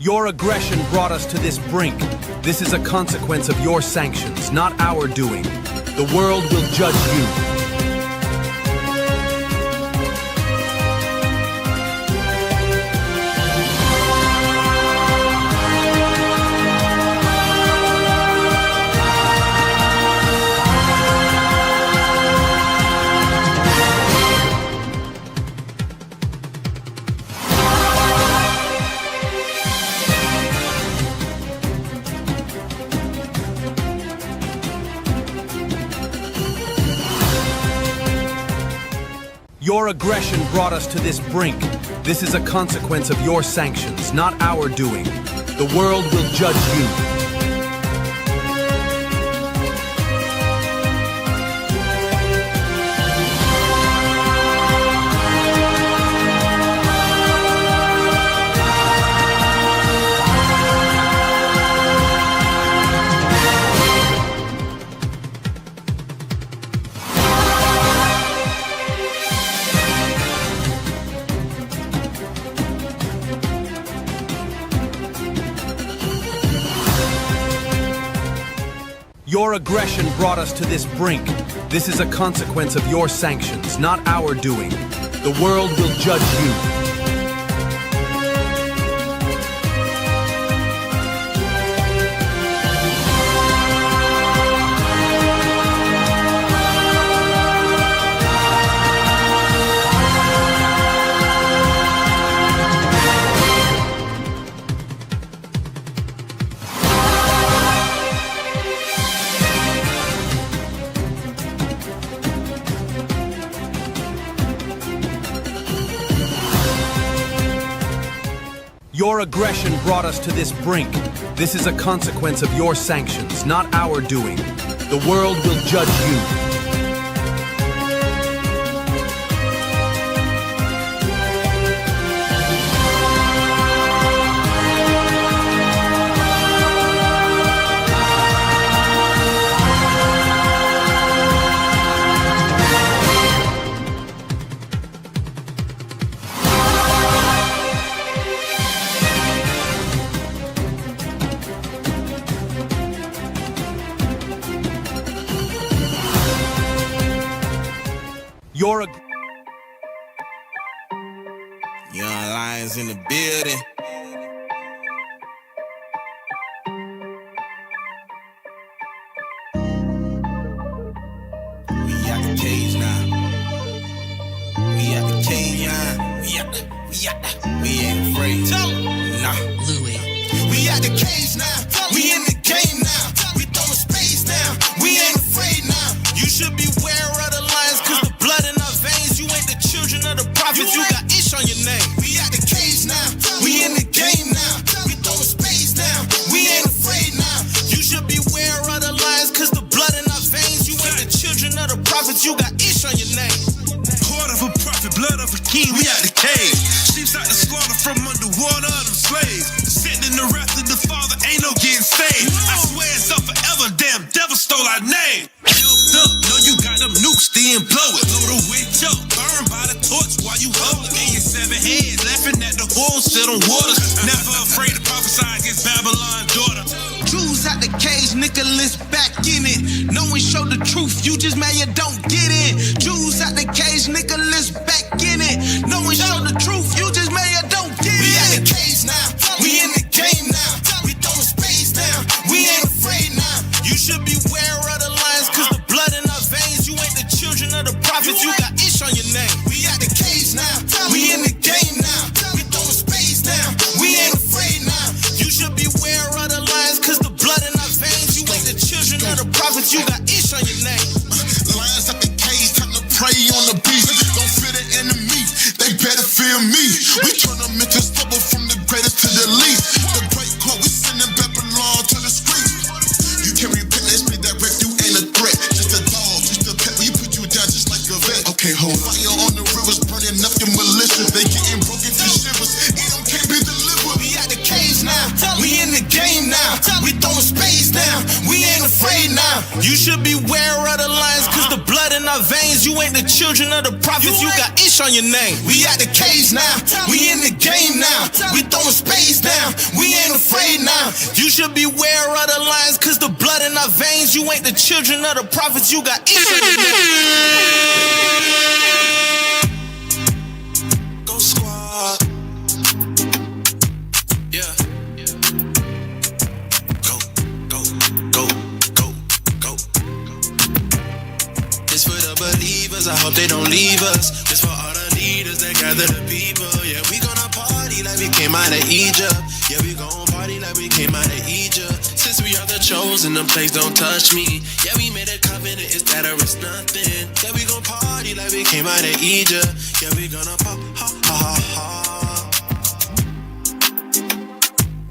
Your aggression brought us to this brink. This is a consequence of your sanctions, not our doing. The world will judge you. Your aggression brought us to this brink. This is a consequence of your sanctions, not our doing. The world will judge you. Your aggression brought us to this brink. This is a consequence of your sanctions, not our doing. The world will judge you. Your aggression brought us to this brink. This is a consequence of your sanctions, not our doing. The world will judge you. Young Lions in the building. We out the cage now. We out the cage now. We ain't afraid. Nah. Louis. We out the cage now. We in the game now. We throwing space now. We ain't afraid now. You should beware of the lions, cause the blood in our veins. You ain't the children of the prophets. You got ish on your name. We out the cage now. We in the game now. We throwing space now. We ain't afraid now. You should beware of the lions, cause the blood in our veins. You ain't the children of the prophets. You got ish on your name. Heart of a prophet, blood of a king. We out the cage. Sheep's out the slaughter from underwater of them slaves. Sitting in the wrath of the Father, ain't no getting saved. I swear it's up forever. Damn devil stole our name. Know you got them nukes, then blow it. Blow the witch up, burn by the torch while you hold it. And your 7 heads, laughing at the wolves, sit on waters. Never afraid to prophesy against Babylon's daughter. Jews out the cage, Nicholas back in it. No one showed the truth, you just mad you don't get in. Jews out the cage, Nicholas back in it. No one showed the truth, you just mad you don't get in. We out the cage now, we in the game now. We throwing space now, we ain't afraid now. You should beware of the lions, cause the blood in our veins. You ain't the children of the prophets, you got ish on your name. We out the cage now, we in the game now. We throwing space now, we ain't afraid now. You should beware of the lions, cause the blood in our veins. You ain't the children of the prophets, you got ish on your name. Lions at the cage, time to prey on the beast. Don't fear the enemy, they better fear me. We turn them into stubble from the greatest to the least. The great court, we sending Babylon to the streets. You can't repent, let's be direct, you ain't a threat. Just a dog, just a pet, we put you down just like a vet. Okay, hold fire on the rivers, burning up your militia. They getting broken to shivers, it can't be delivered. We out the cage now, we in the game now. We throwing space now, we ain't afraid now. You should beware of the lions, cause the blood in in our veins. You ain't the children of the prophets. You got ish on your name. We out the cage now. We in the game now. We throwing spades down. We ain't afraid now. You should beware of the lions, cause the blood in our veins. You ain't the children of the prophets. You got ish on your name. Go squad. Yeah. This for the believers, I hope they don't leave us. This for all the leaders that gather the people. Yeah, we gonna party like we came out of Egypt. Yeah, we gon' party like we came out of Egypt. Since we are the chosen, them plagues don't touch me. Yeah, we made a covenant, it's that or it's nothing. Yeah, we gon' party like we came out of Egypt. Yeah, we gonna pop, ha, ha, ha, ha.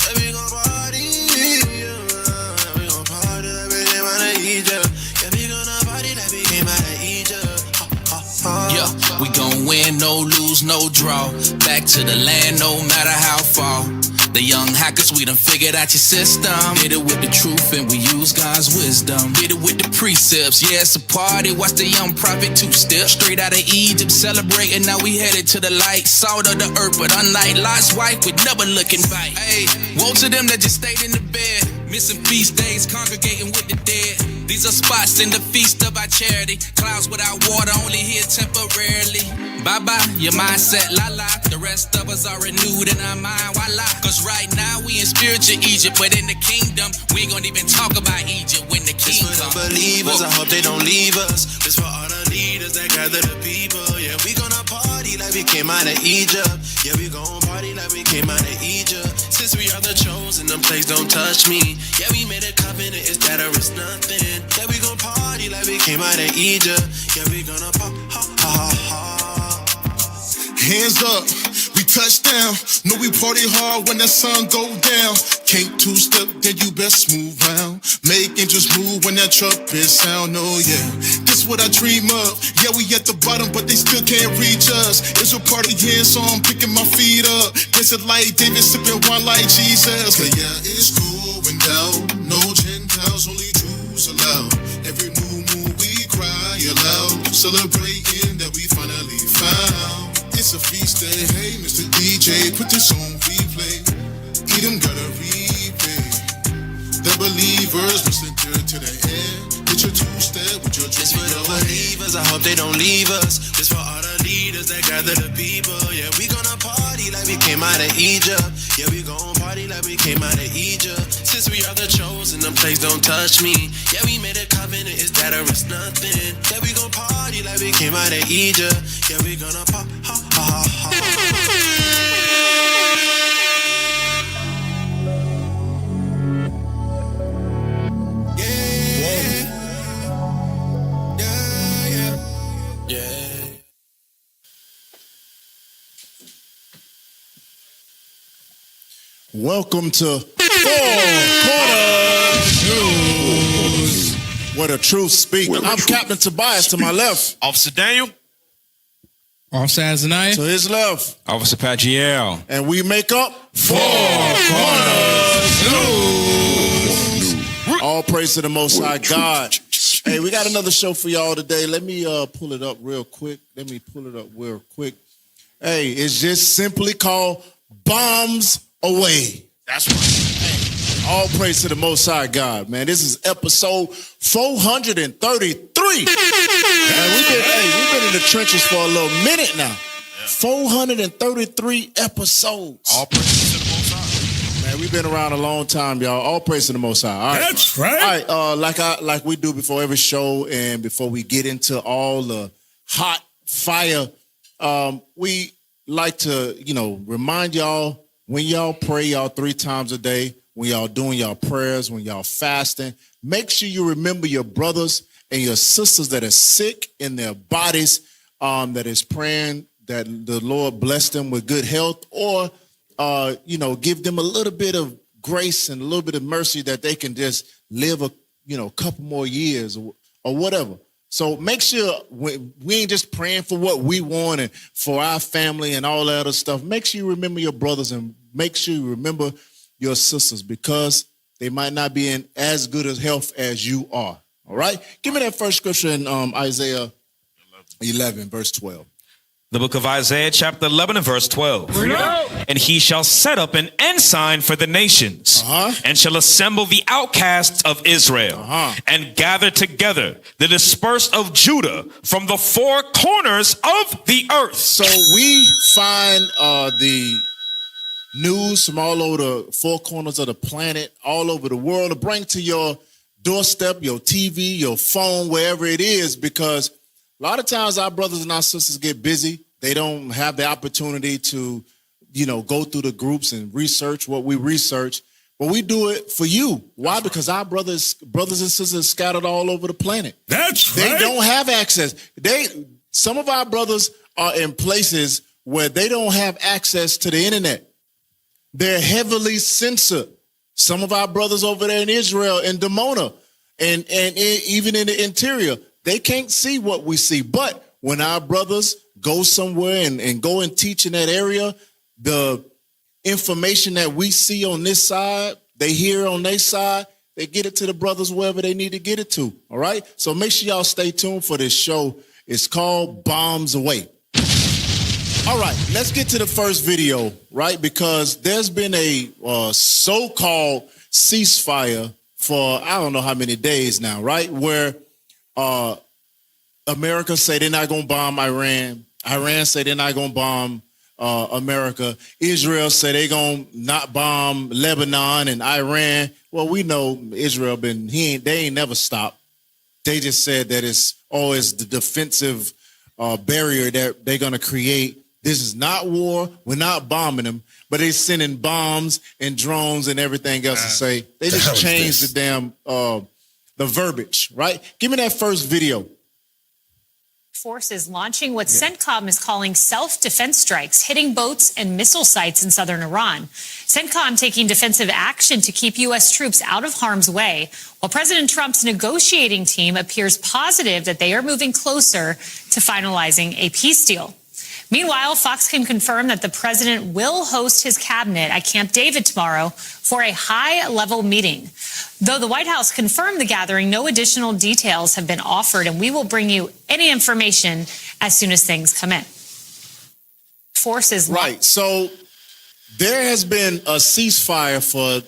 Yeah, we gon' party, yeah, we gon' party like we came out of Egypt. Yeah, we gonna party like we came out of Egypt. Ha, ha, ha. Yeah, we gon' win, no lose, no draw. Back to the land, no matter how far. The young hackers, we done figured out your system. Did it with the truth and we use God's wisdom. Did it with the precepts, yeah, it's a party. Watch the young prophet two-step. Straight out of Egypt, celebrating, now we headed to the light. Salt of the earth, but unlike Lot's wife, we never looking back. Hey, woe to them that just stayed in the bed. Missing feast days, congregating with the dead. These are spots in the feast of our charity. Clouds without water, only here temporarily. Bye-bye, your mindset, la-la. The rest of us are renewed in our mind, voila. Cause right now we in spiritual Egypt, but in the kingdom, we ain't gonna even talk about Egypt when the king comes. This for the believers, I hope they don't leave us. This for all the leaders that gather the people. Yeah, we gonna party like we came out of Egypt. Yeah, we gon' party like we came out of Egypt. Since we are the chosen, them plagues don't touch me. Yeah, we made a covenant, it's that or it's nothing. Yeah, we gon' party like we came out of Egypt. Yeah, we gonna pop, ha, ha, ha, ha. Hands up, we touch down. Know we party hard when that sun go down. Can't two-step, then you best move round. Make angels move when that trumpet sound. Oh yeah, this what I dream of. Yeah, we at the bottom, but they still can't reach us. It's a party here, so I'm picking my feet up. Dancing like David, sipping wine like Jesus. But yeah, it's going down. No Gentiles, only Jews allowed. Every new moon we cry aloud, celebrating that we finally found. It's a feast day, hey Mr. DJ, put this on replay. Edom gotta repay. The believers must endure to the end. Get your two-step with your This for the believers, I hope they don't leave us. This for all the leaders that gather the people. Yeah, we gonna party like we came out of Egypt. Yeah, we gon' party like we came out of Egypt. Since we are the chosen, them plagues don't touch me. Yeah, we made a covenant, it's that or it's nothing. Yeah, we gon' party like we came out of Egypt. Yeah, we gonna pop, ha, ha, ha, ha. Welcome to Four Corners News, where the truth speaks. I'm Captain Tobias to my left. Officer Daniel. Officer Azaniah. To his left. Officer Pagiel. And we make up Four Corners News. All praise to the Most High God. Hey, we got another show for y'all today. Let me pull it up real quick. Hey, it's just simply called Bombs Away. That's right. Hey, all praise to the Most High God, man. This is episode 433. Man, we've been in the trenches for a little minute now. 433 episodes. All praise to the Most High. Man, we've been around a long time, y'all. All praise to the Most High. All right. That's right. All right, like we do before every show and before we get into all the hot fire, we like to, remind y'all, when y'all pray y'all 3 times a day, when y'all doing y'all prayers, when y'all fasting, make sure you remember your brothers and your sisters that are sick in their bodies, that is praying that the Lord bless them with good health, or, give them a little bit of grace and a little bit of mercy that they can just live a couple more years or whatever. So make sure we ain't just praying for what we want and for our family and all that other stuff. Make sure you remember your brothers and make sure you remember your sisters, because they might not be in as good a health as you are. All right? Give me that first scripture in Isaiah 11, verse 12. The book of Isaiah, chapter 11 and verse 12. And he shall set up an ensign for the nations, and shall assemble the outcasts of Israel, and gather together the dispersed of Judah from the four corners of the earth. So we find the news from all over the four corners of the planet, all over the world, to bring to your doorstep, your TV, your phone, wherever it is, because a lot of times our brothers and our sisters get busy. They don't have the opportunity to, go through the groups and research what we research. But we do it for you. Why? Because our brothers and sisters scattered all over the planet. That's They right. don't have access. Some of our brothers are in places where they don't have access to the internet. They're heavily censored. Some of our brothers over there in Israel, in Dimona, and even in the interior, they can't see what we see. But when our brothers go somewhere and go and teach in that area, the information that we see on this side, they hear on their side, they get it to the brothers wherever they need to get it to. All right? So make sure y'all stay tuned for this show. It's called Bombs Away. All right, let's get to the first video, right? Because there's been a so-called ceasefire for I don't know how many days now, right? Where America say they're not going to bomb Iran. Iran say they're not going to bomb America. Israel say they're going to not bomb Lebanon and Iran. Well, we know Israel they ain't never stopped. They just said that it's the defensive barrier that they're going to create. This is not war. We're not bombing them, but they're sending bombs and drones and everything else to say. They just changed the damn the verbiage, right? Give me that first video. Forces launching what CENTCOM is calling self-defense strikes, hitting boats and missile sites in southern Iran. CENTCOM taking defensive action to keep U.S. troops out of harm's way, while President Trump's negotiating team appears positive that they are moving closer to finalizing a peace deal. Meanwhile, Fox can confirm that the president will host his cabinet at Camp David tomorrow for a high-level meeting. Though the White House confirmed the gathering, no additional details have been offered, and we will bring you any information as soon as things come in. Forces. Right. So there has been a ceasefire for,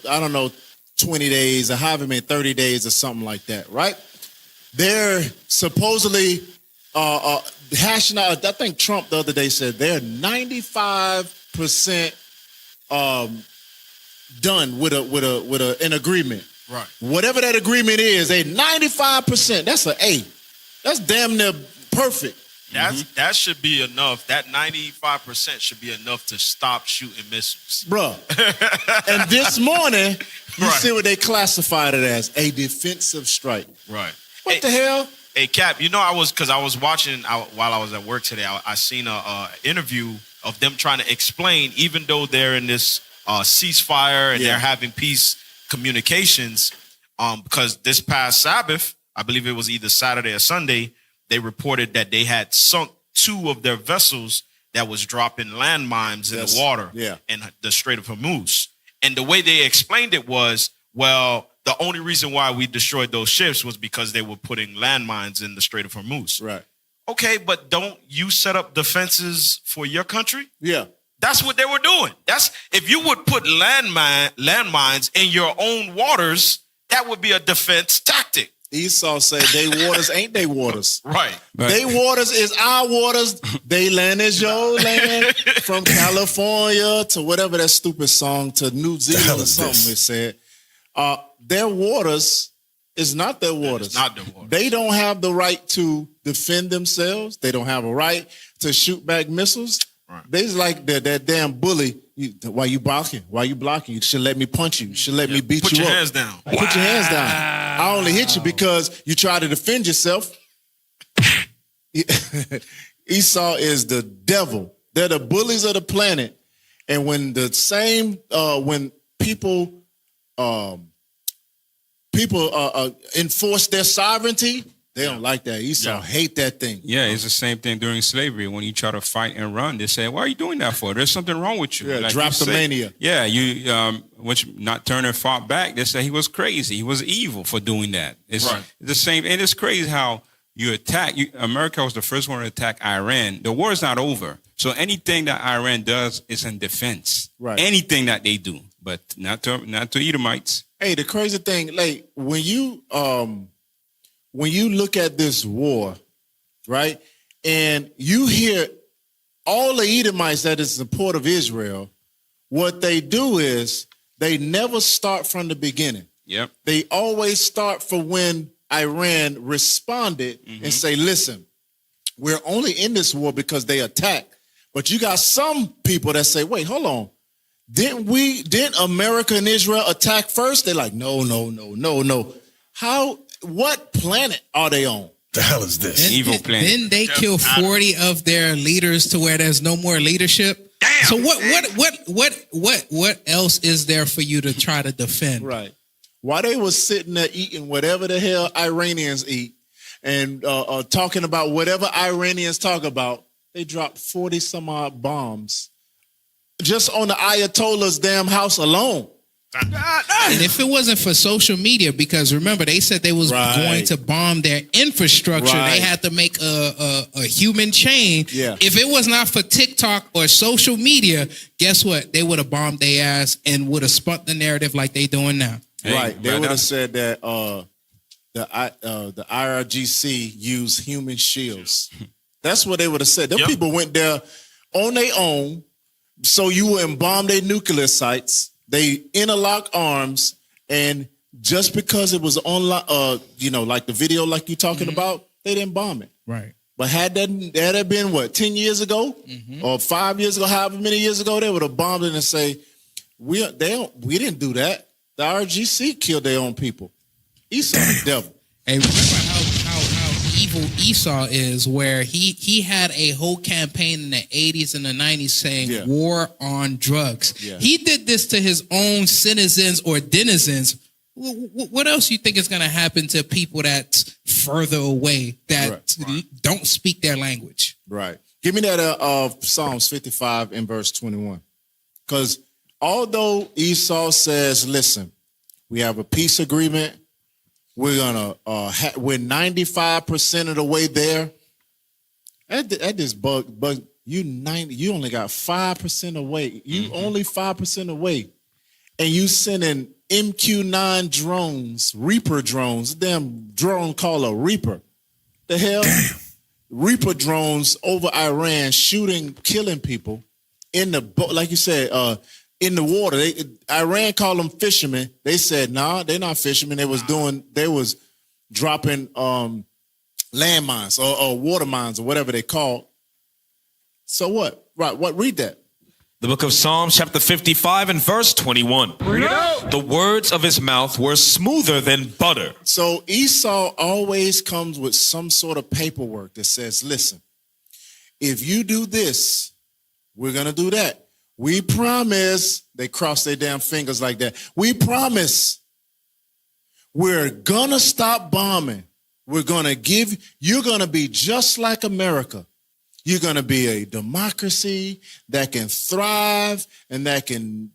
20 days or however many, 30 days or something like that, right? They're supposedly hashing out. I think Trump the other day said they're 95% done with an agreement. Right. Whatever that agreement is, they 95%. That's an A. That's damn near perfect. That should be enough. That 95% should be enough to stop shooting missiles. Bruh. And this morning, you Right. see what they classified it as, a defensive strike. Right. What the hell? Hey, Cap, I was watching while I was at work today, I seen a interview of them trying to explain, even though they're in this ceasefire and they're having peace communications, because this past Sabbath, I believe it was either Saturday or Sunday, they reported that they had sunk 2 of their vessels that was dropping landmines in the water in the Strait of Hormuz. And the way they explained it was, well, the only reason why we destroyed those ships was because they were putting landmines in the Strait of Hormuz. Right. Okay, but don't you set up defenses for your country? Yeah. That's what they were doing. If you would put landmines in your own waters, that would be a defense tactic. Esau said, they waters ain't they waters. Right. They waters is our waters. They land is your land. From California to whatever that stupid song to New Zealand or something it said. Their waters is not their waters. It's not their waters. They don't have the right to defend themselves. They don't have a right to shoot back missiles. Right. They just like that damn bully. Why you blocking? Why you blocking? You should let me punch you. You should let me beat Put you your up. hands down. Put your hands down. I only hit you because you try to defend yourself. Esau is the devil. They're the bullies of the planet. And when when people enforce their sovereignty, they don't like that. Esau hate that thing. Yeah, it's the same thing during slavery. When you try to fight and run, they say, "Why are you doing that for? There's something wrong with you." Yeah, like drapetomania. Yeah, which not turning fought back. They say he was crazy. He was evil for doing that. It's the same, and it's crazy how America was the first one to attack Iran. The war is not over. So anything that Iran does is in defense. Right. Anything that they do, but not to Edomites. Hey, the crazy thing, like when you look at this war, right, and you hear all the Edomites that is in the port of Israel, what they do is they never start from the beginning. Yep. They always start from when Iran responded and say, listen, we're only in this war because they attacked. But you got some people that say, wait, hold on. Didn't America and Israel attack first? They're like, no. What planet are they on? The hell is this? Evil planet. Didn't they kill 40 of their leaders to where there's no more leadership? Damn. So what else is there for you to try to defend? Right. While they was sitting there eating whatever the hell Iranians eat and talking about whatever Iranians talk about, they dropped 40 some odd bombs just on the Ayatollah's damn house alone. And if it wasn't for social media, because remember, they said they was going to bomb their infrastructure. Right. They had to make a human chain. Yeah. If it was not for TikTok or social media, guess what? They would have bombed their ass and would have spun the narrative like they doing now. Hey, Right. They would have said that the IRGC used human shields. That's what they would have said. Them people went there on their own, so you wouldn't bomb their nuclear sites. They interlock arms, and just because it was online, like the video like you're talking about, they didn't bomb it. Right. But had that been, 10 years ago or 5 years ago, however many years ago, they would have bombed it and say, we didn't do that. The RGC killed their own people. Esau the devil. Hey, remember how evil Esau is, where he had a whole campaign in the 80s and the 90s saying war on drugs. Yeah. He did this to his own citizens or denizens. What else do you think is going to happen to people that's further away that don't speak their language? Right. Give me that Psalms 55 and verse 21. Because although Esau says, listen, we have a peace agreement, we're gonna we're 95% of the way there. At this bug you only got 5% away. You only 5% away, and you sending MQ-9 drones, Reaper drones, damn drone called a Reaper. The hell, Reaper drones over Iran, shooting, killing people in the boat, like you said, in the water. Iran called them fishermen. They said, nah, they're not fishermen. They was dropping landmines or water mines or whatever they called. So what? Right, read that. The book of Psalms, chapter 55 and verse 21. The words of his mouth were smoother than butter. So Esau always comes with some sort of paperwork that says, listen, if you do this, we're going to do that. We promise. They cross their damn fingers like that. We promise. We're going to stop bombing. You're going to be just like America. You're going to be a democracy that can thrive and that can,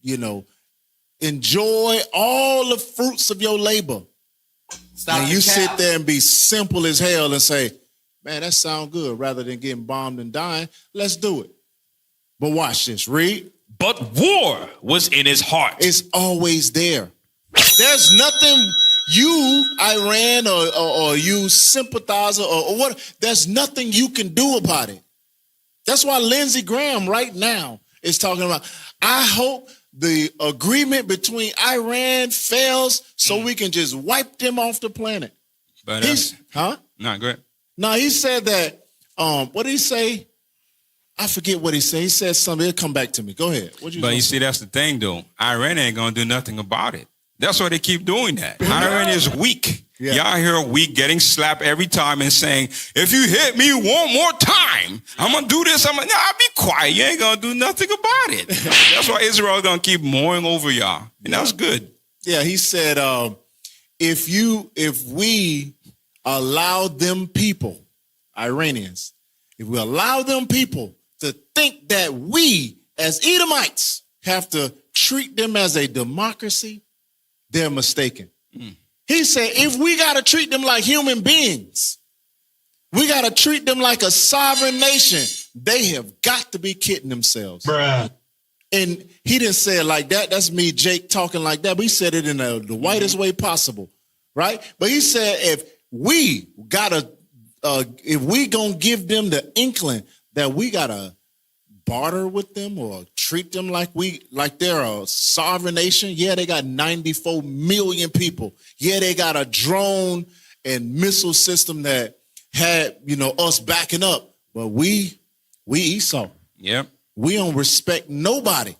enjoy all the fruits of your labor. And you sit there and be simple as hell and say, man, that sounds good, rather than getting bombed and dying. Let's do it. But watch this. Read. But war was in his heart. It's always there. There's nothing you, Iran, or you sympathizer or what, there's nothing you can do about it. That's why Lindsey Graham right now is talking about, I hope the agreement between Iran fails so we can just wipe them off the planet. But go ahead. No, he said that, what did he say? I forget what he said. He said something. It'll come back to me. Go ahead. But you see, that's the thing, though. Iran ain't going to do nothing about it. That's why they keep doing that. Iran is weak. Yeah. Y'all hear weak getting slapped every time and saying, if you hit me one more time, I'm going to do this. I'll be quiet. You ain't going to do nothing about it. That's why Israel going to keep mowing over y'all. And that's good. Yeah, he said, if we allow them people, Iranians, if we allow them people to think that we, as Edomites, have to treat them as a democracy, they're mistaken. He said, if we got to treat them like human beings, We got to treat them like a sovereign nation. They have got to be kidding themselves. Bruh. And he didn't say it like that. That's me, Jake, talking like that. But he said it in the whitest way possible, right? But he said if we gonna give them the inkling that we gotta barter with them or treat them like they're a sovereign nation. Yeah, they got 94 million people. Yeah, they got a drone and missile system that had, us backing up. But we Esau. Yep. We don't respect nobody.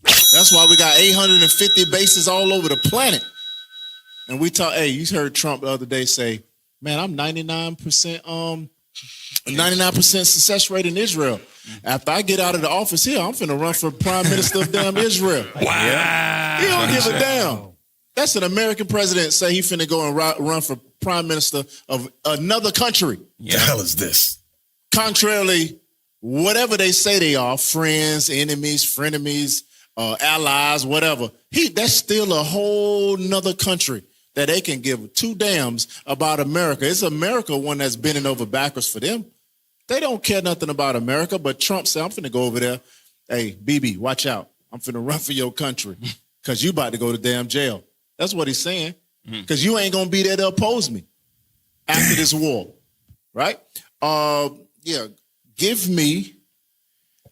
That's why we got 850 bases all over the planet. And we talk, hey, you heard Trump the other day say, man, I'm 99% success rate in Israel. After I get out of the office here, I'm finna run for prime minister of damn Israel. Wow. He don't give a damn. That's an American president say he finna go and run for prime minister of another country. The hell is this? Contrarily, whatever they say they are, friends, enemies, frenemies, allies, whatever, that's still a whole nother country that they can give two damns about America. It's America one that's bending over backwards for them. They don't care nothing about America, but Trump said, I'm finna go over there. Hey, BB, watch out. I'm finna run for your country because you about to go to damn jail. That's what he's saying. Because you ain't going to be there to oppose me after this war, right? Yeah, give me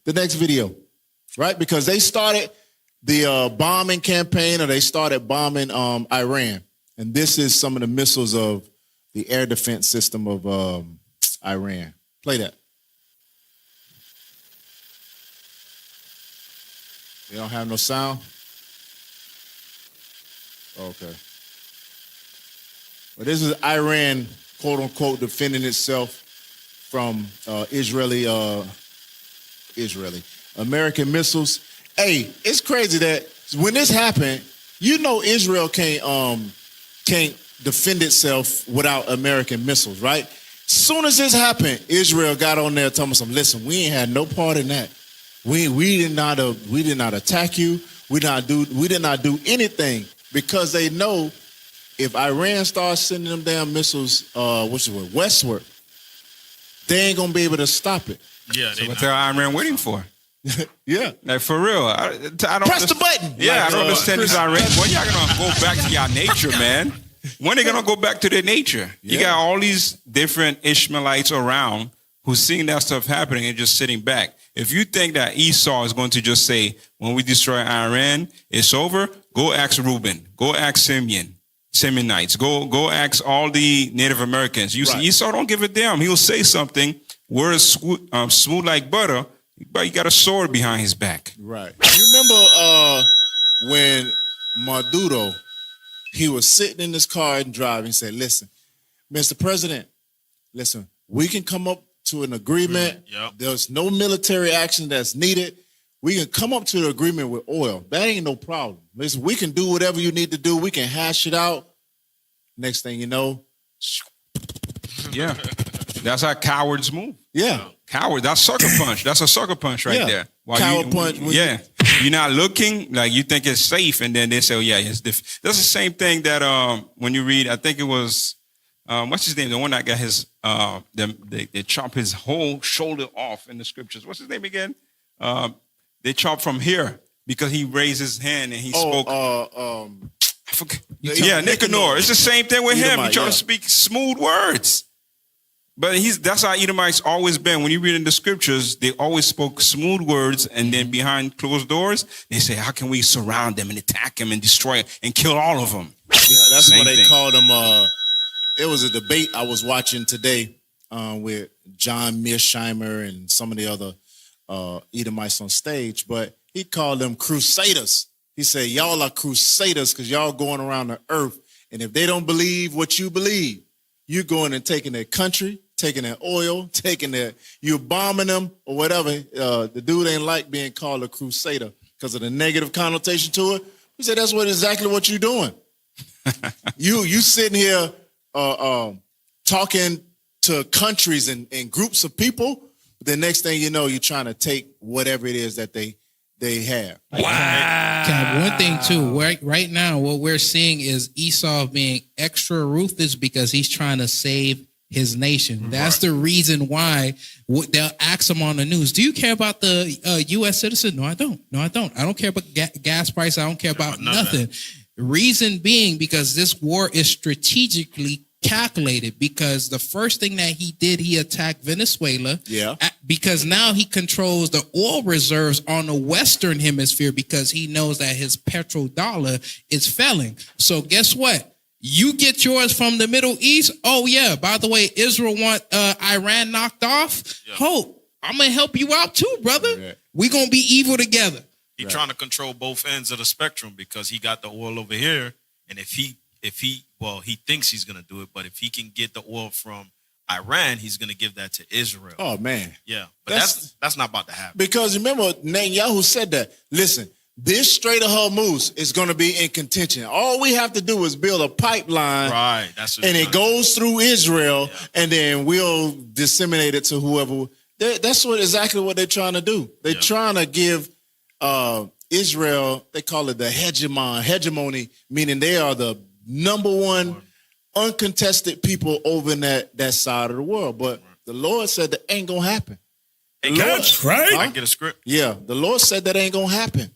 the next video, right? Because they started the bombing campaign, or they started bombing Iran. And this is some of the missiles of the air defense system of Iran. Play that. They don't have no sound? Okay. But this is Iran, quote unquote, defending itself from Israeli American missiles. Hey, it's crazy that when this happened, Israel can't defend itself without American missiles, right? Soon as this happened, Israel got on there telling us, listen, we ain't had no part in that. We did not attack you. We did not do anything, because they know if Iran starts sending them damn missiles, westward, they ain't gonna be able to stop it. Yeah, so what they're Iran waiting for? Yeah, like for real. I don't press the button. Yeah, I don't understand this Iran. Well, y'all gonna go back to your nature, man. When they gonna go back to their nature? Yeah. You got all these different Ishmaelites around who's seeing that stuff happening and just sitting back. If you think that Esau is going to just say, when we destroy Iran, it's over, go ask Reuben, go ask Simeonites, go ask all the Native Americans. You see, Esau don't give a damn. He'll say something, words smooth like butter, but he got a sword behind his back. Right. You remember when Maduro, he was sitting in his car and driving, and said, listen, Mr. President, listen, we can come up to an agreement. Yep. There's no military action that's needed. We can come up to an agreement with oil. That ain't no problem. Listen, we can do whatever you need to do. We can hash it out. Next thing you know. Yeah. That's how cowards move. Yeah. Coward. That's sucker punch. That's a sucker punch right there. Coward punch. Yeah. You're not looking, like you think it's safe, and then they say, oh, yeah, it's different. That's the same thing that when you read, I think it was, what's his name? The one that got his, they chop his whole shoulder off in the scriptures. What's his name again? They chop from here because he raised his hand and he spoke. I forget. Yeah, Nicanor. It's the same thing with him. He trying to speak smooth words. But that's how Edomites always been. When you read in the scriptures, they always spoke smooth words, and then behind closed doors, they say, how can we surround them and attack them and destroy them and kill all of them? Yeah, that's what they called them. It was a debate I was watching today with John Mearsheimer and some of the other Edomites on stage, but he called them crusaders. He said, y'all are crusaders because y'all going around the earth, and if they don't believe what you believe, you're going and taking their country, taking their oil, you're bombing them or whatever. The dude ain't like being called a crusader because of the negative connotation to it. He said, that's exactly what you're doing. you sitting here talking to countries and groups of people. The next thing you know, you're trying to take whatever it is that they have. Wow. One thing too, right now, what we're seeing is Esau being extra ruthless because he's trying to save his nation. That's the reason why they'll ask him on the news, do you care about the U.S. citizen? No, I don't. I don't care about gas price. I don't care about nothing. Reason being, because this war is strategically calculated, because the first thing that he did, he attacked Venezuela. Yeah. Because now he controls the oil reserves on the Western hemisphere, because he knows that his petrodollar is failing. So guess what? You get yours from the Middle East. Oh yeah. By the way, Israel want Iran knocked off. Yeah. Hope I'm gonna help you out too, brother. Yeah. We gonna be evil together. He's trying to control both ends of the spectrum, because he got the oil over here, and if he thinks he's gonna do it, but if he can get the oil from Iran, he's gonna give that to Israel. Oh man. Yeah, but that's not about to happen. Because remember, Netanyahu said that. Listen. This Strait of Hormuz is going to be in contention. All we have to do is build a pipeline, right? And it goes through Israel, and then we'll disseminate it to whoever. That's exactly what they're trying to do. They're trying to give Israel, they call it the hegemony, meaning they are the number one uncontested people over in that side of the world. But the Lord said that ain't going to happen. That's right. I get a script. Yeah, the Lord said that ain't going to happen.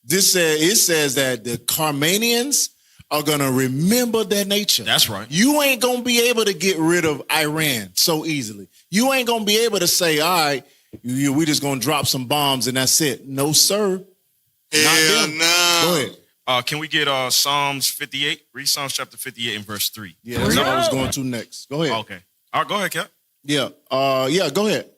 It says that the Carmanians are going to remember their nature. That's right. You ain't going to be able to get rid of Iran so easily. You ain't going to be able to say, all right, we just going to drop some bombs and that's it. No, sir. Hell no. Go ahead. Can we get Psalms 58? Read Psalms chapter 58 and verse 3. Yeah, that's what I was going to next. Go ahead. Okay. All right, go ahead, Cap. Yeah. Go ahead.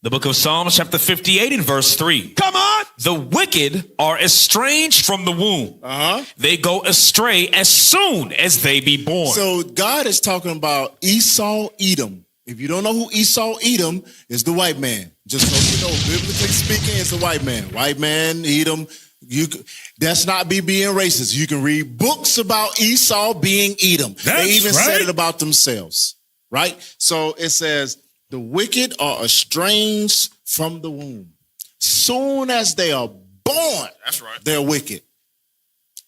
The book of Psalms chapter 58 and verse 3. Come on! The wicked are estranged from the womb. They go astray as soon as they be born. So God is talking about Esau, Edom. If you don't know who Esau, Edom is, the white man. Just so you know, biblically speaking, it's the white man. White man, Edom. That's not being racist. You can read books about Esau being Edom. They even said it about themselves, right? So it says, the wicked are estranged from the womb. Soon as they are born, that's right, they're wicked.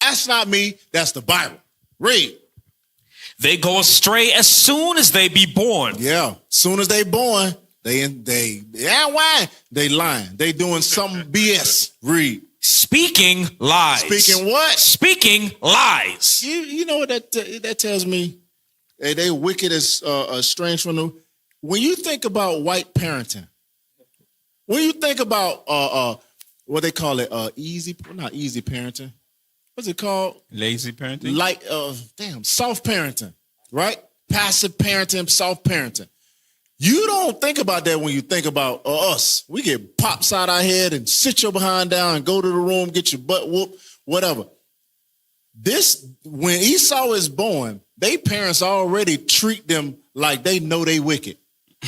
That's not me. That's the Bible. Read. They go astray as soon as they be born. Yeah. Soon as they born, they lying. They doing some BS. Read. Speaking lies. Speaking what? Speaking lies. You know what that tells me? They wicked as estranged from the. When you think about white parenting, when you think about what they call it, not easy parenting. What's it called? Lazy parenting? Soft parenting, right? Passive parenting, soft parenting. You don't think about that when you think about us. We get popped side our head and sit your behind down and go to the room, get your butt whooped, whatever. When Esau is born, they parents already treat them like they know they wicked.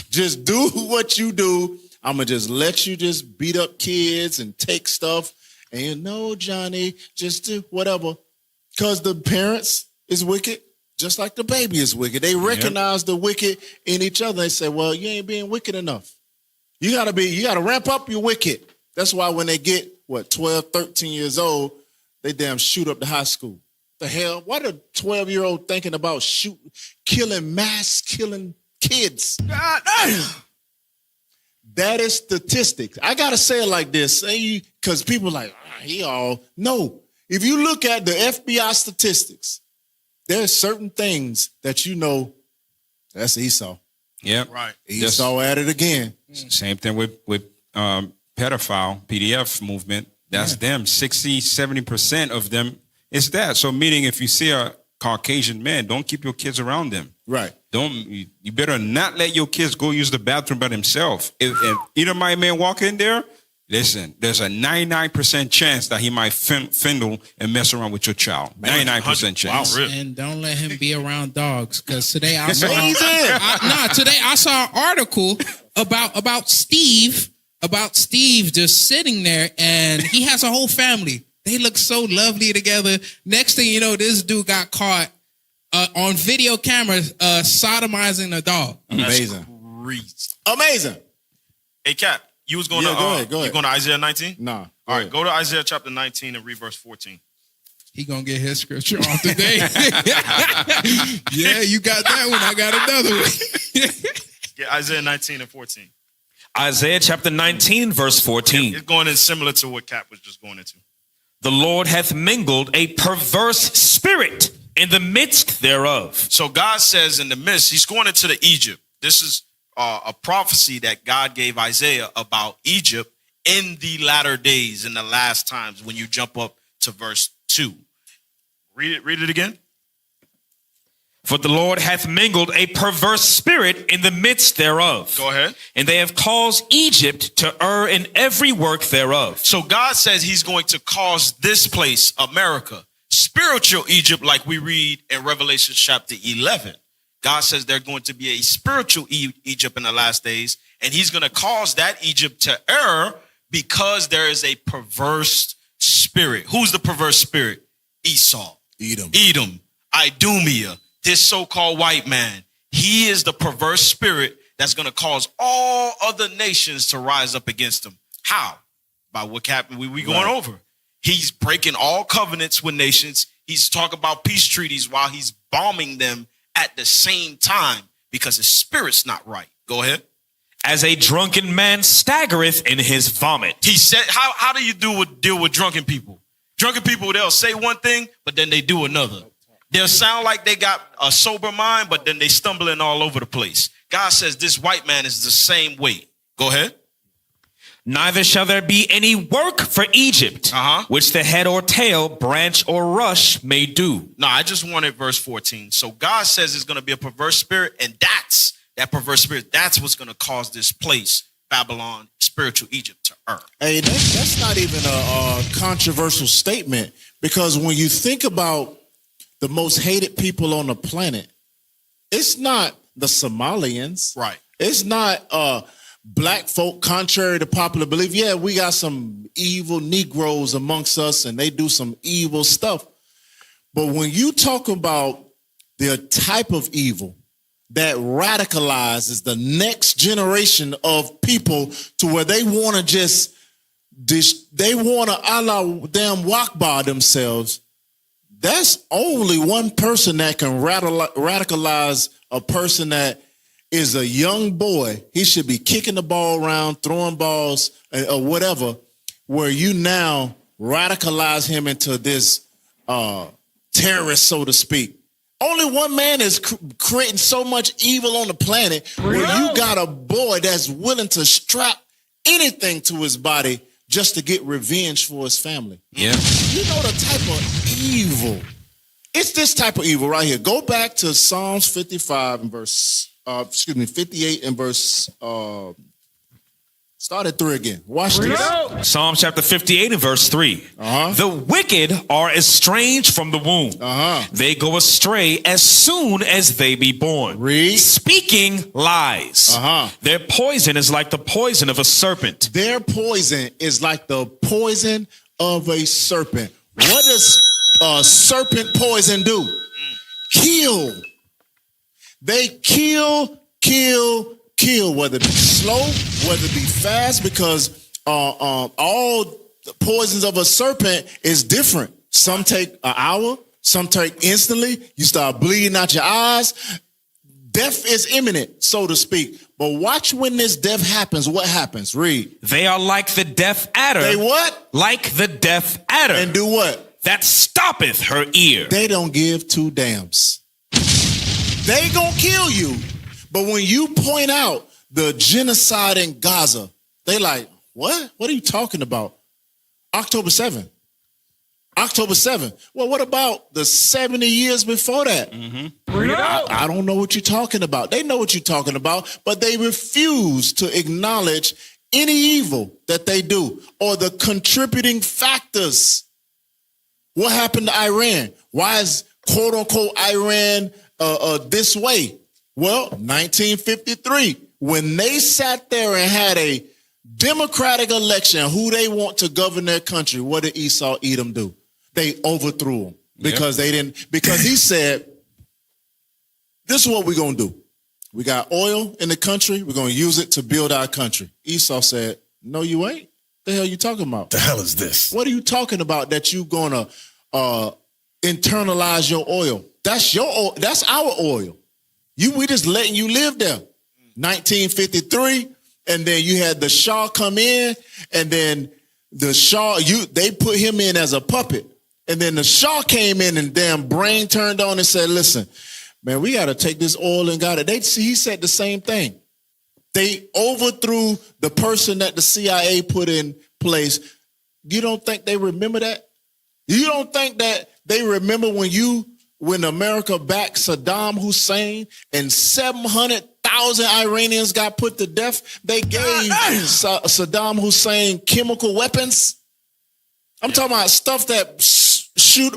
Just do what you do. I'm going to just let you just beat up kids and take stuff. And Johnny, just do whatever. Because the parents is wicked, just like the baby is wicked. They recognize the wicked in each other. They say, well, you ain't being wicked enough. You got to ramp up your wicked. That's why when they get, 12, 13 years old, they damn shoot up the high school. The hell? What a 12-year-old thinking about mass killing kids? God damn. That is statistics. I got to say it like this, because people are like, no. If you look at the FBI statistics, there's certain things that that's Esau. Yeah. Right. Esau at it again. Same thing with pedophile, PDF movement. That's them. 60, 70% of them is that. So meaning if you see a Caucasian man, don't keep your kids around them. Right. You better not let your kids go use the bathroom by themselves. If either my man walk in there, listen, there's a 99% chance that he might findle and mess around with your child. 99% chance. Wow, really? And don't let him be around dogs. Because today I saw I saw an article about Steve just sitting there, and he has a whole family. They look so lovely together. Next thing you know, this dude got caught on video cameras sodomizing a dog. Amazing. Amazing. Hey, Cap, you was going to go ahead. You going to Isaiah 19? Nah. All right, go to Isaiah chapter 19 and read verse 14. He gonna get his scripture off today. Yeah, you got that one. I got another one. Yeah, Isaiah 19 and 14. Isaiah chapter 19, verse 14. It's going in similar to what Cap was just going into. The Lord hath mingled a perverse spirit in the midst thereof. So God says in the midst, he's going into the Egypt. This is a prophecy that God gave Isaiah about Egypt in the latter days, in the last times, when you jump up to verse 2. Read it again. For the Lord hath mingled a perverse spirit in the midst thereof. Go ahead. And they have caused Egypt to err in every work thereof. So God says he's going to cause this place, America, spiritual Egypt, like we read in Revelation chapter 11. God says there's going to be a spiritual Egypt in the last days, and he's going to cause that Egypt to err because there is a perverse spirit. Who's the perverse spirit? Esau. Edom. Idumea. This so-called white man. He is the perverse spirit that's going to cause all other nations to rise up against him. How? By what happened we going over. He's breaking all covenants with nations. He's talking about peace treaties while he's bombing them at the same time because his spirit's not right. Go ahead. As a drunken man staggereth in his vomit. He said, how do you deal with drunken people? Drunken people, they'll say one thing, but then they do another. They'll sound like they got a sober mind, but then they stumbling all over the place. God says this white man is the same way. Go ahead. Neither shall there be any work for Egypt, which the head or tail, branch or rush may do. No, I just wanted verse 14. So God says it's going to be a perverse spirit, and that perverse spirit, that's what's going to cause this place, Babylon, spiritual Egypt, to err. Hey, that's not even a controversial statement, because when you think about the most hated people on the planet, it's not the Somalians. Right. It's not black folk, contrary to popular belief. Yeah, we got some evil Negroes amongst us and they do some evil stuff. But when you talk about the type of evil that radicalizes the next generation of people to where they want to they want to Allah damn Wakbar themselves, that's only one person that can radicalize a person that is a young boy. He should be kicking the ball around, throwing balls, or whatever, where you now radicalize him into this terrorist, so to speak. Only one man is creating so much evil on the planet where you got a boy that's willing to strap anything to his body just to get revenge for his family. Yeah. You know the type of evil. It's this type of evil right here. Go back to Psalms 55 and 58 and verse, start at 3 again. Watch this. Psalm chapter 58 and verse 3. The wicked are estranged from the womb. They go astray as soon as they be born. Read. Speaking lies. Their poison is like the poison of a serpent. Their poison is like the poison of a serpent. What does serpent poison do? Kill. They kill, whether it be slow, whether it be fast, because all the poisons of a serpent is different. Some take an hour, some take instantly. You start bleeding out your eyes. Death is imminent, so to speak. But watch when this death happens. What happens? Read. They are like the deaf adder. They what? Like the deaf adder. And do what? That stoppeth her ear. They don't give two damns. They gonna kill you. But when you point out the genocide in Gaza, they like, what? What are you talking about? October 7th. October 7th. Well, what about the 70 years before that? I don't know what you're talking about. They know what you're talking about, but they refuse to acknowledge any evil that they do or the contributing factors. What happened to Iran? Why is quote unquote Iran this way? Well, 1953, when they sat there and had a democratic election, who they want to govern their country, what did Esau Edom do? They overthrew him because because he said, this is what we're going to do. We got oil in the country. We're going to use it to build our country. Esau said, no, you ain't. The hell you talking about? The hell is this? What are you talking about that you going to internalize your oil? That's your oil. That's our oil. We just letting you live there. 1953, and then you had the Shah come in, and then the Shah, they put him in as a puppet. And then the Shah came in and damn brain turned on and said, listen, man, we got to take this oil and got it. He said the same thing. They overthrew the person that the CIA put in place. You don't think they remember that? You don't think that they remember when America backed Saddam Hussein and 700,000 Iranians got put to death? They gave Saddam Hussein chemical weapons. I'm talking about stuff that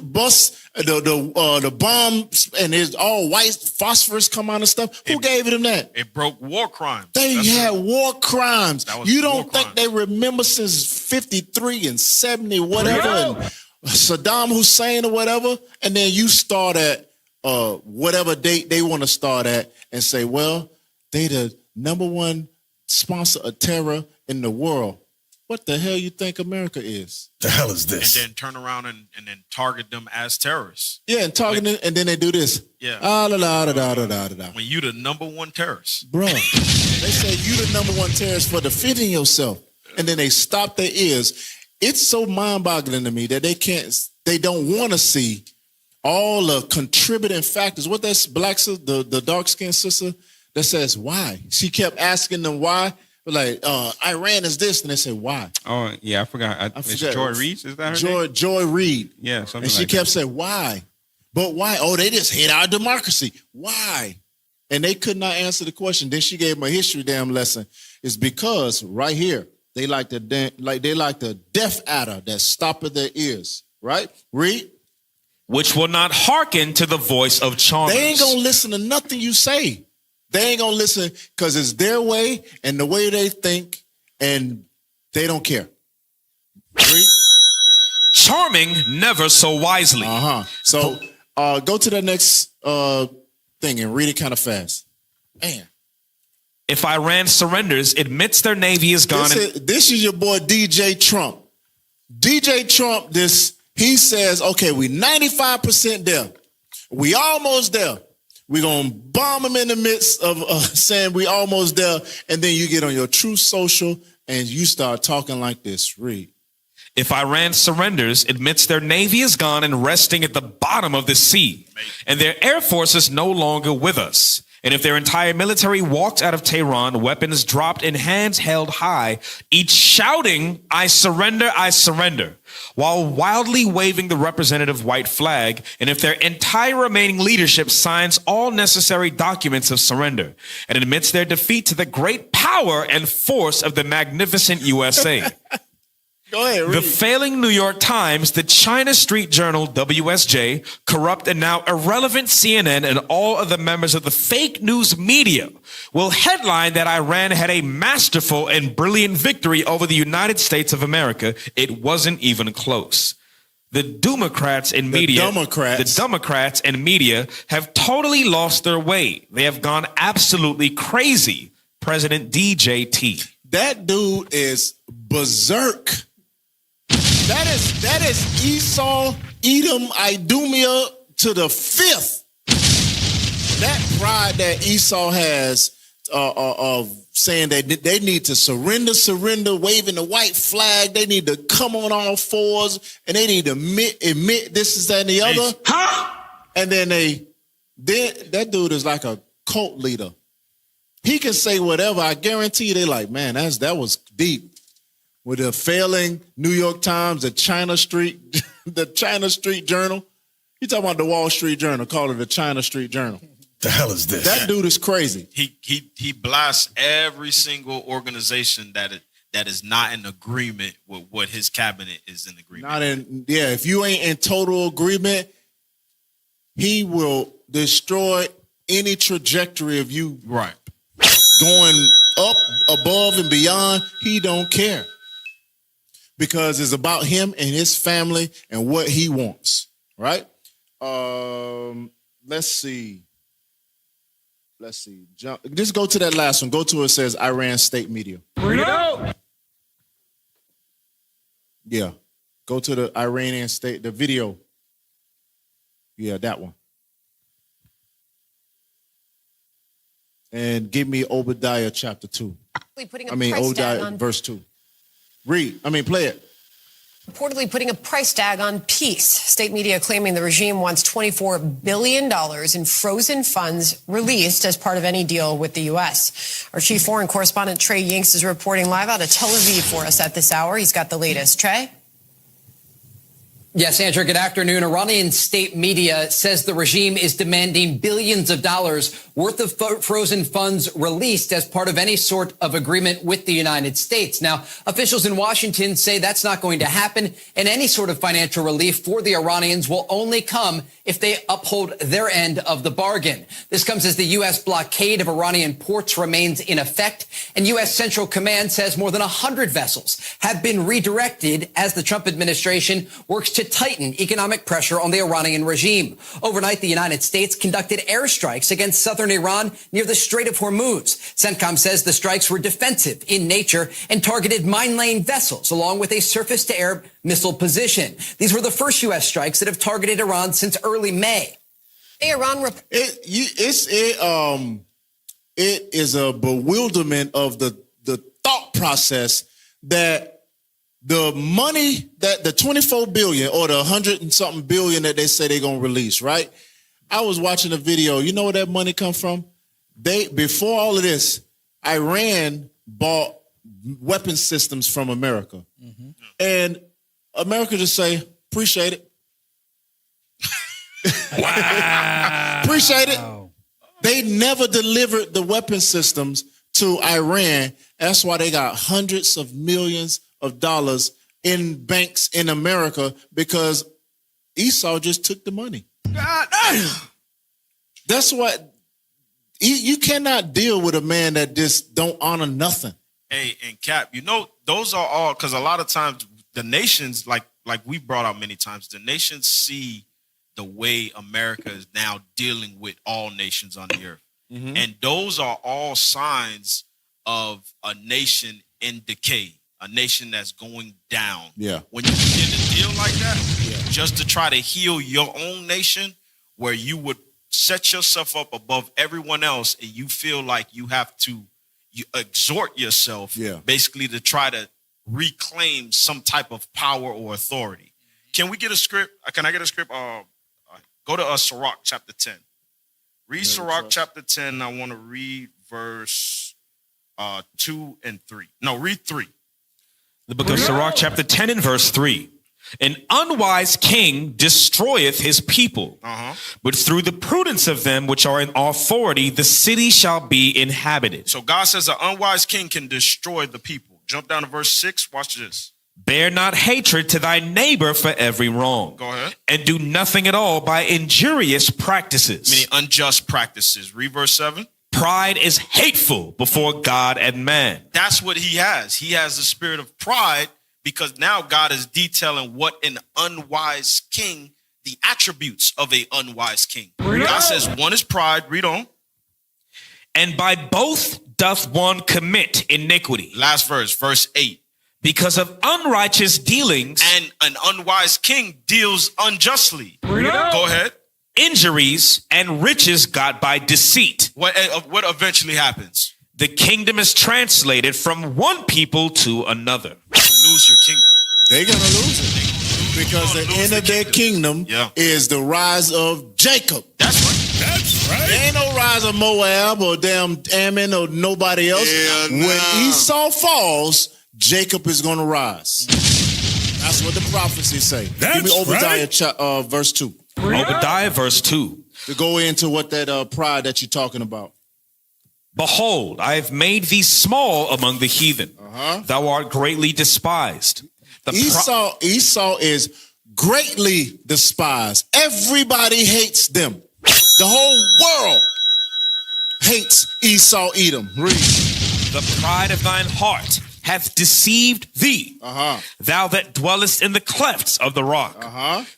bust the bombs, and it's all white phosphorus come out of stuff. Who gave them that? It broke war crimes. They had war crimes. You don't think crimes. they remember since 53 and 70, whatever, and Saddam Hussein or whatever, and then you start at whatever date they want to start at and say, well, they the number one sponsor of terror in the world. What the hell you think America is? The hell is this? And then turn around and then target them as terrorists. Yeah, and target them, and then they do this. Yeah. When you the number one terrorist. Bro, they say you the number one terrorist for defending yourself. And then they stop their ears. It's so mind-boggling to me that they don't want to see all the contributing factors. What that's black sister, the dark-skinned sister that says why? She kept asking them why. Like, Iran is this, and they said, why? Oh, yeah, I forgot. It's Joy Reid, is that her name? Joy Reid. Yeah, something and she like kept that. saying, why? But why? Oh, they just hate our democracy. Why? And they could not answer the question. Then she gave them a history damn lesson. It's because right here, they like the deaf adder that stoppeth their ears. Right? Read. Which will not hearken to the voice of charmers. They ain't gonna listen to nothing you say. They ain't gonna listen because it's their way and the way they think, and they don't care. Read. Charming never so wisely. So go to the next thing and read it kind of fast. Man. If Iran surrenders, admits their navy is gone. This is your boy DJ Trump. DJ Trump, he says, okay, we 95% there. We almost there. We're going to bomb them in the midst of saying we almost there. And then you get on your Truth Social and you start talking like this. Read. If Iran surrenders, admits their navy is gone and resting at the bottom of the sea, and their air force is no longer with us, and if their entire military walks out of Tehran, weapons dropped in hands held high, each shouting, I surrender, while wildly waving the representative white flag, and if their entire remaining leadership signs all necessary documents of surrender, and admits their defeat to the great power and force of the magnificent USA. Go ahead, read. The failing New York Times, the China Street Journal, WSJ, corrupt and now irrelevant CNN, and all of the members of the fake news media will headline that Iran had a masterful and brilliant victory over the United States of America. It wasn't even close. The Democrats and media have totally lost their way. They have gone absolutely crazy. President DJT. That dude is berserk. That is Esau, Edom, Idumea to the fifth. That pride that Esau has of saying that they need to surrender, waving the white flag. They need to come on all fours, and they need to admit this is that and the other. And then that dude is like a cult leader. He can say whatever. I guarantee you, they like, man, that was deep. With the failing New York Times, the China Street Journal. You talking about the Wall Street Journal? Call it the China Street Journal. The hell is this? That dude is crazy. He blasts every single organization that is not in agreement with what his cabinet is in agreement. If you ain't in total agreement, he will destroy any trajectory of you going up, above, and beyond. He don't care. Because it's about him and his family and what he wants, right? Let's see. Just go to that last one. Go to it says Iran state media. Bring it out. Yeah. Go to the Iranian state, the video. Yeah, that one. And give me Obadiah chapter 2. Putting a price tag Obadiah on verse 2. Play it. Reportedly putting a price tag on peace. State media claiming the regime wants $24 billion in frozen funds released as part of any deal with the U.S. Our chief foreign correspondent, Trey Yinks, is reporting live out of Tel Aviv for us at this hour. He's got the latest. Trey? Yes, Andrew, good afternoon. Iranian state media says the regime is demanding billions of dollars worth of frozen funds released as part of any sort of agreement with the United States. Now, officials in Washington say that's not going to happen, and any sort of financial relief for the Iranians will only come if they uphold their end of the bargain. This comes as the U.S. blockade of Iranian ports remains in effect, and U.S. Central Command says more than 100 vessels have been redirected as the Trump administration works to tighten economic pressure on the Iranian regime. Overnight, the United States conducted airstrikes against southern Iran near the Strait of Hormuz. CENTCOM says the strikes were defensive in nature and targeted mine-laying vessels along with a surface-to-air missile position. These were the first U.S. strikes that have targeted Iran since early May. It is a bewilderment of the thought process that the money that the 24 billion or the 100 and something billion that they say they're going to release, right? I was watching a video. You know where that money come from? Before all of this, Iran bought weapon systems from America. Mm-hmm. And America just say, appreciate it. Wow. Appreciate it. They never delivered the weapon systems to Iran. That's why they got hundreds of millions of dollars in banks in America, because Esau just took the money. God damn. That's what you cannot deal with a man that just don't honor nothing. Hey, and Cap, you know, those are all, because a lot of times the nations, like we brought out many times, the nations see the way America is now dealing with all nations on the earth. Mm-hmm. And those are all signs of a nation in decay, a nation that's going down. Yeah. When you begin to deal like that, just to try to heal your own nation, where you would set yourself up above everyone else and you feel like you have to exhort yourself basically to try to reclaim some type of power or authority. Can we get a script? Can I get a script? Go to Sirach chapter 10. Read Sirach chapter 10. I want to read verse 2 and 3. No, read 3. The book of Sirach chapter 10 and verse 3. An unwise king destroyeth his people, but through the prudence of them which are in authority, the city shall be inhabited. So God says an unwise king can destroy the people. Jump down to verse 6. Watch this. Bear not hatred to thy neighbor for every wrong. Go ahead. And do nothing at all by injurious practices. Meaning unjust practices. Read verse 7. Pride is hateful before God and man. That's what he has. He has the spirit of pride, because now God is detailing what an unwise king, the attributes of an unwise king. God says one is pride. Read on. And by both doth one commit iniquity. Last verse, verse 8. Because of unrighteous dealings. And an unwise king deals unjustly. Go ahead. Injuries and riches got by deceit. What eventually happens? The kingdom is translated from one people to another. You lose your kingdom. They're going to lose it. Because the end of their kingdom is the rise of Jacob. That's right. That's right. There ain't no rise of Moab or damn Ammon or nobody else. When Esau falls, Jacob is going to rise. That's what the prophecies say. Give me Obadiah verse 2. Obadiah verse 2. To go into what that pride that you're talking about. Behold, I have made thee small among the heathen. Thou art greatly despised. Esau is greatly despised. Everybody hates them. The whole world hates Esau, Edom. Read. The pride of thine heart hath deceived thee. Thou that dwellest in the clefts of the rock,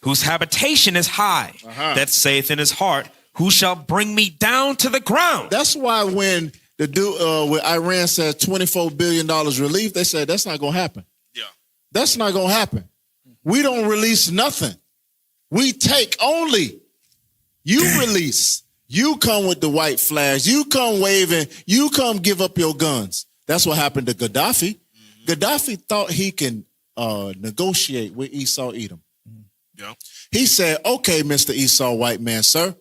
whose habitation is high, that saith in his heart, who shall bring me down to the ground? That's why when the dude with Iran said $24 billion relief, they said that's not going to happen. Yeah. That's not going to happen. We don't release nothing. We take only. You release. You come with the white flags. You come waving. You come give up your guns. That's what happened to Gaddafi. Gaddafi thought he can negotiate with Esau Edom. Yeah. He said, okay, Mr. Esau white man, sir,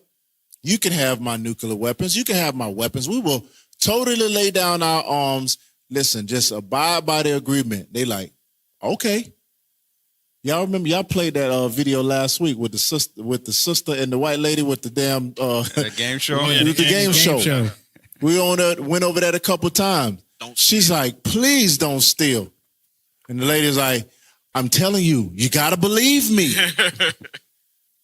you can have my nuclear weapons. You can have my weapons. We will totally lay down our arms. Listen, just abide by the agreement. They like, okay. Y'all remember y'all played that video last week with the sister and the white lady with the damn the game show. With the game show. We went over that a couple times. She's like, please don't steal. And the lady's like, I'm telling you, you gotta believe me.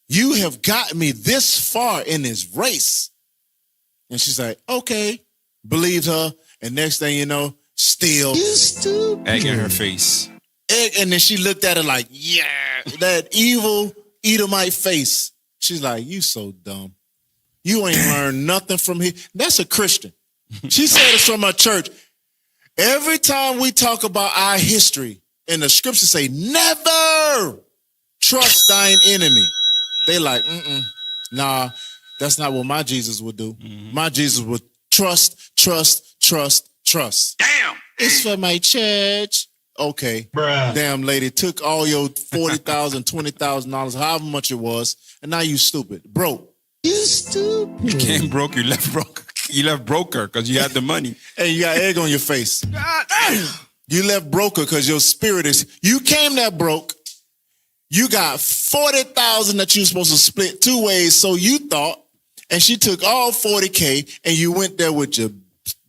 You have got me this far in this race. And she's like, okay, believed her. And next thing you know, steal. You stupid. Egg in her face. And then she looked at her like, yeah, that evil Edomite face. She's like, you so dumb. You ain't learned nothing from here. That's a Christian. She said it's from her church. Every time we talk about our history, and the scriptures say, never trust thine enemy. They like, nah, that's not what my Jesus would do. My Jesus would trust. Damn. It's for my church. Okay. Bruh. Damn lady took all your $40,000, $20,000, however much it was, and now you stupid. Broke. You stupid. You came broke, you left broke. You left broker because you had the money. Hey, you got egg on your face. You left broker because your spirit is, you came that broke. You got $40,000 that you were supposed to split 2 ways, so you thought, and she took all $40K and you went there with your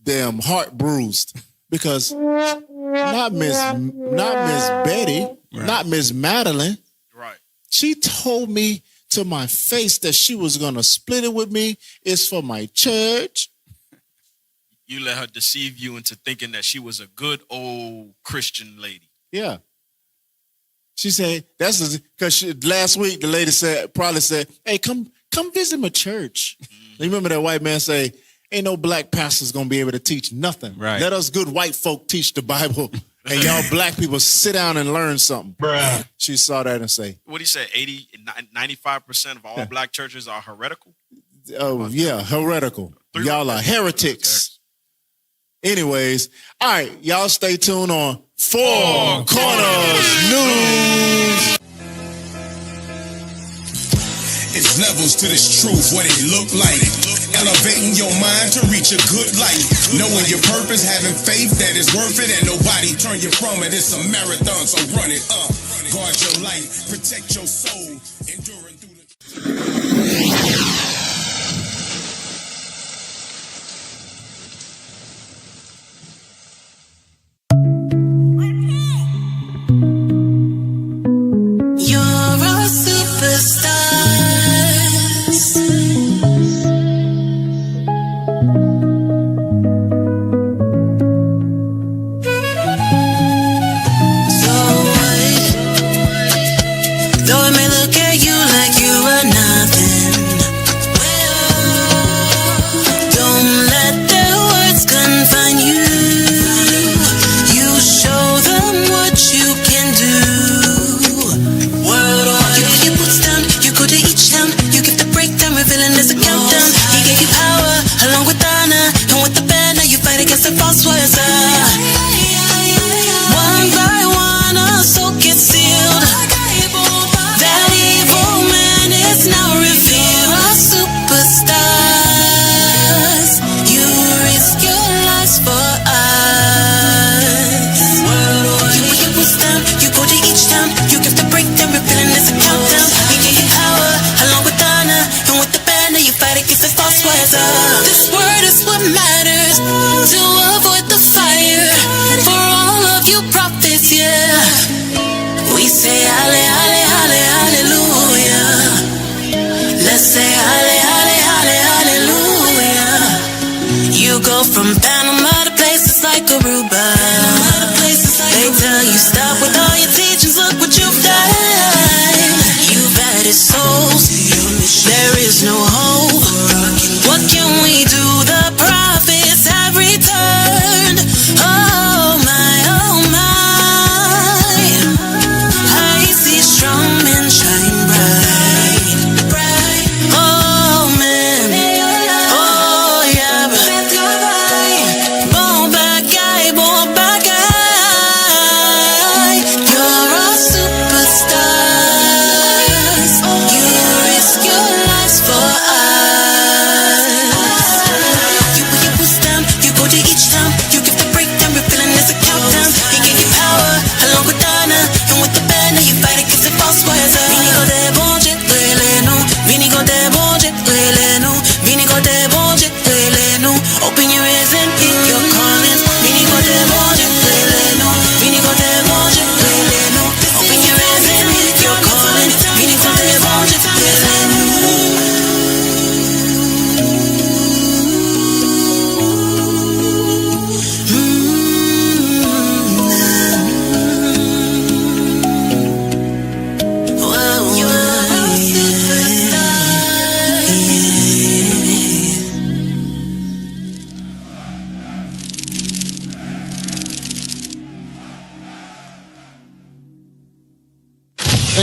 damn heart bruised. Because not Miss Betty, right. Not Miss Madeline. Right. She told me to my face that she was gonna split it with me. It's for my church. You let her deceive you into thinking that she was a good old Christian lady. Yeah. She said, that's because last week the lady probably said, hey, come visit my church. You remember that white man say, ain't no black pastor's gonna be able to teach nothing. Right. Let us good white folk teach the Bible, and y'all black people sit down and learn something. Bruh. She saw that and say, What he said, 95% of all black churches are heretical? oh, yeah, heretical. Y'all are heretics. Anyways, all right, y'all stay tuned on Four Corners News. It's levels to this truth, what it look like. Elevating your mind to reach a good life. Knowing your purpose, having faith that is worth it, and nobody turn you from it. It's a marathon, so run it up. Guard your life, protect your soul, enduring through the... From Panama to places like Aruba, they tell you stop with all your teachings. Look what you've done. You've added souls. There is no hope. What can we do? The prophets have returned. Oh my, oh my. I see strong men shine bright. Oh man.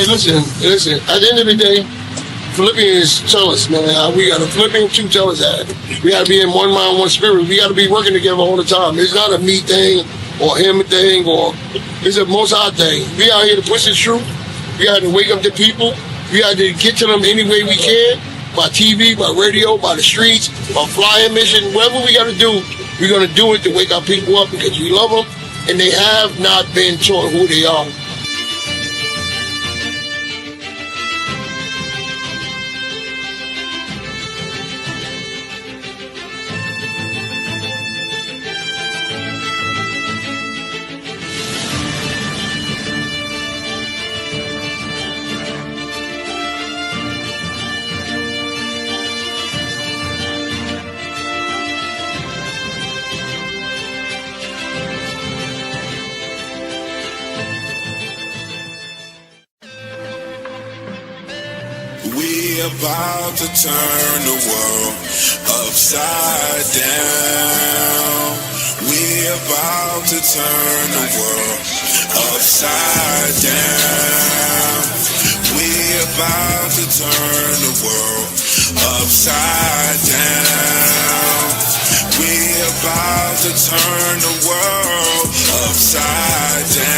listen. At the end of the day, Philippians tell us, man, we got to Philippians 2 tell us that we got to be in one mind, one spirit. We got to be working together all the time. It's not a me thing or him thing, or it's a Most High thing. We out here to push the truth. We got to wake up the people. We got to get to them any way we can, by TV, by radio, by the streets, by flying mission, whatever we got to do. We're going to do it to wake our people up because we love them, and they have not been taught who they are. We about to turn the world upside down. We about to turn the world upside down. We about to turn the world upside down. We about to turn the world upside down.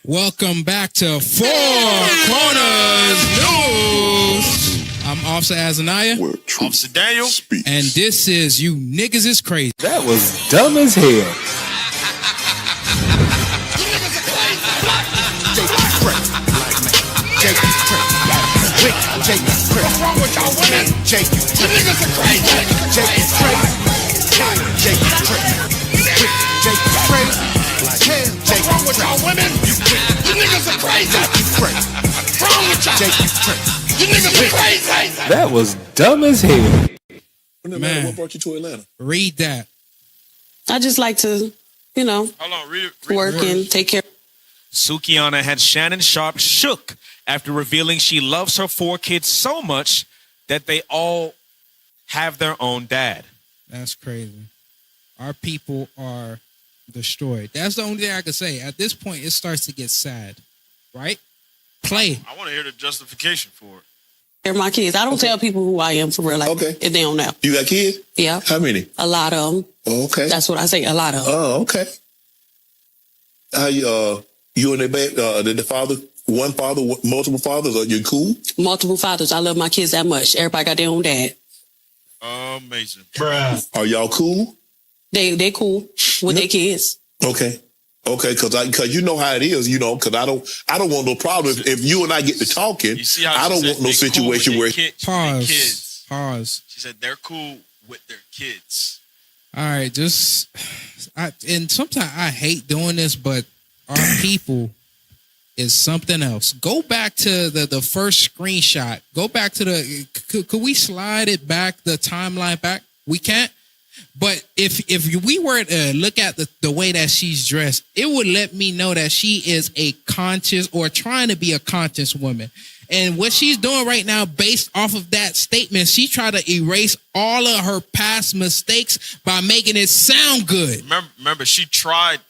Welcome back to Four Corners News. I'm Officer Azaniah. Officer Daniel. And this is You Niggas Is Crazy. That was dumb as hell. What's wrong with y'all women? You niggas are crazy. What's wrong with y'all women? You niggas are crazy. What's wrong with y'all? You niggas are crazy. That was dumb as hell. Man, what brought you to Atlanta? Read that. I just like to, work and take care. Sukiana had Shannon Sharp shook after revealing she loves her 4 kids so much that they all have their own dad. That's crazy. Our people are destroyed. That's the only thing I can say. At this point, it starts to get sad, right? Play. I want to hear the justification for it. They're my kids. I don't tell people who I am for real. Like, if they don't know. You got kids? Yeah. How many? A lot of them. Oh, okay. That's what I say. A lot of them. Oh, okay. How you and the father, one father, multiple fathers? Are you cool? Multiple fathers. I love my kids that much. Everybody got their own dad. Amazing. Bruh. Are y'all cool? They cool with their kids. Okay. Okay, because you know how it is, because I don't want no problem. If you and I get to talking, I don't want no situation cool where Pause. She said they're cool with their kids. All right, and sometimes I hate doing this, but our people is something else. Go back to the first screenshot. Go back to could we slide it back, the timeline back? We can't. But if we were to look at the way that she's dressed, it would let me know that she is a conscious or trying to be a conscious woman. And what she's doing right now, based off of that statement, she tried to erase all of her past mistakes by making it sound good. Remember, she tried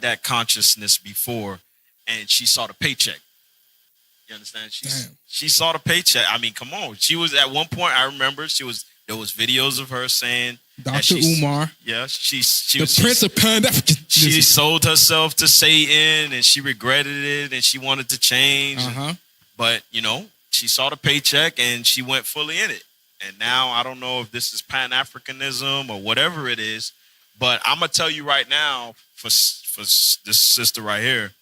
that consciousness before, and she saw the paycheck. You understand? She saw the paycheck. I mean, come on. She was at one point. I remember there was videos of her saying, Dr. Umar. Yeah, she the Prince of Pan-Africanism. She sold herself to Satan, and she regretted it, and she wanted to change. But, she saw the paycheck, and she went fully in it. And now I don't know if this is Pan-Africanism or whatever it is, but I'm going to tell you right now, for this sister right here,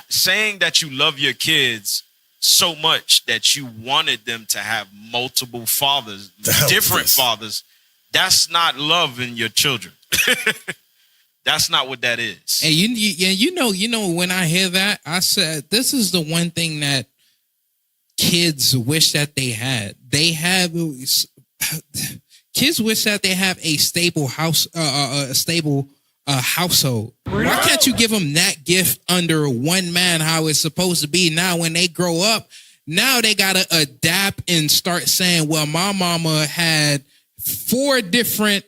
saying that you love your kids so much that you wanted them to have multiple fathers, different fathers, that's not loving your children. That's not what that is. And you know, when I hear that, I said, this is the one thing that kids wish that they had. Kids wish that they have a stable house, household. Why can't you give them that gift under one man, how it's supposed to be? Now, when they grow up, now they got to adapt and start saying, well, my mama had 4 different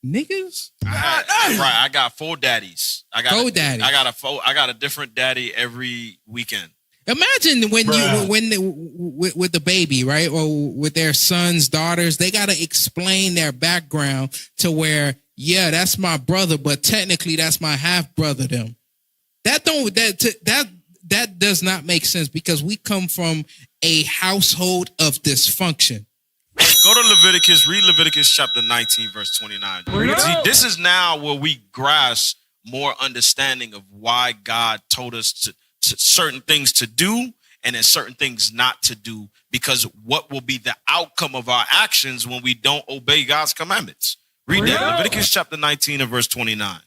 niggas. I got 4 daddies. I got 4 daddies. I got a different daddy every weekend. Imagine when with the baby, right, or with their sons, daughters, they got to explain their background to where, yeah, that's my brother, but technically that's my half brother. Them that does not make sense because we come from a household of dysfunction. Go to Leviticus, read Leviticus chapter 19, verse 29. See, this is now where we grasp more understanding of why God told us to certain things to do and then certain things not to do, because what will be the outcome of our actions when we don't obey God's commandments. Read that, Leviticus chapter 19 and verse 29.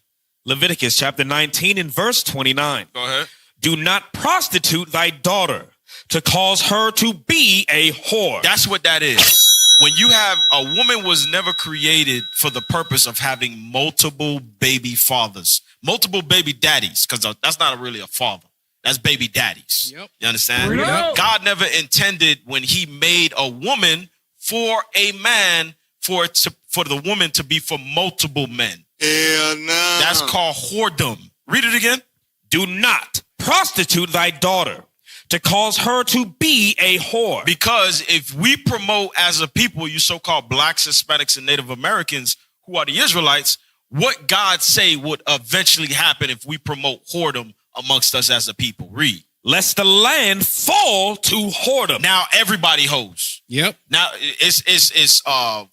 Leviticus chapter 19 and verse 29. Go ahead. Do not prostitute thy daughter to cause her to be a whore. That's what that is. When you have a woman was never created for the purpose of having multiple baby fathers, multiple baby daddies, because that's not really a father. That's baby daddies. Yep. You understand? Yep. God never intended when he made a woman for a man for the woman to be for multiple men. Hell no. That's called whoredom. Read it again. Do not prostitute thy daughter to cause her to be a whore. Because if we promote as a people, you so-called blacks, Hispanics, and Native Americans, who are the Israelites, what God say would eventually happen if we promote whoredom amongst us as a people. Read. Lest the land fall to whoredom. Now everybody hoes. Yep. Now it's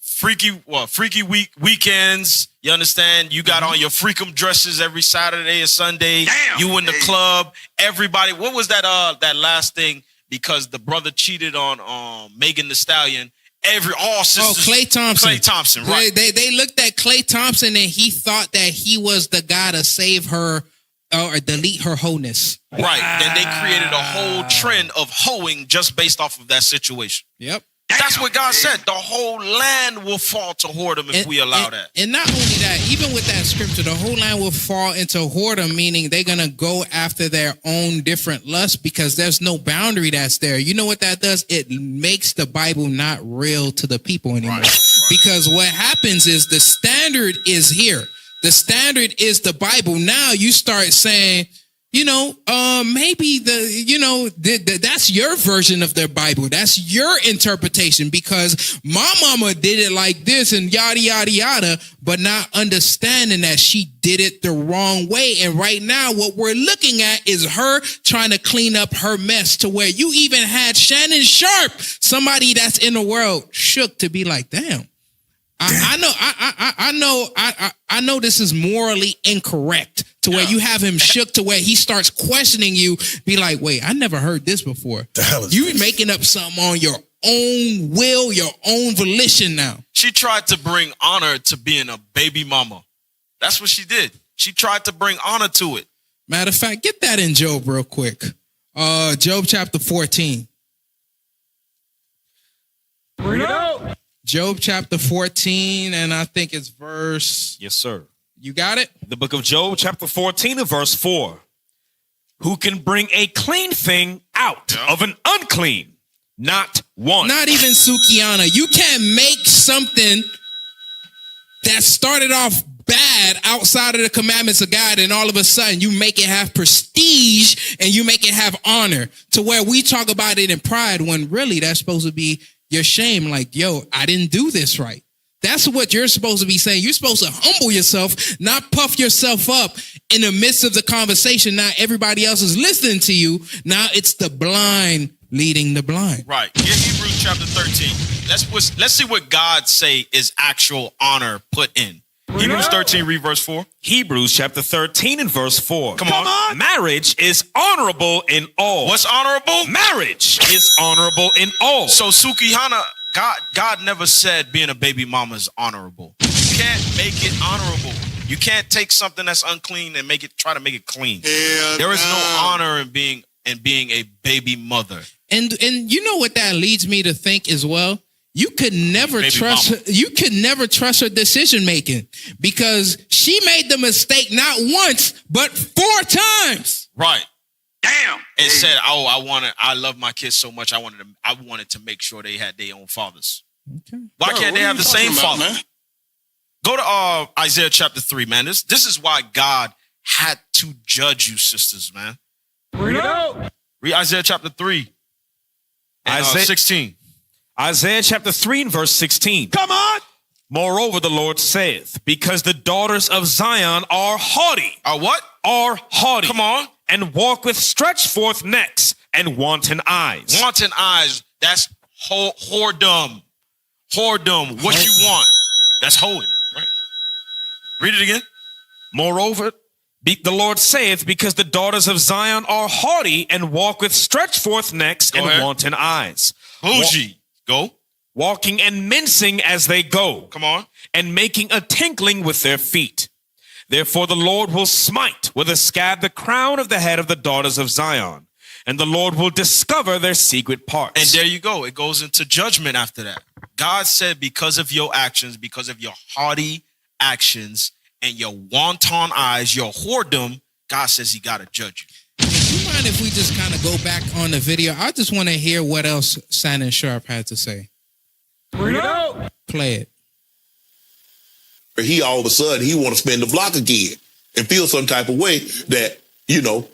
freaky weekends. You understand? You got on your freakum dresses every Saturday and Sunday. Damn. You in the club. Everybody. What was that last thing? Because the brother cheated on Megan Thee Stallion. All sisters. Klay Thompson. Klay Thompson, right. They looked at Klay Thompson and he thought that he was the guy to save her or delete her wholeness. Right. Then they created a whole trend of hoeing just based off of that situation. Yep. That's what God said. The whole land will fall to whoredom if we allow that. And not only that, even with that scripture, the whole land will fall into whoredom, meaning they're going to go after their own different lusts because there's no boundary that's there. You know what that does? It makes the Bible not real to the people anymore. Right. Because what happens is the standard is here. The standard is the Bible. Now you start saying, maybe that's your version of the Bible. That's your interpretation because my mama did it like this and yada, yada, yada, but not understanding that she did it the wrong way. And right now what we're looking at is her trying to clean up her mess to where you even had Shannon Sharp, somebody that's in the world, shook to be like, damn. I know this is morally incorrect to where you have him shook to where he starts questioning you, be like, wait, I never heard this before. The hell is you this? Making up something on your own will, your own volition now. She tried to bring honor to being a baby mama. That's what she did. She tried to bring honor to it. Matter of fact, get that in Job real quick. Job chapter 14. Bring it out. Job chapter 14, and I think it's verse... Yes, sir. You got it? The book of Job, chapter 14 and verse 4. Who can bring a clean thing out of an unclean? Not one. Not even Sukiana. You can't make something that started off bad outside of the commandments of God, and all of a sudden you make it have prestige and you make it have honor to where we talk about it in pride when really that's supposed to be your shame. Like, yo, I didn't do this right. That's what you're supposed to be saying. You're supposed to humble yourself, not puff yourself up in the midst of the conversation. Now everybody else is listening to you. Now it's the blind leading the blind. Right. Get Hebrews chapter 13. Let's see what God say is actual honor put in. Hebrews 13, read verse 4. Hebrews chapter 13 and verse 4. Come on. Marriage is honorable in all. What's honorable? Marriage is honorable in all. So Sukihana, God never said being a baby mama is honorable. You can't make it honorable. You can't take something that's unclean and try to make it clean. There is no honor in being a baby mother. And you know what that leads me to think as well? You could never trust her decision making because she made the mistake not once but 4 times. Right. Damn. And said, I love my kids so much. I wanted to make sure they had their own fathers. Okay. Why can't they have the same father? Man? Go to Isaiah chapter 3, man. This is why God had to judge you, sisters, man. Read it out. Read Isaiah chapter 3 and 16. Isaiah chapter 3 and verse 16. Come on. Moreover, the Lord saith, because the daughters of Zion are haughty. Are what? Are haughty. Come on. And walk with stretched forth necks and wanton eyes. Wanton eyes. That's whoredom. Whoredom. What you want. That's hoeing. Right. Read it again. Moreover, the Lord saith, because the daughters of Zion are haughty and walk with stretched forth necks and wanton eyes. Bougie. Go. Walking and mincing as they go. Come on. And making a tinkling with their feet. Therefore the Lord will smite with a scab the crown of the head of the daughters of Zion. And the Lord will discover their secret parts. And there you go. It goes into judgment after that. God said, because of your actions, because of your haughty actions and your wanton eyes, your whoredom, God says he got to judge you. Do you mind if we just kind of go back on the video? I just want to hear what else Shannon Sharp had to say. Bring it out. Play it. He all of a sudden, he want to spin the block again and feel some type of way that, you know,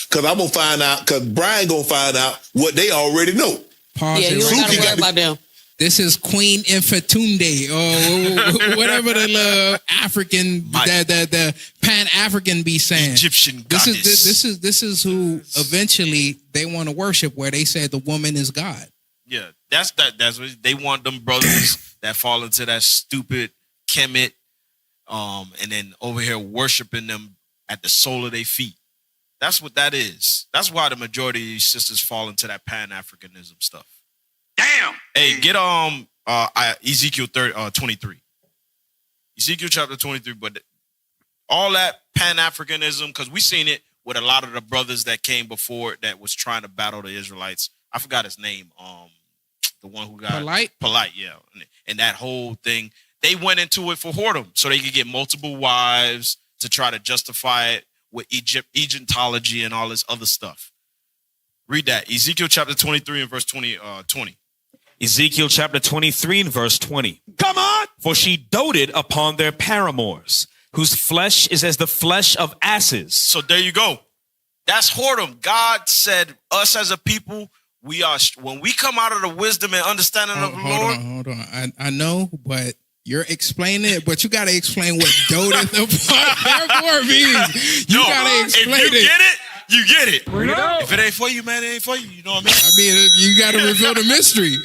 because I'm going to find out, because Brian going to find out what they already know. Pause Yeah, it you right don't gotta there. worry about them. This is Queen Infatunde, or whatever the African, the Pan-African be saying. Egyptian goddess. This is who eventually they want to worship, where they say the woman is God. Yeah, that's what they want, them brothers that fall into that stupid Kemet, and then over here worshiping them at the sole of their feet. That's what that is. That's why the majority of these sisters fall into that Pan-Africanism stuff. Damn. Hey, get Ezekiel 23. Ezekiel chapter 23, but all that Pan-Africanism, because we seen it with a lot of the brothers that came before that was trying to battle the Israelites. I forgot his name. The one who got Polite, yeah. And that whole thing, they went into it for whoredom, so they could get multiple wives to try to justify it with Egyptology and all this other stuff. Read that. Ezekiel chapter 23 and verse 20. Ezekiel chapter 23 and verse 20. Come on! For she doted upon their paramours, whose flesh is as the flesh of asses. So there you go. That's whoredom. God said, us as a people, we are, when we come out of the wisdom and understanding of the Lord. Hold on. I know, but you're explaining it, but you got to explain what doted upon paramour means. You got to explain if you it. get it, you get it. If it ain't for you, man, it ain't for you. You know what I mean? I mean, you got to reveal the mystery.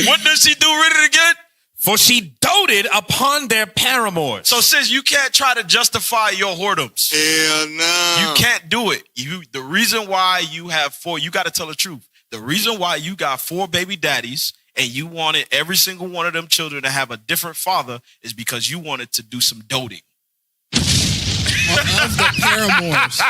What does she do? Read it again. For she doted upon their paramours. So sis, you can't try to justify your whoredoms. Hell no. You can't do it. The reason why you have four, you got to tell the truth. The reason why you got 4 baby daddies and you wanted every single one of them children to have a different father is because you wanted to do some doting. Of the paramours.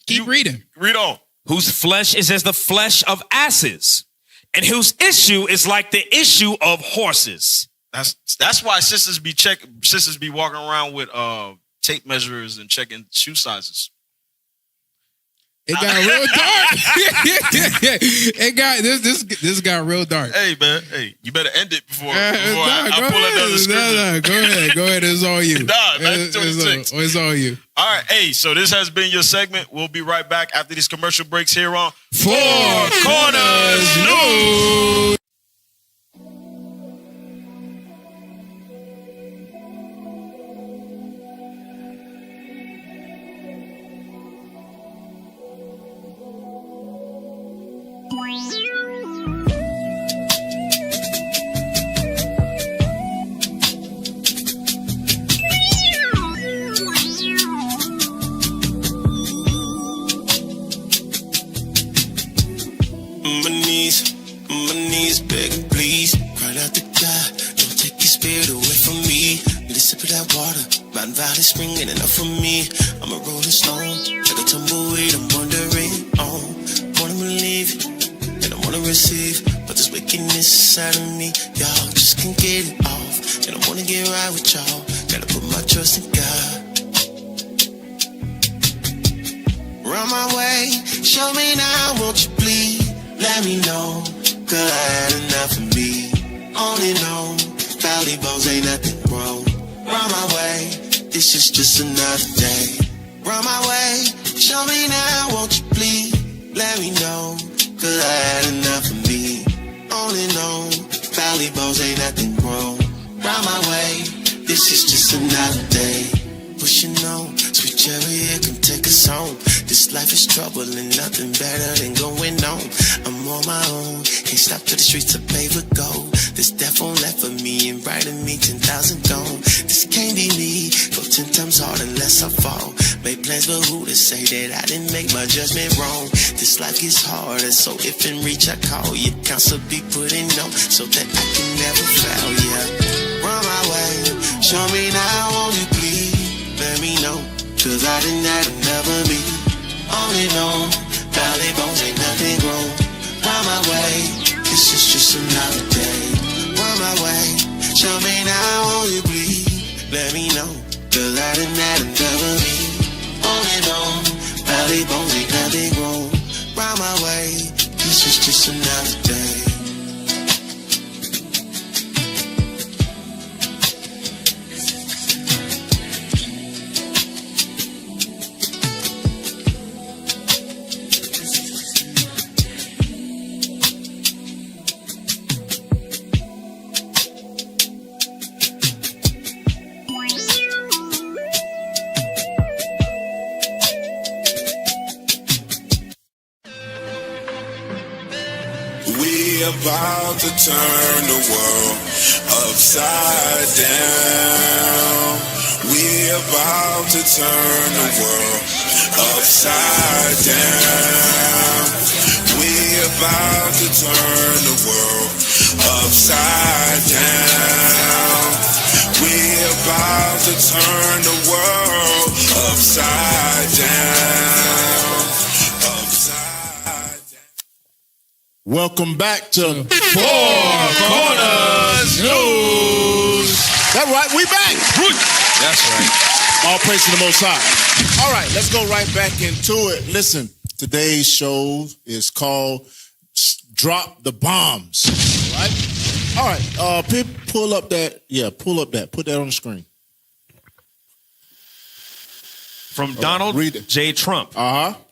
Keep reading. Read on. Whose flesh is as the flesh of asses, and whose issue is like the issue of horses. That's why sisters be walking around with tape measures and checking shoe sizes. It got real dark. It got this got real dark. Hey man, you better end it before I pull another scripture. Go ahead. It's all you. That's 26. It's all you. All right, hey. So this has been your segment. We'll be right back after these commercial breaks here on Four Corners News. My knees, begging, please. Cry out to God, don't take your spirit away from me. Need a sip of that water, Mountain Valley Spring ain't enough for me. I'm a rolling stone, like a tumbleweed. I'm wandering on, wanna believe and I wanna receive, but this wickedness inside of me, y'all just can't get it off. And I wanna get right with y'all, gotta put my trust in God. Run my way, show me now, won't you please? Let me know, 'cause I had enough of me. Only know Valley bones ain't nothing wrong. Run my way, this is just another day. Run my way, show me now, won't you please? Let me know, cause I had enough of me. On and on, Valley bones ain't nothing wrong. Run my way, this is just another day. Pushing on, sweet cherry, come take us home. This life is trouble and nothing better than going on. I'm on my own, can't stop till the streets are paved with gold. This death won't left for me and brighten me 10,000 gone. This can't be me, go 10 times hard unless I fall. Make plans, but who to say that I didn't make my judgment wrong? This life is hard, and so if in reach I call. Your counsel be putting on, so that I can never fail, yeah. Run my way, show me now, won't you please? Let me know, cause I didn't have enough of me. On and on, Valley bones ain't nothing wrong. Run my way, this is just another day. Run my way, show me now, won't you please? Let me know, cause I didn't have enough of me. On and on, Valley bones ain't nothing wrong. Run my way, this is just another day. We about to turn the world upside down. We about to turn the world upside down. We about to turn the world upside down. We about to turn the world upside down. Welcome back to Four Corners News. That's right, we back. That's right. All praise to the Most High. All right, let's go right back into it. Listen, today's show is called Drop the Bombs. All right, Pip, pull up that. Yeah, pull up that. Put that on the screen. From Donald J. Trump.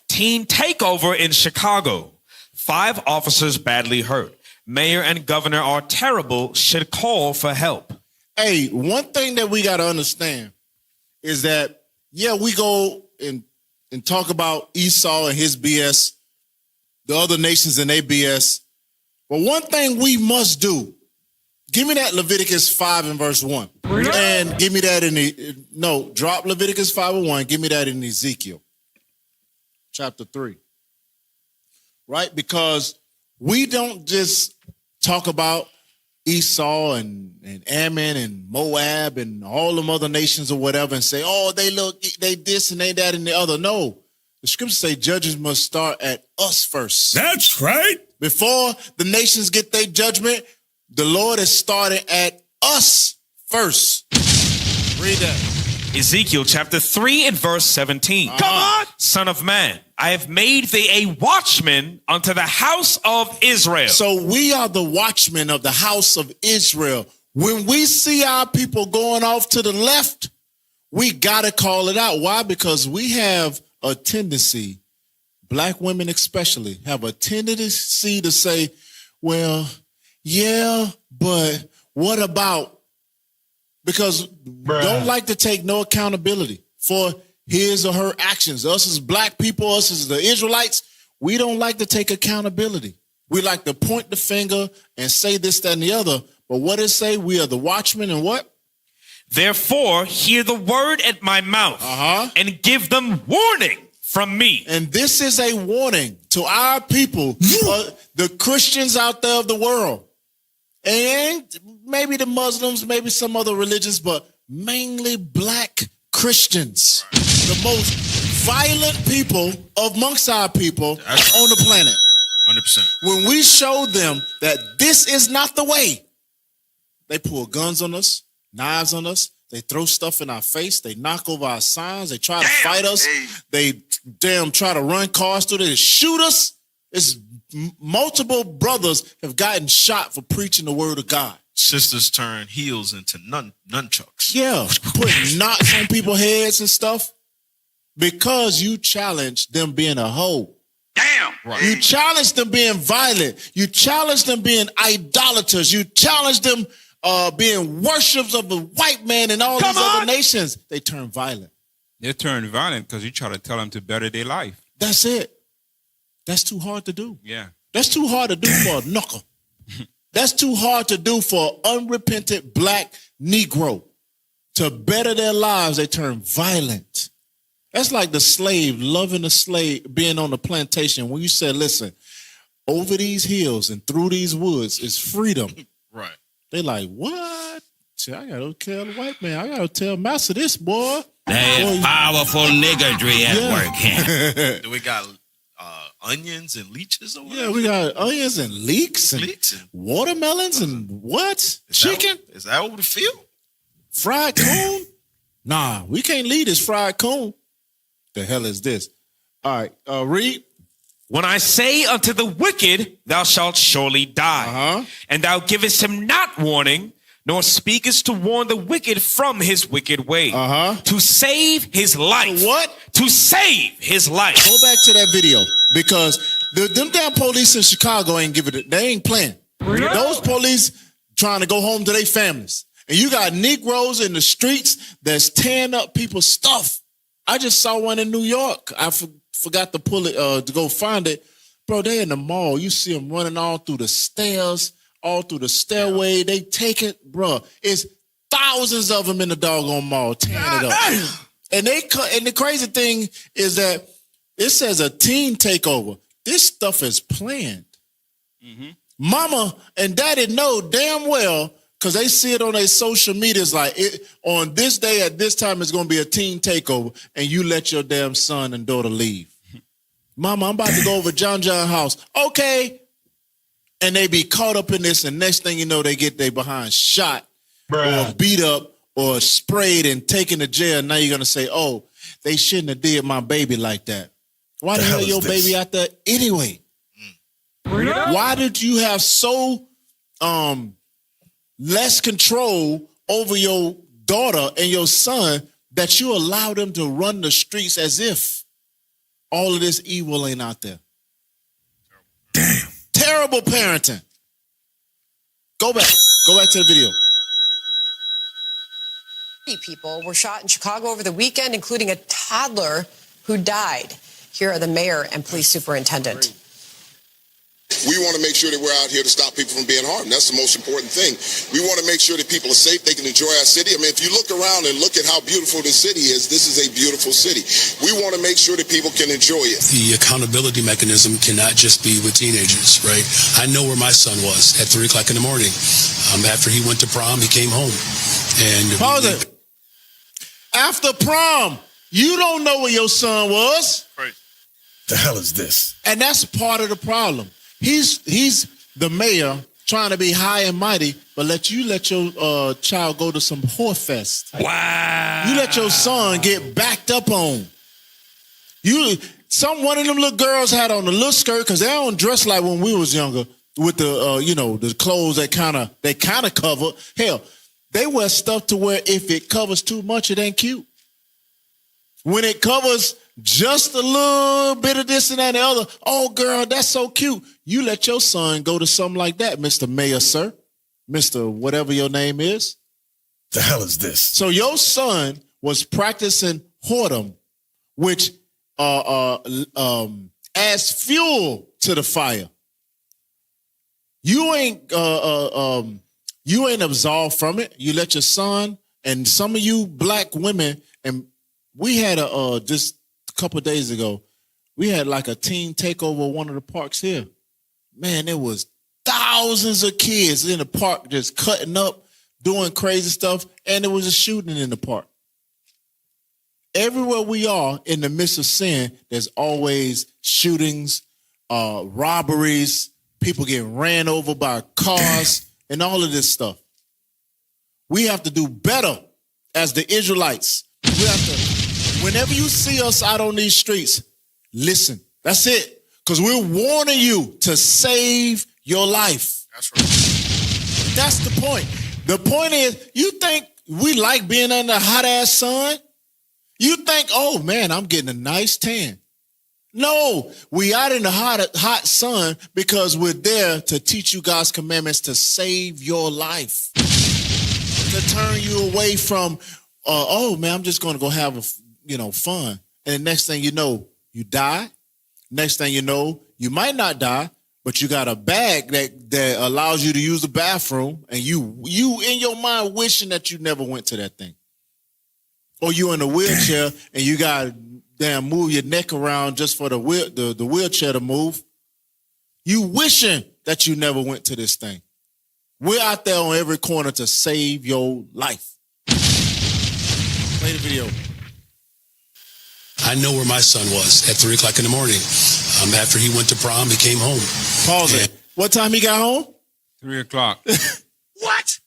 Teen takeover in Chicago. 5 officers badly hurt. Mayor and governor are terrible, should call for help. Hey, one thing that we got to understand is that, yeah, we go and talk about Esau and his BS, the other nations and their BS. But one thing we must do, give me that Leviticus 5 and verse 1. And give me that drop Leviticus 5 and 1. Give me that in Ezekiel chapter 3. Right? Because we don't just talk about Esau and Ammon and Moab and all them other nations or whatever and say, oh, they this and they that and the other. No. The scriptures say judges must start at us first. That's right. Before the nations get their judgment, the Lord has started at us first. Read that. Ezekiel chapter 3 and verse 17. Come on! Son of man, I have made thee a watchman unto the house of Israel. So we are the watchmen of the house of Israel. When we see our people going off to the left, we got to call it out. Why? Because we have a tendency, black women especially, have a tendency to say, well, yeah, but what about? Because don't like to take no accountability for his or her actions. Us as black people, us as the Israelites, we don't like to take accountability. We like to point the finger and say this, that, and the other. But what it say? We are the watchmen and what? Therefore, hear the word at my mouth and give them warning from me. And this is a warning to our people, the Christians out there of the world. And maybe the Muslims, maybe some other religions, but mainly black Christians. The most violent people amongst our people on the planet. 100%. When we show them that this is not the way, they pull guns on us, knives on us, they throw stuff in our face, they knock over our signs, they try to fight us, they try to run cars through there, they shoot us. It's multiple brothers have gotten shot for preaching the word of God. sisters turn heels into nunchucks. Yeah, putting knots on people's heads and stuff because you challenge them being a hoe. Damn. Right. You challenge them being violent. You challenge them being idolaters. You challenge them being worshippers of the white man and all these other nations. They turn violent. They turn violent because you try to tell them to better their life. That's it. That's too hard to do. Yeah. That's too hard to do for a knuckle. That's too hard to do for an unrepentant black Negro. To better their lives, they turn violent. That's like the slave loving the slave, being on the plantation. When you said, listen, over these hills and through these woods is freedom. Right. They like, what? See, I gotta tell the white man. I gotta tell Master this, boy. That is powerful niggardry at work here. Do we got onions and leeches over there? Yeah, we got onions and leeks and watermelons and what? Chicken? Is that over the field? Fried coon? Nah, we can't leave this fried coon. The hell is this? All right, read. When I say unto the wicked, thou shalt surely die, and thou givest him not warning, nor speakest to warn the wicked from his wicked way, to save his life. What? To save his life. Go back to that video because them damn police in Chicago ain't giving it. They ain't playing. Those police trying to go home to their families. And you got Negroes in the streets that's tearing up people's stuff. I just saw one in New York. I forgot to pull it, to go find it. Bro, they in the mall. You see them running all through the stairs, all through the stairway. They take it, bro. It's thousands of them in the doggone mall tearing it up. And the crazy thing is that it says a teen takeover. This stuff is planned. Mama and daddy know damn well because they see it on their social medias like on this day at this time it's going to be a teen takeover and you let your damn son and daughter leave. Mama, I'm about to go over John house. Okay. And they be caught up in this and next thing you know they get their behind shot or beat up or sprayed and taken to jail. Now you're going to say, oh, they shouldn't have did my baby like that. Why the hell your baby out there anyway? Why did you have so less control over your daughter and your son that you allow them to run the streets as if all of this evil ain't out there? Damn. Terrible parenting. Go back to the video. People were shot in Chicago over the weekend, including a toddler who died. Here are the mayor and police superintendent. We want to make sure that we're out here to stop people from being harmed. That's the most important thing. We want to make sure that people are safe, they can enjoy our city. I mean, if you look around and look at how beautiful this city is, this is a beautiful city. We want to make sure that people can enjoy it. The accountability mechanism cannot just be with teenagers, right? I know where my son was at 3 o'clock in the morning. After he went to prom, he came home. And pause it. After prom, you don't know where your son was. Right. The hell is this? And that's part of the problem. He's the mayor trying to be high and mighty, but let your child go to some whore fest. Wow. You let your son get backed up on. One of them little girls had on a little skirt because they don't dress like when we was younger with the the clothes that kind of cover. Hell, they wear stuff to where if it covers too much, it ain't cute. When it covers just a little bit of this and that and the other, oh, girl, that's so cute. You let your son go to something like that, Mr. Mayor, sir. Mr. whatever your name is. The hell is this? So your son was practicing whoredom, which adds fuel to the fire. You ain't absolved from it. You let your son and some of you black women, and we had just a couple of days ago, we had like a teen takeover of one of the parks here. Man, there was thousands of kids in the park just cutting up, doing crazy stuff, and there was a shooting in the park. Everywhere we are in the midst of sin, there's always shootings, robberies, people getting ran over by cars, and all of this stuff. We have to do better as the Israelites. We have to, whenever you see us out on these streets, listen. That's it. Because we're warning you to save your life. That's right. That's the point. The point is, you think we like being under hot ass sun? You think, oh man, I'm getting a nice tan. No, we out in the hot sun because we're there to teach you God's commandments to save your life. To turn you away from, oh man, I'm just going to go have fun. And the next thing you know, you die. Next thing you know, you might not die, but you got a bag that allows you to use the bathroom, and you in your mind wishing that you never went to that thing. Or you in a wheelchair and you got to damn move your neck around just for the wheelchair to move. You wishing that you never went to this thing. We're out there on every corner to save your life. Play the video. I know where my son was at 3 o'clock in the morning. After he went to prom, he came home. Pause it. What time he got home? 3 o'clock. What?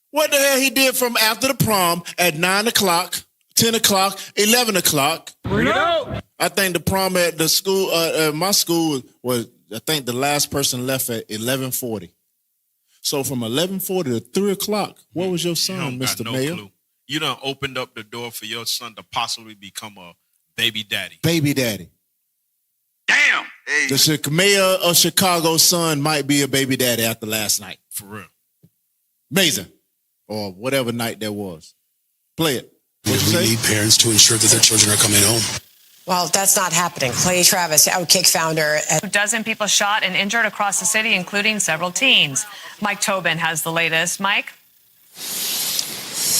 What the hell he did from after the prom at 9 o'clock, 10 o'clock, 11 o'clock? Bring it out. I think the prom at the school, my school was, I think the last person left at 11:40. So from 11:40 to 3 o'clock, what was your son, Mr. Mayor? Clue. You done opened up the door for your son to possibly become a baby daddy. Baby daddy. Damn. Hey. The mayor of Chicago's son might be a baby daddy after last night. For real. Amazing. Or whatever night that was. Play it. We need parents to ensure that their children are coming home. Well, that's not happening. Clay Travis, Outkick founder. A dozen people shot and injured across the city, including several teens. Mike Tobin has the latest. Mike?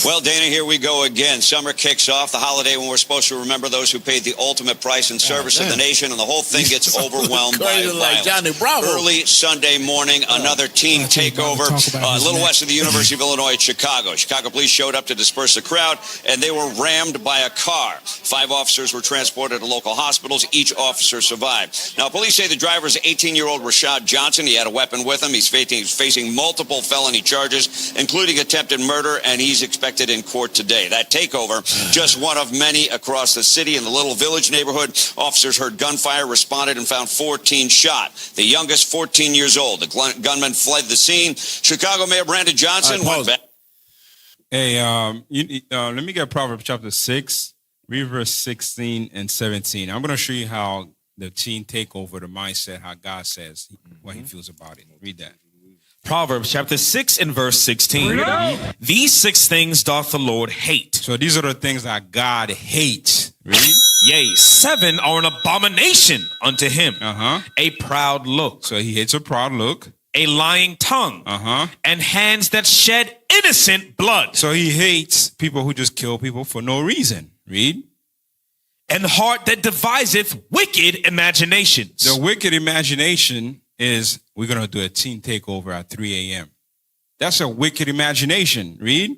Well, Dana, here we go again. Summer kicks off, the holiday when we're supposed to remember those who paid the ultimate price in service of the nation, and the whole thing gets overwhelmed by violence. Early Sunday morning, another teen takeover a little west of the University of Illinois at Chicago. Chicago police showed up to disperse the crowd, and they were rammed by a car. 5 officers were transported to local hospitals. Each officer survived. Now, police say the driver is 18-year-old Rashad Johnson. He had a weapon with him. He's facing multiple felony charges, including attempted murder, and he's expected in court today. That takeover, just one of many across the city. In the Little Village neighborhood, officers heard gunfire, responded, and found 14 shot. The youngest, 14 years old. The gunman fled the scene. Chicago Mayor Brandon Johnson went back. Hey, let me get Proverbs chapter 6, read verse 16 and 17. I'm going to show you how the teen take over the mindset, how God says what he feels about it. Read that. Proverbs chapter 6 and verse 16. These 6 things doth the Lord hate. So these are the things that God hates. Read. Yea, 7 are an abomination unto him. A proud look. So he hates a proud look. A lying tongue. And hands that shed innocent blood. So he hates people who just kill people for no reason. Read. And heart that deviseth wicked imaginations. The wicked imagination is we're going to do a teen takeover at 3 a.m. That's a wicked imagination. Read.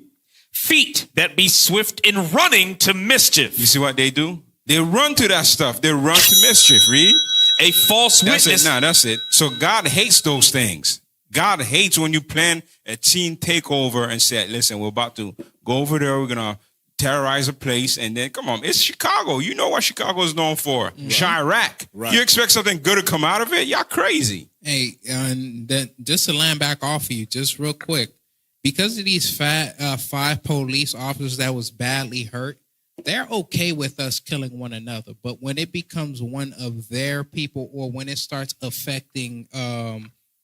Feet that be swift in running to mischief. You see what they do? They run to that stuff. They run to mischief. Read. A false witness. That's it. So God hates those things. God hates when you plan a teen takeover and say, listen, we're about to go over there. We're going to terrorize a place, and then come on, it's Chicago. You know what Chicago is known for. Chirac. Right. You expect something good to come out of it? Y'all crazy. Hey, and then just to land back off of you, just real quick, because of these 5 police officers that was badly hurt, they're okay with us killing one another. But when it becomes one of their people, or when it starts affecting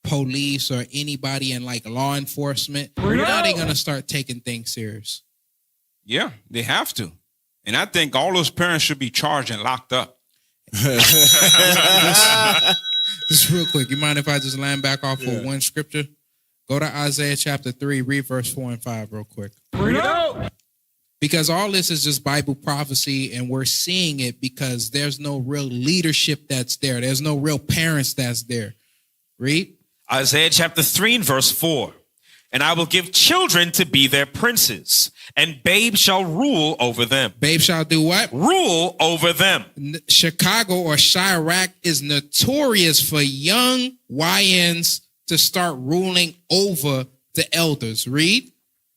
police or anybody in like law enforcement, now they're gonna start taking things serious. Yeah, they have to. And I think all those parents should be charged and locked up. Just real quick, you mind if I just land back off of one scripture? Go to Isaiah chapter 3, read verse 4 and 5 real quick. Bring it out. Because all this is just Bible prophecy, and we're seeing it because there's no real leadership that's there. There's no real parents that's there. Read. Isaiah chapter 3 and verse 4. And I will give children to be their princes, and babes shall rule over them. Babes shall do what? Rule over them. Chicago or Chirac is notorious for young YNs to start ruling over the elders. Read.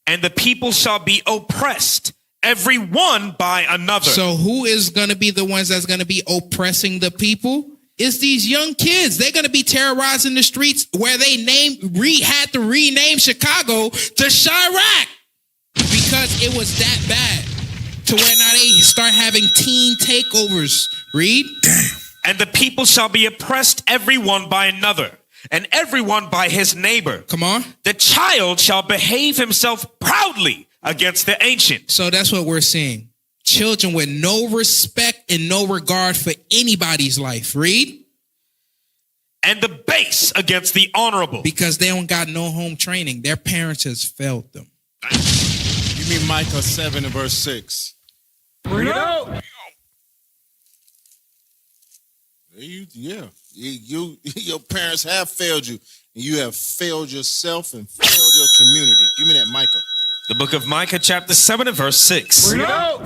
And the people shall be oppressed, every one by another. So who is going to be the ones that's going to be oppressing the people? is these young kids. They're going to be terrorizing the streets where they had to rename Chicago to Chirac because it was that bad to where now they start having teen takeovers. Read. Damn. And the people shall be oppressed every one by another, and everyone by his neighbor. Come on. The child shall behave himself proudly against the ancient. So that's what we're seeing. Children with no respect and no regard for anybody's life. Read. And the base against the honorable. Because they don't got no home training. Their parents has failed them. You mean Micah 7 and verse 6? Bring it out. Your parents have failed you, and you have failed yourself and failed your community. Give me that, Micah. The book of Micah, chapter 7 and verse 6.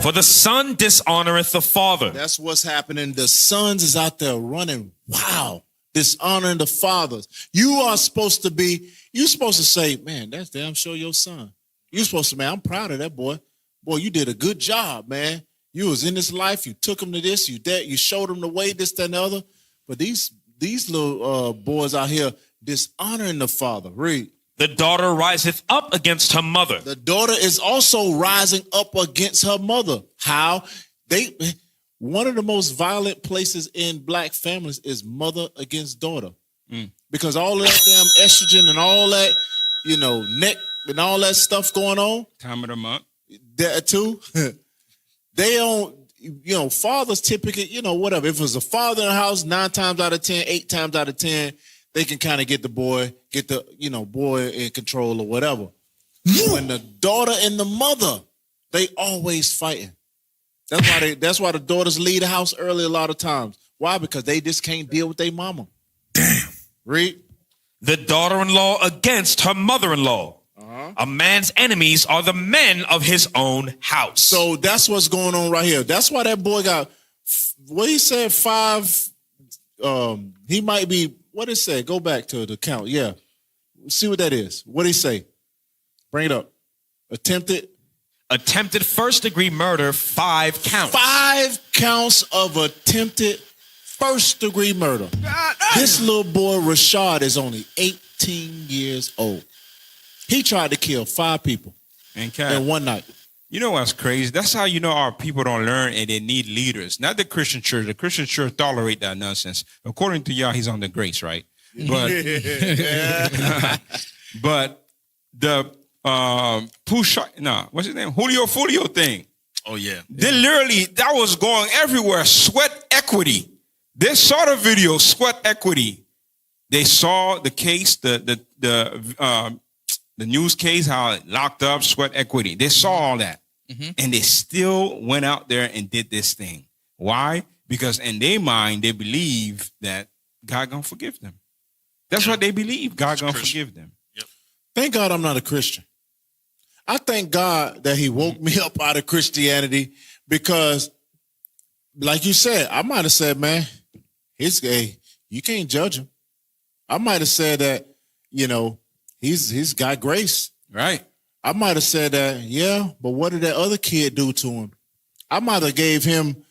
For the son dishonoreth the father. That's what's happening. The sons is out there running. Wow. Dishonoring the fathers. You're supposed to say, man, that's damn sure your son. You're supposed to, man, I'm proud of that boy. Boy, you did a good job, man. You was in this life. You took him to this, you showed him the way, this, that, and the other. But these little boys out here dishonoring the father. Read. The daughter riseth up against her mother. The daughter is also rising up against her mother. How? One of the most violent places in black families is mother against daughter. Because all of that damn estrogen and all that, neck and all that stuff going on. Time of the month. That too. They don't, fathers typically, whatever. If it was a father in the house, 9 times out of 10, 8 times out of 10, they can kind of get the boy in control or whatever. When the daughter and the mother, they always fighting. That's why the daughters leave the house early a lot of times. Why? Because they just can't deal with their mama. Damn. Read. The daughter-in-law against her mother-in-law. A man's enemies are the men of his own house. So that's what's going on right here. That's why that boy got, what he said, 5, he might be, what did it say? Go back to the count. Yeah. See what that is. What did he say? Bring it up. Attempted first-degree murder, 5 counts. 5 counts of attempted first-degree murder. This little boy, Rashad, is only 18 years old. He tried to kill 5 people in one night. You know what's crazy? That's how you know our people don't learn and they need leaders. Not the Christian church. The Christian church tolerate that nonsense. According to y'all, he's on the grace, right? But but the what's his name? Julio Fulio thing. Oh yeah. They literally, that was going everywhere. Sweat equity. They saw the video, sweat equity. They saw the case, the news case, how it locked up, sweat equity. They saw all that. And they still went out there and did this thing. Why? Because in their mind, they believe that God gonna forgive them. That's what they believe. God gonna forgive them. Yep. Thank God I'm not a Christian. I thank God that he woke me up out of Christianity because, like you said, I might have said, man, he's gay. You can't judge him. I might have said that, he's got grace. Right. I might have said that, yeah, but what did that other kid do to him? I might have gave him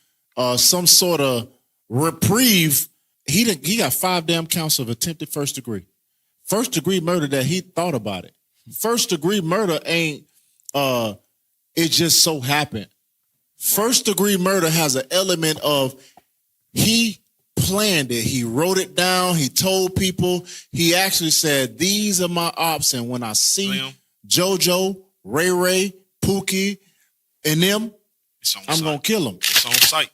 some sort of reprieve. He got 5 damn counts of attempted first degree. First degree murder that he thought about it. First degree murder ain't, it just so happened. First degree murder has an element of he planned it. He wrote it down. He told people. He actually said, these are my ops. And when I see JoJo, Ray Ray, Pookie, and them, I'm going to kill them. It's on site.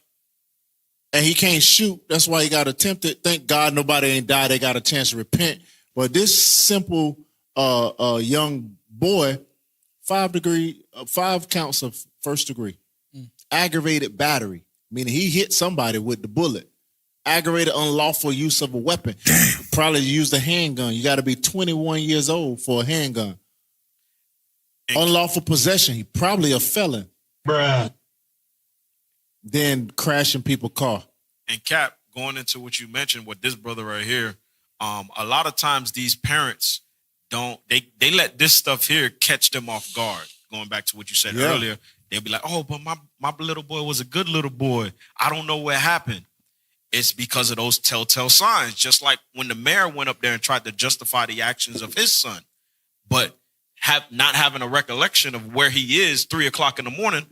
And he can't shoot. That's why he got attempted. Thank God nobody ain't died. They got a chance to repent. But this simple young boy, 5 counts of first degree. Aggravated battery, meaning he hit somebody with the bullet. Aggravated unlawful use of a weapon. Probably used a handgun. You got to be 21 years old for a handgun. Unlawful possession. He probably a felon. Bruh. Then crashing people's car. And Cap, going into what you mentioned with this brother right here, a lot of times these parents they let this stuff here catch them off guard. Going back to what you said earlier, they'll be like, oh, but my little boy was a good little boy. I don't know what happened. it's because of those telltale signs. Just like when the mayor went up there and tried to justify the actions of his son, but not having a recollection of where he is 3 o'clock in the morning.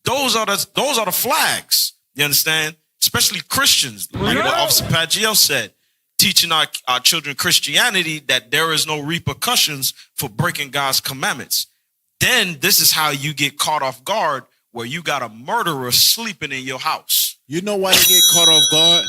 Those are the flags. You understand? Especially Christians, like what Officer Pagiel said, teaching our children Christianity that there is no repercussions for breaking God's commandments. Then this is how you get caught off guard, where you got a murderer sleeping in your house. You know why they get caught off guard?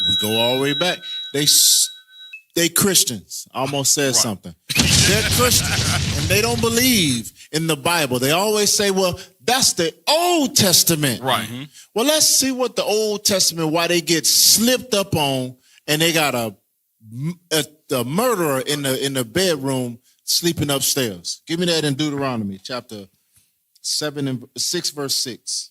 We go all the way back. They Christians. I almost said something. They're Christians, and they don't believe in the Bible. They always say, well, that's the Old Testament. Right. Mm-hmm. Well, let's see what the Old Testament, why they get slipped up on, and they got a murderer in the bedroom sleeping upstairs. Give me that in Deuteronomy chapter 6, verse 6.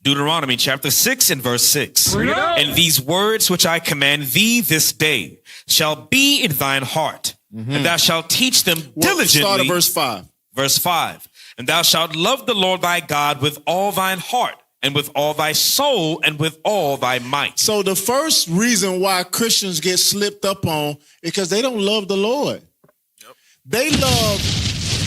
Deuteronomy chapter 6 and verse 6. And these words which I command thee this day shall be in thine heart, and thou shalt teach them diligently. Start at verse 5. Verse 5. And thou shalt love the Lord thy God with all thine heart, and with all thy soul, and with all thy might. So the first reason why Christians get slipped up on is because they don't love the Lord. Yep. They love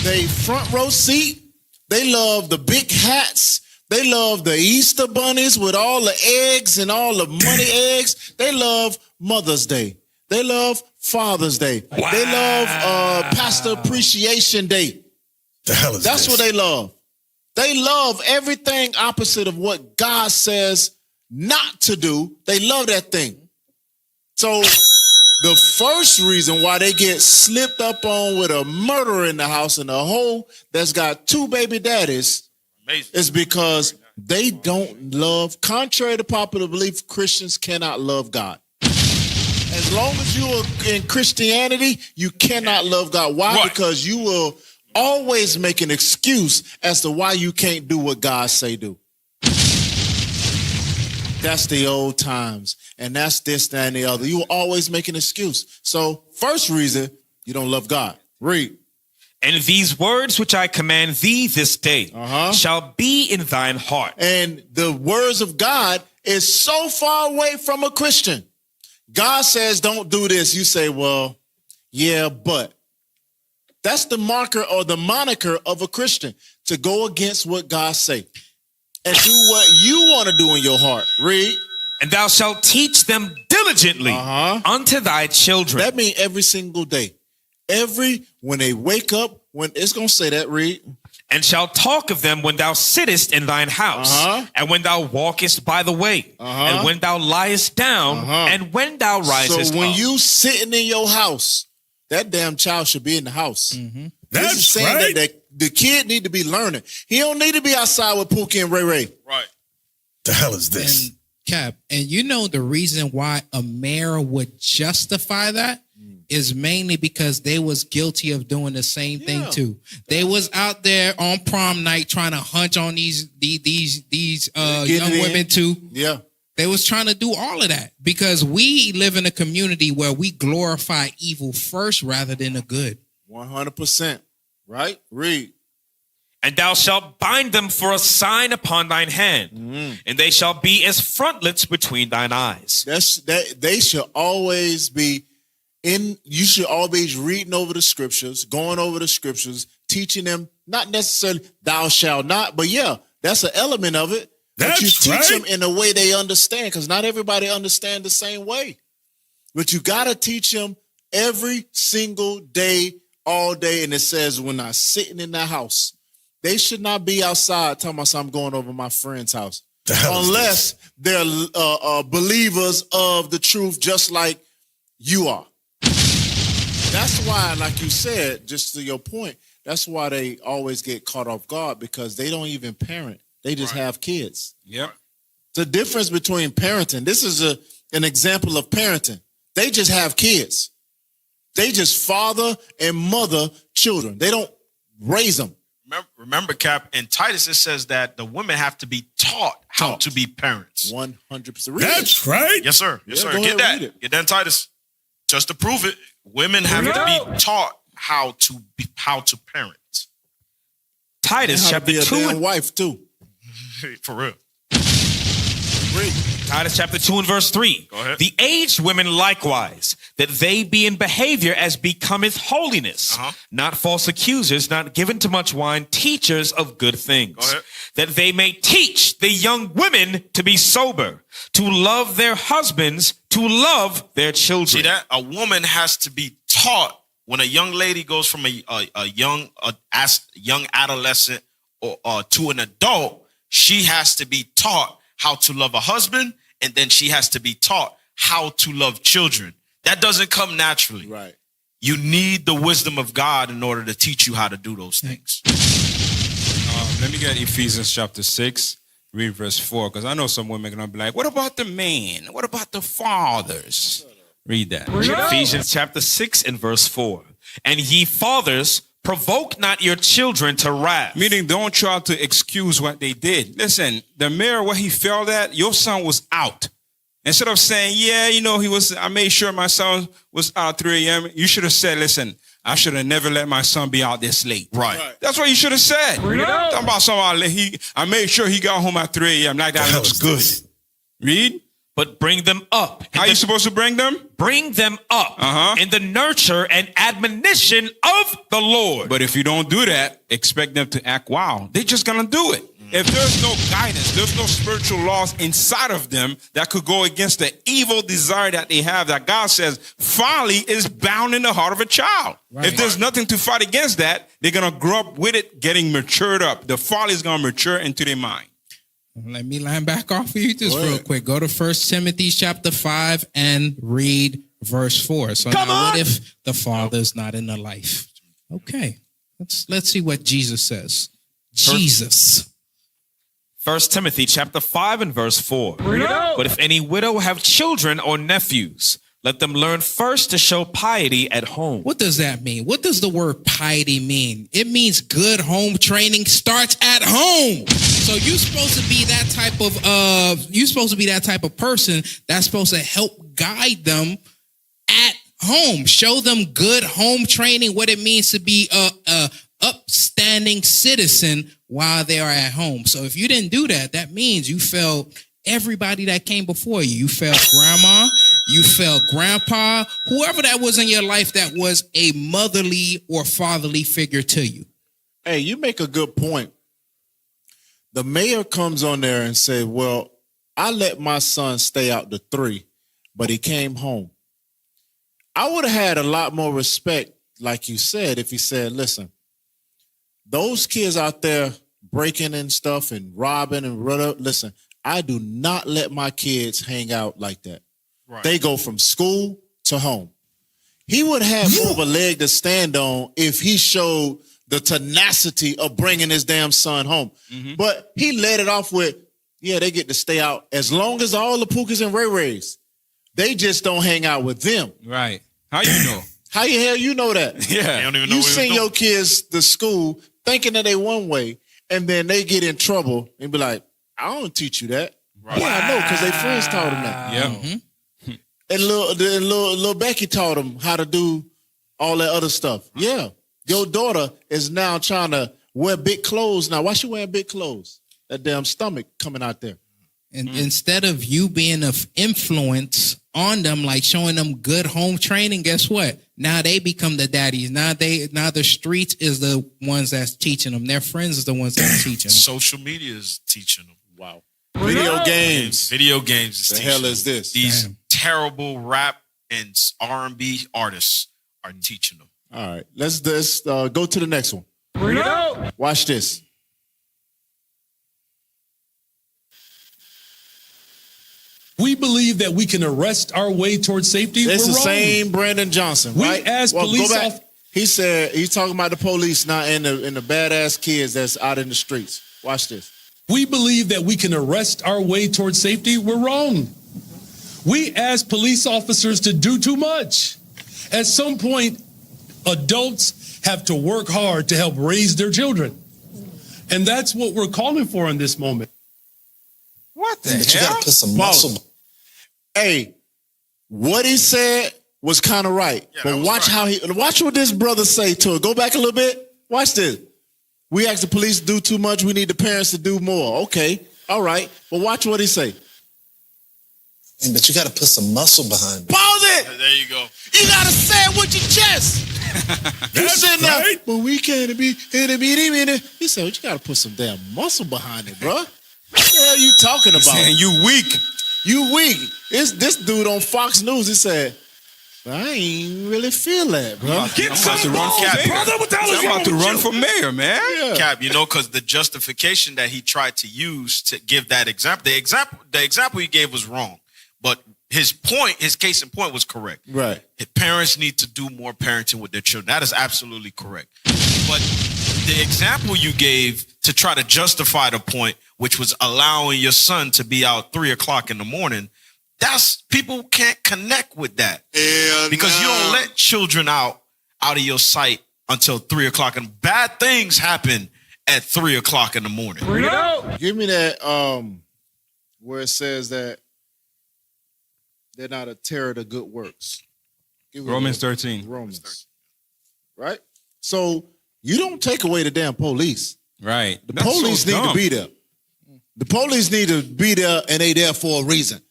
the front row seat. They love the big hats. They love the Easter bunnies with all the eggs and all the money eggs. They love Mother's Day. They love Father's Day. Wow. They love Pastor Appreciation Day. The hell is That's what they love. They love everything opposite of what God says not to do. They love that thing. So the first reason why they get slipped up on with a murderer in the house and a hoe that's got 2 baby daddies is because they don't love, contrary to popular belief, Christians cannot love God. As long as you are in Christianity, you cannot love God. Why? Right. Because you will always make an excuse as to why you can't do what God say do. That's the old times. And that's this, that, and the other. You will always make an excuse. So first reason, you don't love God. Read. And these words which I command thee this day shall be in thine heart. And the words of God is so far away from a Christian. God says, don't do this. You say, well, yeah, but. That's the marker or the moniker of a Christian, to go against what God say and do what you want to do in your heart. Read. And thou shalt teach them diligently unto thy children. That means every single day. When they wake up, when it's going to say that, read. And shalt talk of them when thou sittest in thine house, and when thou walkest by the way, and when thou liest down, and when thou risest So when up. you sitting in your house, that damn child should be in the house. That's this is saying right. that the kid need to be learning. He don't need to be outside with Pookie and Ray Ray. Right. The hell is this? And Cap, and you know the reason why a mayor would justify that is mainly because they was guilty of doing the same thing too. They was out there on prom night trying to hunch on these young women too. Yeah. They was trying to do all of that because we live in a community where we glorify evil first rather than the good. 100%. Right? Read. And thou shalt bind them for a sign upon thine hand, and they shall be as frontlets between thine eyes. They should always be you should always reading over the scriptures, going over the scriptures, teaching them, not necessarily thou shalt not, but yeah, that's an element of it. But you teach them in a way they understand, because not everybody understands the same way. But you got to teach them every single day, all day. And it says when I'm sitting in that house, they should not be outside talking about I'm going over my friend's house. Unless they're believers of the truth just like you are. That's why, like you said, just to your point, that's why they always get caught off guard, because they don't even parent. They just have kids. Yep. The difference between parenting, this is an example of parenting. They just have kids. They just father and mother children. They don't raise them. Remember, Cap, in Titus, it says that the women have to be taught how to be parents. 100%. That's right. Yes, sir. Yes, sir. Go Get ahead, that. Get that in Titus. Just to prove it, women have to be taught how to parent. Titus chapter 2 and wife too. For real. Titus chapter 2 and verse 3. Go ahead. The aged women likewise, that they be in behavior as becometh holiness, not false accusers, not given to much wine, teachers of good things. Go ahead. That they may teach the young women to be sober, to love their husbands, to love their children. See that? A woman has to be taught when a young lady goes from a young adolescent or to an adult. She has to be taught how to love a husband, and then she has to be taught how to love children. That doesn't come naturally. Right. You need the wisdom of God in order to teach you how to do those things. Let me get Ephesians chapter 6, read verse 4, because I know some women are going to be like, what about the men? What about the fathers? Read that. Ephesians chapter 6 and verse 4. And ye fathers, provoke not your children to wrath. Meaning, don't try to excuse what they did. Listen, the mirror where he fell at, your son was out. Instead of saying, yeah, I made sure my son was out at 3 a.m., you should have said, listen, I should have never let my son be out this late. Right. That's what you should have said. Talking about somebody, I made sure he got home at 3 a.m. Like that looks good. Read. But bring them up. How are you supposed to bring them? Bring them up in the nurture and admonition of the Lord. But if you don't do that, expect them to act wild. They're just going to do it. If there's no guidance, there's no spiritual laws inside of them that could go against the evil desire that they have, that God says folly is bound in the heart of a child. Right. If there's nothing to fight against that, they're going to grow up with it, getting matured up. The folly is going to mature into their mind. Let me line back off for you just real quick. Go to 1 Timothy chapter 5 and read verse 4. So what if the father's not in the life? Okay. Let's see what Jesus says. Jesus. 1 Timothy chapter 5 and verse 4. But if any widow have children or nephews, let them learn first to show piety at home. What does that mean? What does the word piety mean? It means good home training starts at home. So you're supposed to be that type of person that's supposed to help guide them at home. Show them good home training, what it means to be a upstanding citizen while they are at home. So if you didn't do that, that means you failed everybody that came before you. You failed grandma, you failed grandpa, whoever that was in your life that was a motherly or fatherly figure to you. Hey, you make a good point. The mayor comes on there and said, well, I let my son stay out to 3, but he came home. I would have had a lot more respect, like you said, if he said, listen, those kids out there breaking and stuff and robbing and listen, I do not let my kids hang out like that. Right. They go from school to home. He would have more of a leg to stand on if he showed the tenacity of bringing his damn son home. Mm-hmm. But he let it off with, yeah, they get to stay out as long as all the Pookas and Ray Rays. They just don't hang out with them. Right. How you know? How the hell you know that? Yeah. They don't even know you send your kids to school thinking that they one way, and then they get in trouble and be like, I don't teach you that. Right. Yeah, I know, because their friends taught them that. Yeah. Mm-hmm. And little Becky taught them how to do all that other stuff. Yeah. Your daughter is now trying to wear big clothes now. Why she wearing big clothes? That damn stomach coming out there. And instead of you being of influence on them, like showing them good home training, guess what? Now they become the daddies. Now the streets is the ones that's teaching them. Their friends is the ones that's teaching them. Social media is teaching them. Wow. Video games. Video games is the teaching hell is this? These terrible rap and R&B artists are teaching them. All right. Let's go to the next one. Watch this. We believe that we can arrest our way towards safety. It's We're the wrong. Same Brandon Johnson, right? We as police go back. He said he's talking about the police now and the badass kids that's out in the streets. Watch this. We believe that we can arrest our way towards safety. We're wrong. We ask police officers to do too much. At some point, adults have to work hard to help raise their children. And that's what we're calling for in this moment. What the hell? You gotta put some muscle. Hey, what he said was kind of right. Yeah, but watch what this brother say to it. Go back a little bit. Watch this. We ask the police to do too much. We need the parents to do more. Okay. All right. But watch what he say. But you got to put some muscle behind it. Pause it. There you go. You got to say it with your chest. You sitting there, but we can't be. He said, well, you got to put some damn muscle behind it, bro. What the hell are you talking about? Saying you weak. You weak. It's this dude on Fox News. He said, I ain't really feel that, bro. I'm about to run for mayor. Brother, what the hell is I'm wrong about to with run you? for mayor, man. Yeah. Cap, because the justification that he tried to use to give that example, the example he gave was wrong, but his case in point was correct. Right. Parents need to do more parenting with their children. That is absolutely correct. But the example you gave to try to justify the point, which was allowing your son to be out 3 o'clock in the morning, people can't connect with that. Because you don't let children out of your sight until 3 o'clock, and bad things happen at 3 o'clock in the morning. Give me that where it says that they're not a terror to good works. Romans 13. Romans. Right? So you don't take away the damn police. Right. The police need to be there. The police need to be there, and they there for a reason.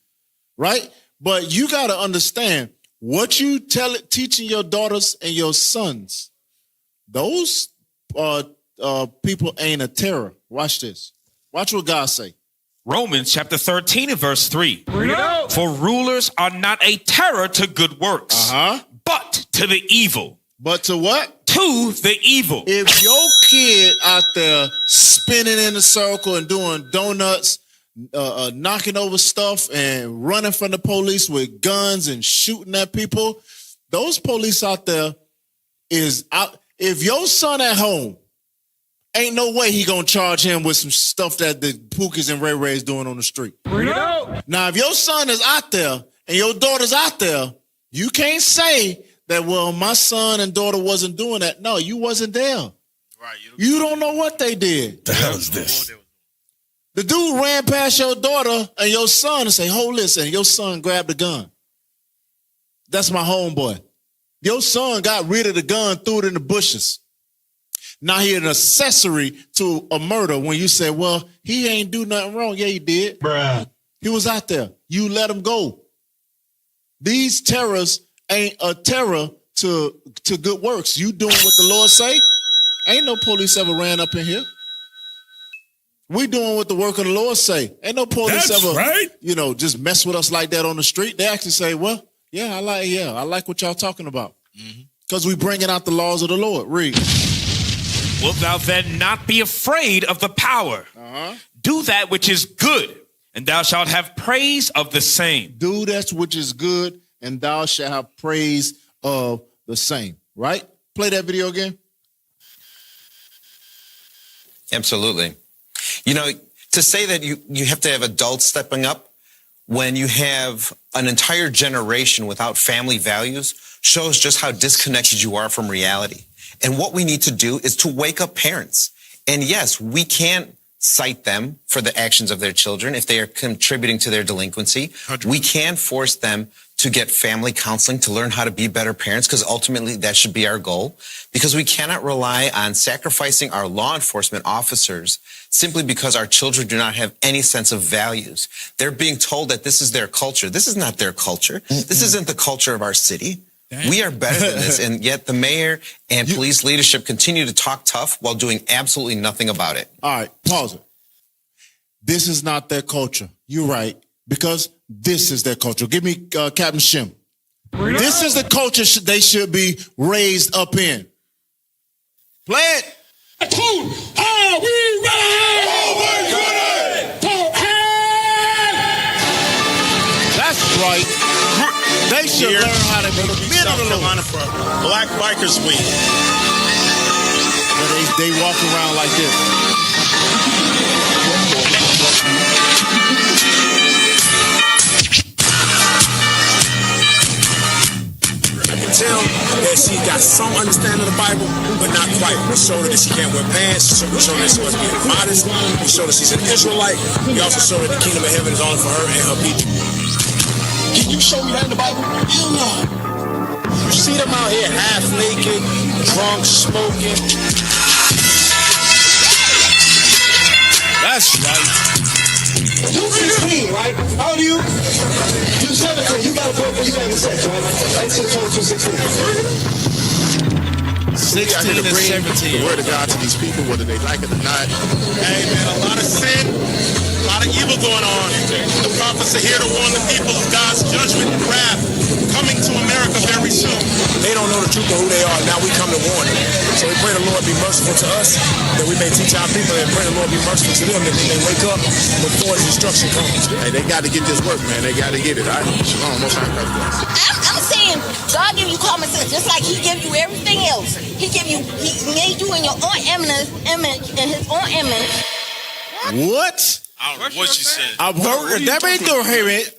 Right? But you got to understand what you teaching your daughters and your sons. Those people ain't a terror. Watch this. Watch what God say. Romans chapter 13 and verse 3. For rulers are not a terror to good works, but to the evil. But to what? To the evil. If your kid out there spinning in a circle and doing donuts, knocking over stuff and running from the police with guns and shooting at people, those police out there is out. If your son at home, ain't no way he gonna charge him with some stuff that the Pookies and Ray Ray's doing on the street. Now, if your son is out there and your daughter's out there, you can't say that, well, my son and daughter wasn't doing that. No, you wasn't there. Right. You don't know what they did. The hell is this? The dude ran past your daughter and your son and say, hold this, and your son grabbed the gun. That's my homeboy. Your son got rid of the gun, threw it in the bushes. Now he an accessory to a murder when you say, well, he ain't do nothing wrong. Yeah, he did. Bruh. He was out there. You let him go. These terrors ain't a terror to good works. You doing what the Lord say? Ain't no police ever ran up in here. We doing what the work of the Lord say. Ain't no police ever, just mess with us like that on the street. They actually say, well, I like what y'all talking about. Because we bringing out the laws of the Lord. Read. Wilt thou then not be afraid of the power? Do that which is good, and thou shalt have praise of the same. Do that which is good, and thou shalt have praise of the same. Right? Play that video again. Absolutely. To say that you have to have adults stepping up when you have an entire generation without family values shows just how disconnected you are from reality. And what we need to do is to wake up parents. And yes, we can't cite them for the actions of their children if they are contributing to their delinquency. 100%. We can force them to get family counseling to learn how to be better parents, because ultimately that should be our goal, because we cannot rely on sacrificing our law enforcement officers simply because our children do not have any sense of values. They're being told that this is their culture. This is not their culture. This isn't the culture of our city. Damn. We are better than this, and yet the mayor and police leadership continue to talk tough while doing absolutely nothing about it. All right, pause it. This is not their culture. You're right, because this is their culture. Give me Captain Shim. This is the culture they should be raised up in. Play it. Are we ready? That's right. They should learn how to be men of the Lord. Black Bikers Week. They walk around like this. I can tell that she got some understanding of the Bible, but not quite. We showed her that she can't wear pants. We showed her that she must be modest. We showed her she's an Israelite. We also showed her the kingdom of heaven is only for her and her people. Can you show me that in the Bible? Hell no. You see them out here half naked, drunk, smoking. That's right. You 16, right? How old are you? You 17. You got a boyfriend. You having sex, right? That's 16 and 17. The word of God to these people, whether they like it or not. Hey, man, a lot of sin, a lot of evil going on. The prophets are here to warn the people of God's judgment and wrath coming to America very soon. They don't know the truth of who they are. Now we come to warn them. So we pray the Lord be merciful to us, that we may teach our people, and pray the Lord be merciful to them, that they may wake up before His instruction comes. Hey, they got to get this work, man. They got to get it. All right? Shalom. Most high. I'm saying God give you common sense just like He give you everything else. He made you in your own image, in His own image. What? I don't know what she said. I've heard that ain't the hear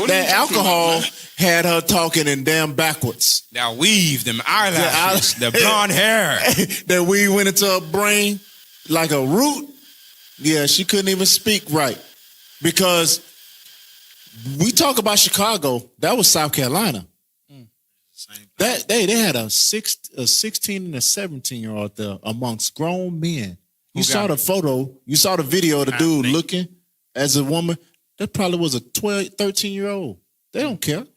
that alcohol had her talking in damn backwards. That weave, them eyelashes, the blonde hair. That weave went into her brain like a root. Yeah, she couldn't even speak right. Because we talk about Chicago, that was South Carolina. That they had a 16 and a 17-year-old there amongst grown men. You saw the photo, you saw the video of the dude looking as a woman. That probably was a 12, 13-year-old. They don't care.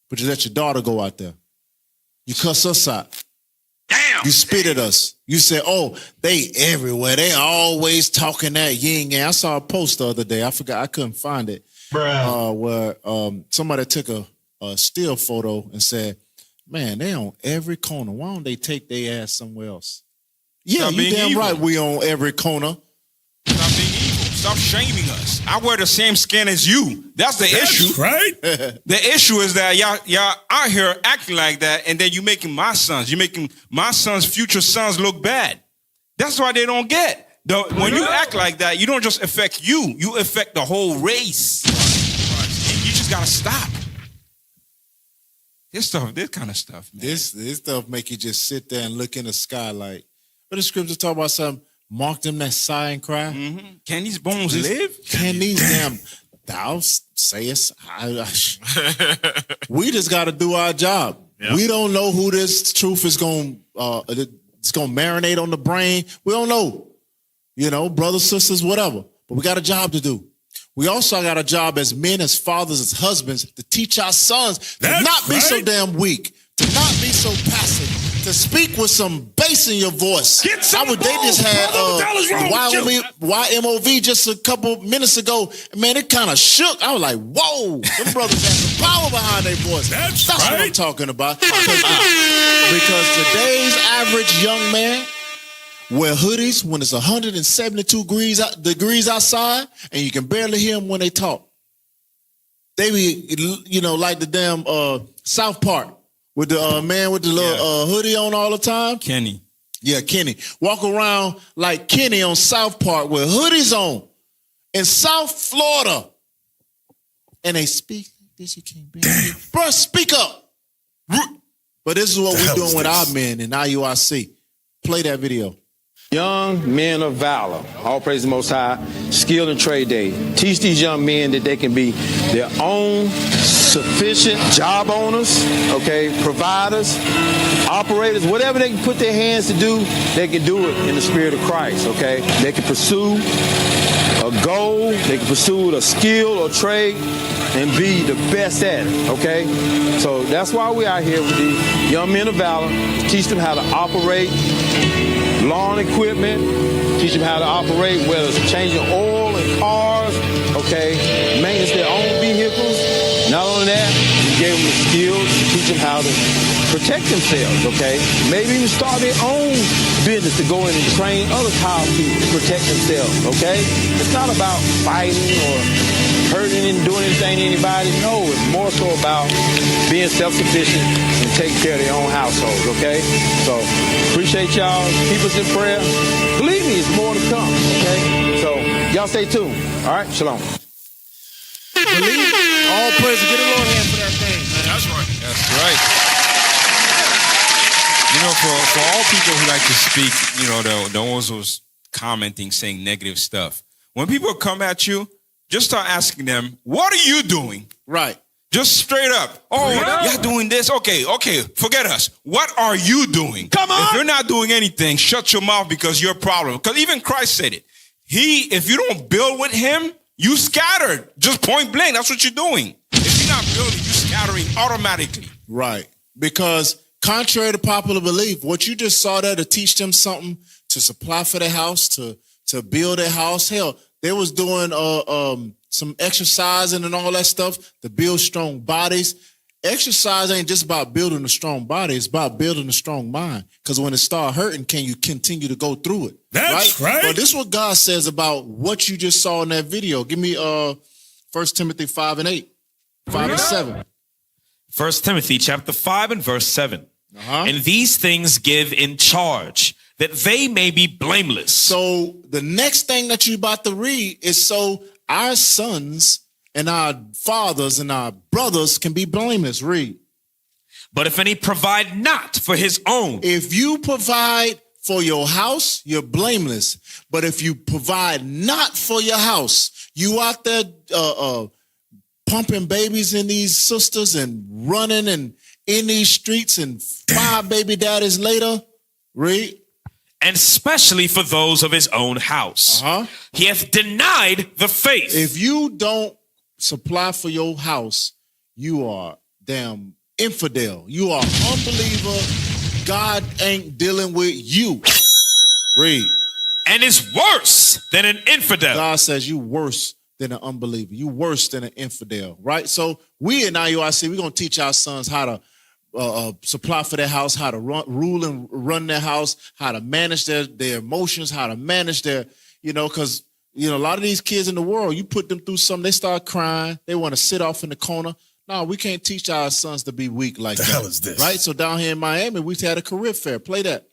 But you let your daughter go out there. You cuss us out. Damn. You spit at us. You say, oh, they everywhere. They always talking that yin yang. I saw a post the other day. I forgot. I couldn't find it. Where somebody took a still photo and said, man, they on every corner. Why don't they take their ass somewhere else? Yeah, you damn evil. Right we on every corner. Stop being evil. Stop shaming us. I wear the same skin as you. That's the issue. Right? The issue is that y'all out here acting like that, and then you making my sons, future sons look bad. That's why they don't get. When you act like that, you don't just affect you affect the whole race. And you just gotta stop. This kind of stuff, man. This stuff make you just sit there and look in the sky like, but the scripture talk about something, mark them that sigh and cry. Mm-hmm. Can these bones live? Can these damn, thou sayest, we just got to do our job. Yep. We don't know who this truth is going to marinate on the brain. We don't know, brothers, sisters, whatever, but we got a job to do. We also got a job as men, as fathers, as husbands, to teach our sons to not be so damn weak, to not be so passive, to speak with some bass in your voice. They just had YMOV just a couple minutes ago. Man, it kind of shook. I was like, whoa, them brothers have some power behind their voice. That's what I'm talking about. Because today's average young man wear hoodies when it's 172 degrees outside, and you can barely hear them when they talk. They be, like the damn South Park with the man with the little hoodie on all the time. Kenny. Yeah, Kenny. Walk around like Kenny on South Park with hoodies on in South Florida. And they speak like this, you can't be. Bro, speak up. But this is what we're doing with our men in IUIC. Play that video. Young men of valor, all praise the Most High, skill and trade day. Teach these young men that they can be their own sufficient job owners, providers, operators, whatever they can put their hands to do, they can do it in the spirit of Christ, They can pursue a goal, they can pursue a skill or trade and be the best at it, So that's why we're out here with these young men of valor, teach them how to operate lawn equipment, teach them how to operate, whether it's changing oil in cars, maintenance their own vehicles. Not only that, we gave them the skills to teach them how to protect themselves, Maybe even start their own business to go in and train others how to protect themselves, It's not about fighting or hurting and doing anything to anybody. No, it's more so about being self-sufficient and taking care of their own households, So, appreciate y'all. Keep us in prayer. Believe me, it's more to come, So, y'all stay tuned. All right, shalom. Believe all praise to get a Lord hand for that thing, man. That's right. That's right. For all people who like to speak, the ones who's commenting, saying negative stuff. When people come at you, just start asking them, what are you doing? Right. Just straight up. Oh, you're doing this. Okay, forget us. What are you doing? Come on. If you're not doing anything, shut your mouth because you're a problem. Because even Christ said it. If you don't build with him, you scattered. Just point blank. That's what you're doing. If you're not building, you're scattering automatically. Right. Because contrary to popular belief, what you just saw there to teach them something, to supply for their house, to build their house. Hell, they was doing some exercising and all that stuff to build strong bodies. Exercise ain't just about building a strong body. It's about building a strong mind. Because when it start hurting, can you continue to go through it? That's right. But this is what God says about what you just saw in that video. Give me 1 Timothy 5 and 8. 5 and 7. 1 Timothy chapter 5 and verse 7. And these things give in charge, that they may be blameless. So the next thing that you're about to read is so our sons and our fathers and our brothers can be blameless. Read. But if any provide not for his own. If you provide for your house, you're blameless. But if you provide not for your house, you out there pumping babies in these sisters and running and in these streets and 5 baby daddies later. Read. And especially for those of his own house. He hath denied the faith. If you don't supply for your house, you are damn infidel. You are unbeliever. God ain't dealing with you. Read. And is worse than an infidel. God says you worse than an unbeliever. You worse than an infidel, right? So we in IUIC, we're going to teach our sons how to supply for their house, how to rule and run their house, how to manage their emotions, how to manage their, because, a lot of these kids in the world, you put them through something, they start crying, they want to sit off in the corner. No, we can't teach our sons to be weak like that. The hell is this? Right? So down here in Miami, we had a career fair. Play that.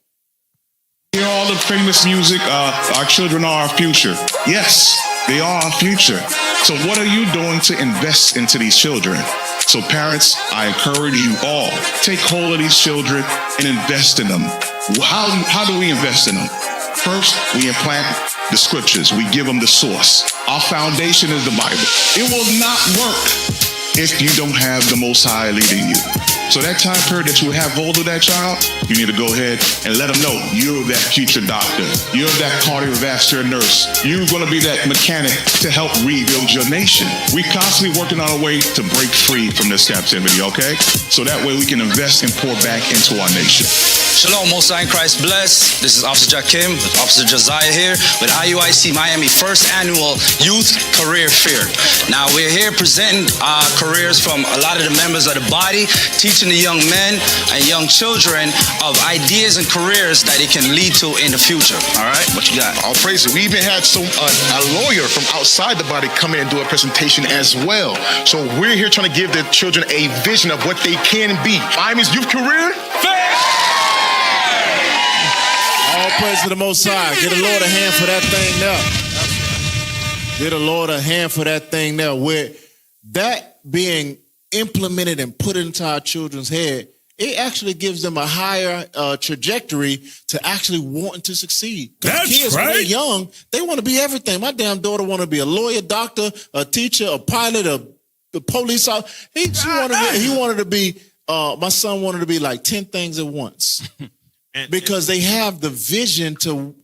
Hear all the famous music, our children are our future. Yes, they are our future. So what are you doing to invest into these children? So parents, I encourage you all, take hold of these children and invest in them. How do we invest in them? First, we implant the scriptures. We give them the source. Our foundation is the Bible. It will not work if you don't have the Most High leading you. So that time period that you have hold of that child, you need to go ahead and let them know you're that future doctor. You're that cardiovascular nurse. You're going to be that mechanic to help rebuild your nation. We're constantly working on a way to break free from this captivity, okay? So that way we can invest and pour back into our nation. Shalom, Most High in Christ bless. This is Officer Jakim, Officer Josiah here with IUIC Miami first annual Youth Career Fair. Now we're here presenting careers from a lot of the members of the body, teaching the young men and young children of ideas and careers that they can lead to in the future. All right, what you got? All praise it. We even had a lawyer from outside the body come in and do a presentation as well. So we're here trying to give the children a vision of what they can be. Miami's youth career fair. All praise to the Most High. Get the Lord a hand for that thing there. Get the Lord a hand for that thing there. Where that being implemented and put into our children's head, it actually gives them a higher trajectory to actually wanting to succeed. Because kids, when they're young, they want to be everything. My damn daughter want to be a lawyer, doctor, a teacher, a pilot, a police officer. He wanted to be, my son wanted to be like 10 things at once. Because they have the vision to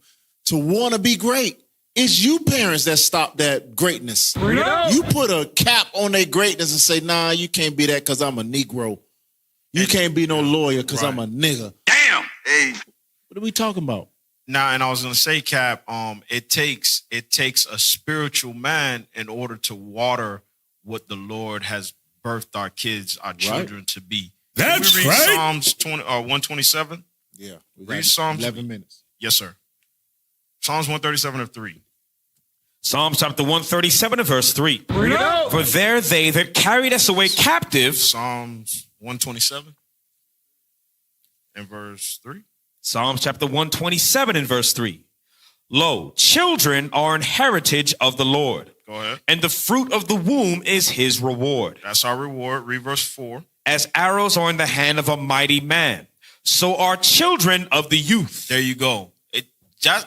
want to be great. It's you parents that stop that greatness. You put a cap on their greatness and say, nah, you can't be that because I'm a Negro. You can't be no lawyer because I'm a nigga. Damn. Hey. What are we talking about? Nah, and I was gonna say, Cap, it takes a spiritual man in order to water what the Lord has birthed our kids, our children to be. That's Can we read right. Psalms 127? Yeah. Read Psalms 11 minutes. Yes, sir. Psalms 137 and 3. Psalms chapter 137 and verse 3. For there they that carried us away captive. Psalms 127 and verse 3. Psalms chapter 127 and verse 3. Lo, children are an heritage of the Lord. Go ahead. And the fruit of the womb is his reward. That's our reward. Read verse 4. As arrows are in the hand of a mighty man, so are children of the youth. There you go.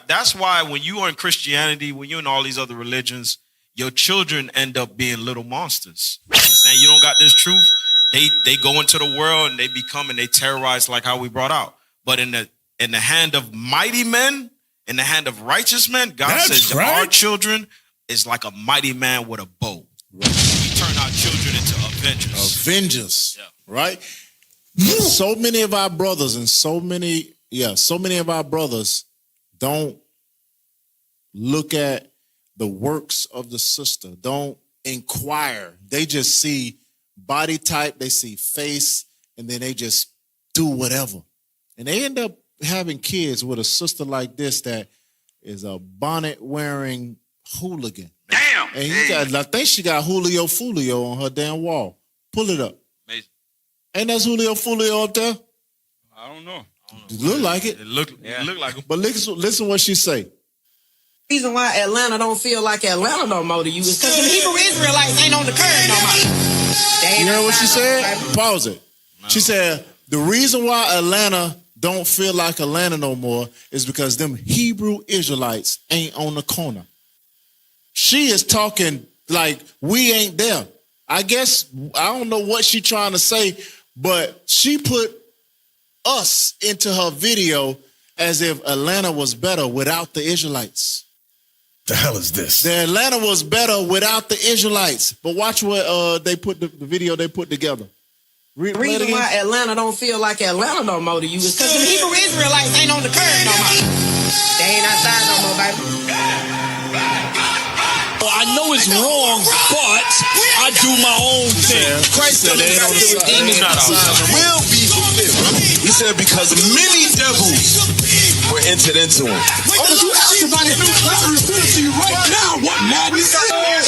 That's why when you are in Christianity, when you're in all these other religions, your children end up being little monsters. understand you don't got this truth, they go into the world and they become and they terrorize like how we brought out. But in the hand of mighty men, in the hand of righteous men, God says our children is like a mighty man with a bow. Right. We turn our children into avengers. Avengers, right? So many of our brothers and so many of our brothers don't look at the works of the sister. Don't inquire. They just see body type, they see face, and then they just do whatever. And they end up having kids with a sister like this that is a bonnet-wearing hooligan. Damn! And I think she got Julio Fulio on her damn wall. Pull it up. Amazing. Ain't that Julio Fulio up there? I don't know. It look like it. It look like him. But listen what she say. Reason why Atlanta don't feel like Atlanta no more to you is because the Hebrew Israelites ain't on the curve no more. You heard what she said? Pause it. She said, the reason why Atlanta don't feel like Atlanta no more is because them Hebrew Israelites ain't on the corner. She is talking like we ain't there. I guess, I don't know what she trying to say, but she put us into her video as if Atlanta was better without the Israelites. The hell is this? The Atlanta was better without the Israelites. But watch what they put the video they put together. The reason why Atlanta don't feel like Atlanta no more to you is because the Hebrew Israelites ain't on the curve no more. They ain't outside no more, baby. I know it's wrong, but I do my own thing. Christ said they ain't on the will be fulfilled. He said because many devils were entered into him. Oh, but you ask about it. I refer to you right now. What madness?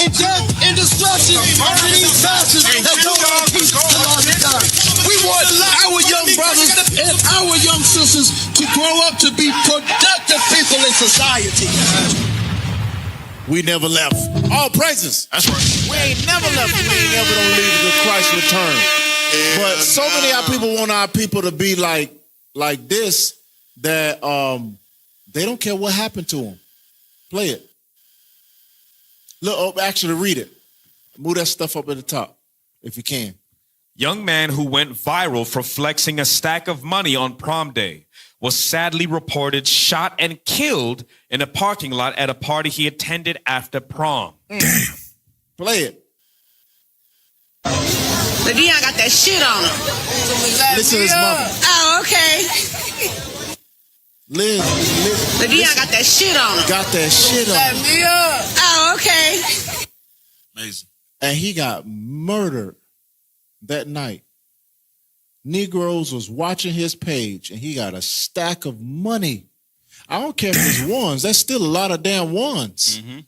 In death and destruction, murder these bastards that don't want peace to God. We want our young brothers and our young sisters to grow up to be productive people in society. We never left. All praises. That's right. We ain't never left. We ain't never gonna leave until Christ return. But so many of our people want our people to be like this that they don't care what happened to them. Play it. Look, actually read it. Move that stuff up at the top if you can. Young man who went viral for flexing a stack of money on prom day was sadly reported shot and killed in a parking lot at a party he attended after prom. Damn. Play it. Dion got that shit on him. Listen to his mama. Oh, okay. Liz. Dion got that shit on him. Got that shit on him. Oh, okay. Amazing. And he got murdered that night. Negroes was watching his page and he got a stack of money. I don't care if it's ones. That's still a lot of damn ones. Mm-hmm.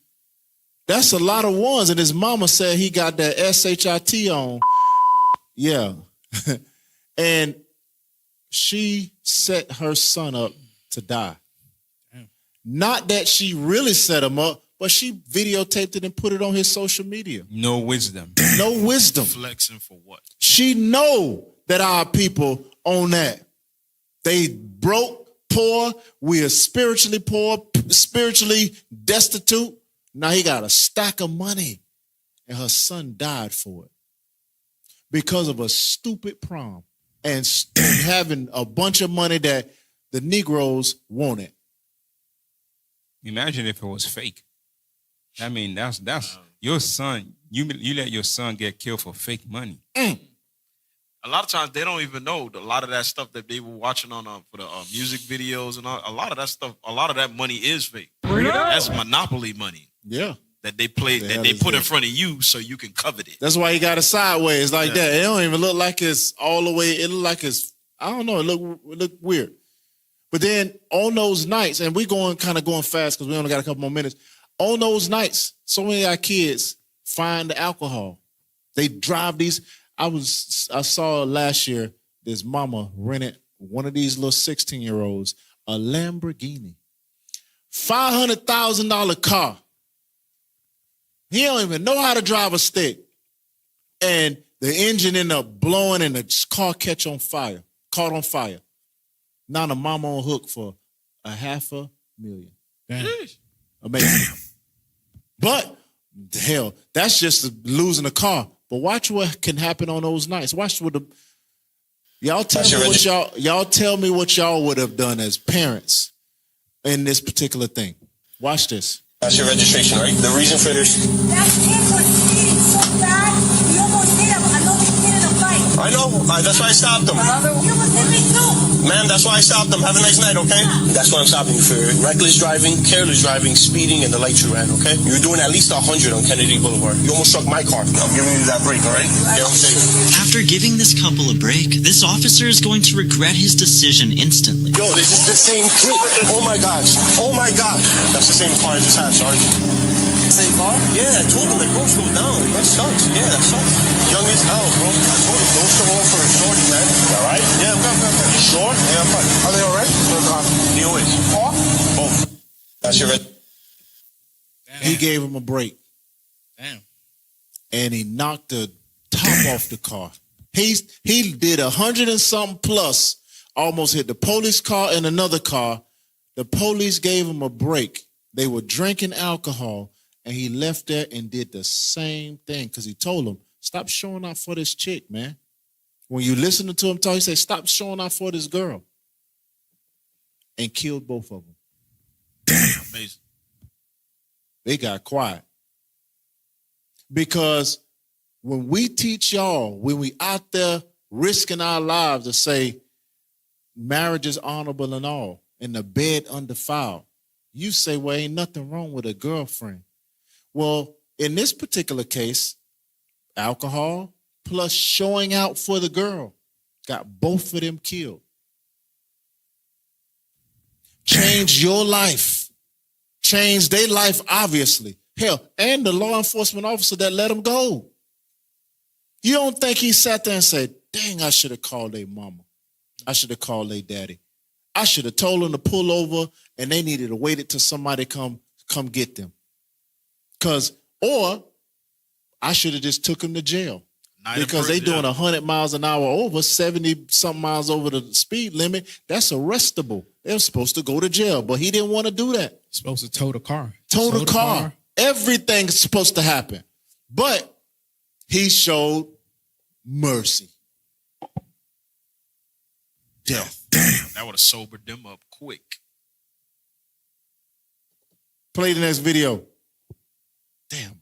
That's a lot of ones. And his mama said he got that SHIT on. Yeah. And she set her son up to die. Damn. Not that she really set him up, but she videotaped it and put it on his social media. No wisdom. No wisdom. Flexing for what? She know that our people own that. They broke, poor. We are spiritually poor, spiritually destitute. Now he got a stack of money and her son died for it because of a stupid prom and having a bunch of money that the Negroes wanted. Imagine if it was fake. I mean, that's your son. You let your son get killed for fake money. A lot of times they don't even know a lot of that stuff that they were watching on for the music videos and all, a lot of that stuff. A lot of that money is fake. That's monopoly money. Yeah, that they play that they put in front of you so you can covet it. That's why he got it sideways like that. It don't even look like it's all the way. It look like it's, I don't know. It look weird. But then on those nights, and we going fast because we only got a couple more minutes. On those nights, so many of our kids find the alcohol. They drive these. I saw last year this mama rented one of these little 16-year-olds a Lamborghini, $500,000 car. He don't even know how to drive a stick, and the engine ended up blowing, and the car caught on fire. Now the mama on hook for $500,000. Damn. Amazing. But hell, that's just losing a car. But watch what can happen on those nights. Watch what y'all tell me what y'all would have done as parents in this particular thing. Watch this. That's your registration, right? The reason for this. I know. That's why I stopped them. Ma'am, that's why I stopped them. Have a nice night, okay? That's what I'm stopping you for. Reckless driving, careless driving, speeding, and the light you ran, okay? You were doing at least 100 on Kennedy Boulevard. You almost struck my car. I'm giving you that break, all right? Yeah, I'm safe. After giving this couple a break, this officer is going to regret his decision instantly. Yo, this is the same kid. Oh my gosh. Oh my gosh. That's the same car I just had, Sergeant. Same car? Yeah, I told him, like, bro, slow down. That sucks. Yeah, that sucks. Young as hell, bro. I told him, don't show off for a shorty, man. You all right? Yeah, okay. You sure? Yeah, I'm fine. Are they all right? Deal with it. Both. That's your He gave him a break. Damn. And he knocked the top off the car. He did 100 and something plus, almost hit the police car and another car. The police gave him a break. They were drinking alcohol, and he left there and did the same thing because he told them, stop showing out for this chick, man. When you listen to him talk, he said, stop showing out for this girl. And killed both of them. Damn. Amazing. They got quiet. Because when we teach y'all, when we out there risking our lives to say marriage is honorable and all, and the bed undefiled, you say, well, ain't nothing wrong with a girlfriend. Well, in this particular case, alcohol plus showing out for the girl got both of them killed. Change your life. Change their life, obviously. Hell, and the law enforcement officer that let him go. You don't think he sat there and said, dang, I should have called their mama. I should have called their daddy. I should have told them to pull over and they needed to wait until somebody come get them. Or I should have just took them to jail. Because they doing 100 miles an hour over, 70 something miles over the speed limit. That's arrestable. They're supposed to go to jail, but he didn't want to do that. Supposed to tow the car. Tow the car. Everything's supposed to happen. But he showed mercy. Death. Damn. That would have sobered them up quick. Play the next video. Damn.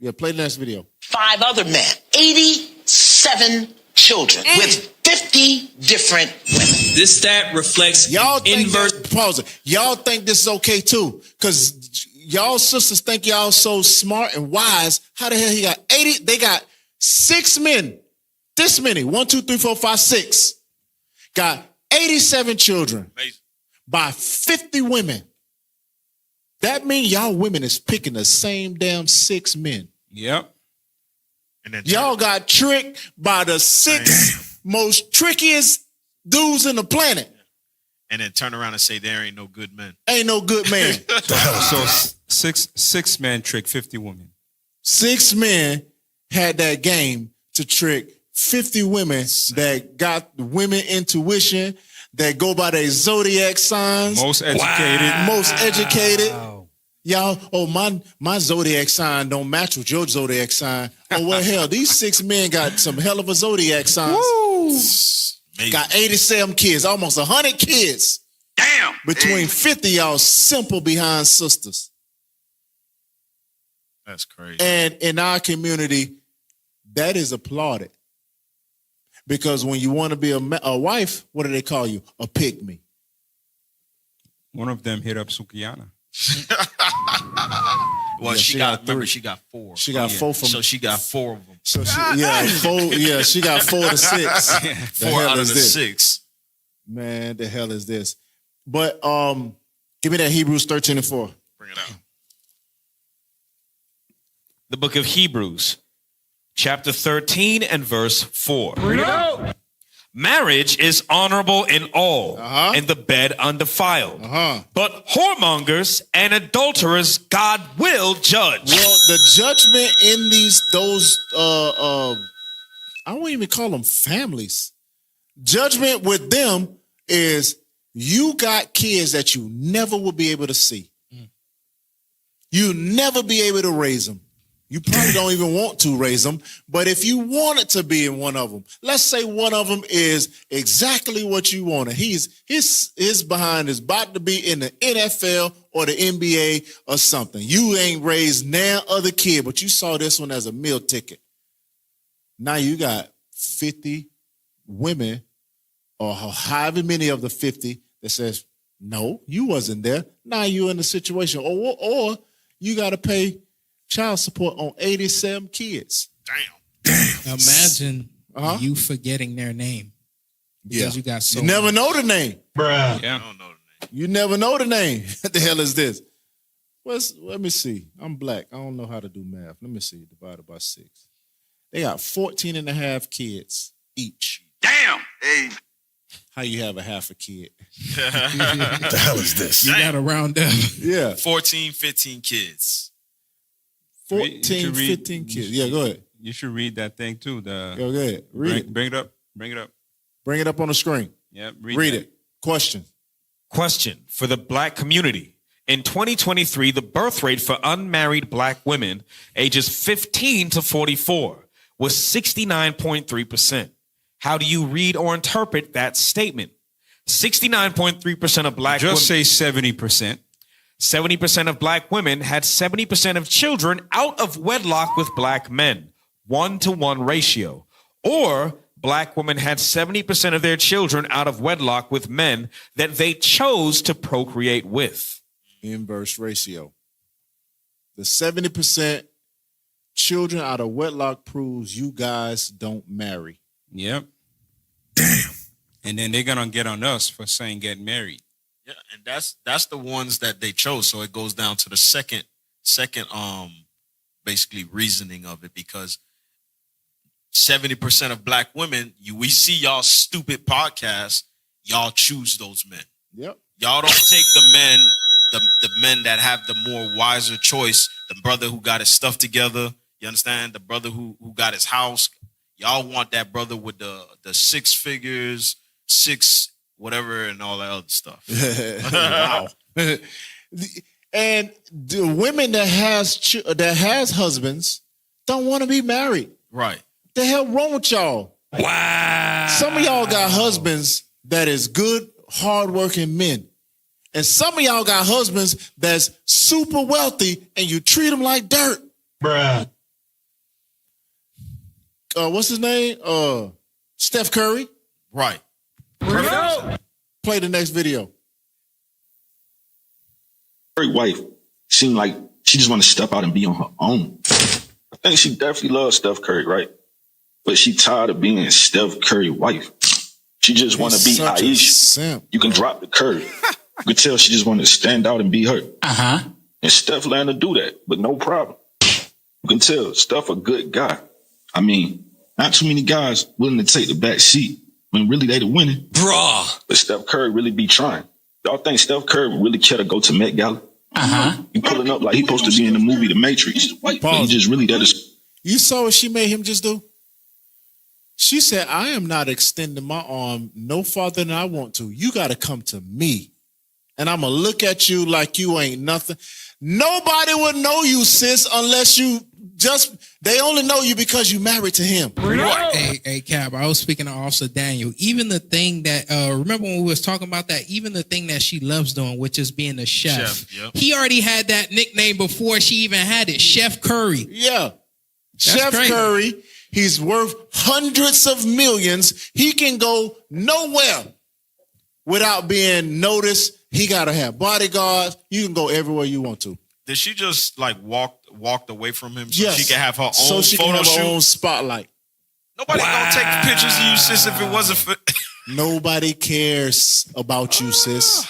Yeah, play the next video. 5 other men, 87 children with 50 different women. This stat reflects Pause it. Y'all think this is okay too? Because y'all sisters think y'all so smart and wise. How the hell he got 80? They got 6 men. This many. 1, 2, 3, 4, 5, 6. Got 87 children. Amazing. By 50 women. That means y'all women is picking the same damn 6 men. Yep. And then y'all got tricked by the 6 most trickiest dudes in the planet. And then turn around and say there ain't no good men. Ain't no good man. So six men trick 50 women. 6 men had that game to trick 50 women that got women intuition, that go by their zodiac signs. Most educated. Wow. Most educated. Y'all, my zodiac sign don't match with your zodiac sign. Oh, well, hell, these 6 men got some hell of a zodiac signs. Woo. Got 87 kids, almost 100 kids. Damn. Between 50 y'all simple behind sisters. That's crazy. And in our community, that is applauded. Because when you want to be a wife, what do they call you? A pygmy. One of them hit up Sukiyana. Well, Yeah, she got 3. She got 4. She got 4 from. So she got 4 of them. So she, yeah, 4. Yeah, she got 4 to 6. 4 out of the 6. Man, the hell is this? But give me that Hebrews 13:4. Bring it out. The book of Hebrews, chapter 13 and verse 4. Bring it out. Marriage is honorable in all, and the bed undefiled. But whoremongers and adulterers God will judge. Well, the judgment in those I won't even call them families. Judgment with them is you got kids that you never will be able to see. You never be able to raise them. You probably don't even want to raise them. But if you wanted to be in one of them, let's say one of them is exactly what you wanted. His behind is about to be in the NFL or the NBA or something. You ain't raised now other kid, but you saw this one as a meal ticket. Now you got 50 women or however many of the 50 that says, no, you wasn't there. Now you're in a situation. Or you got to pay child support on 87 kids. Damn. Imagine you forgetting their name. Because you got so You never know the name. Bruh. Yeah. I don't know the name. You never know the name. What the hell is this? Let me see. I'm black. I don't know how to do math. Let me see. Divided by 6. They got 14 and a half kids each. Damn. Hey. How you have a half a kid? What the hell is this? You got to round up. Yeah. 14, 15 kids. 14, 15 kids. Yeah, go ahead. You should read that thing too. Go ahead. Read it. Bring it up. Bring it up. Bring it up on the screen. Yeah, read it. Question for the black community. In 2023, the birth rate for unmarried black women ages 15 to 44 was 69.3%. How do you read or interpret that statement? 69.3% of black women. Just say 70%. 70% of black women had 70% of children out of wedlock with black men, 1-to-1 ratio. Or black women had 70% of their children out of wedlock with men that they chose to procreate with. Inverse ratio. The 70% children out of wedlock proves you guys don't marry. Yep. Damn. And then they're gonna get on us for saying get married. Yeah, and that's the ones that they chose. So it goes down to the second basically reasoning of it, because 70% of black women, we see y'all stupid podcasts, y'all choose those men. Yep. Y'all don't take the men, the men that have the more wiser choice, the brother who got his stuff together, you understand? The brother who got his house. Y'all want that brother with the 6 figures, 6 whatever, and all that other stuff. Wow. And the women that has husbands don't want to be married. Right. The hell wrong with y'all? Wow. Some of y'all got husbands that is good, hardworking men. And some of y'all got husbands that's super wealthy and you treat them like dirt. Bruh. What's his name? Steph Curry. Right. Play the next video. Her wife seemed like she just want to step out and be on her own. I think she definitely loves Steph Curry, right? But she tired of being Steph Curry's wife. She just want to be Aisha. You can drop the Curry. You can tell she just want to stand out and be her. And Steph learned to do that, but no problem. You can tell Steph a good guy. I mean, not too many guys willing to take the back seat when really they the winning. Bruh. But Steph Curry really be trying. Y'all think Steph Curry would really care to go to Met Gala? He pulling up like he supposed to be in the movie The Matrix. But he just really that is. You saw what she made him just do? She said, I am not extending my arm no farther than I want to. You got to come to me. And I'm going to look at you like you ain't nothing. Nobody would know you, sis, unless they only know you because you married to him. Hey, Cap, I was speaking to Officer Daniel. Even the thing that, remember when we was talking about that, even the thing that she loves doing, which is being a chef. Yep. He already had that nickname before she even had it, Chef Curry. Yeah. Chef Curry, he's worth hundreds of millions. He can go nowhere without being noticed. He got to have bodyguards. You can go everywhere you want to. Did she just like walked away from him so she can have her own so she photo can have shoot? her own spotlight. Nobody gonna take pictures of you, sis, if it wasn't for. Nobody cares about you, sis.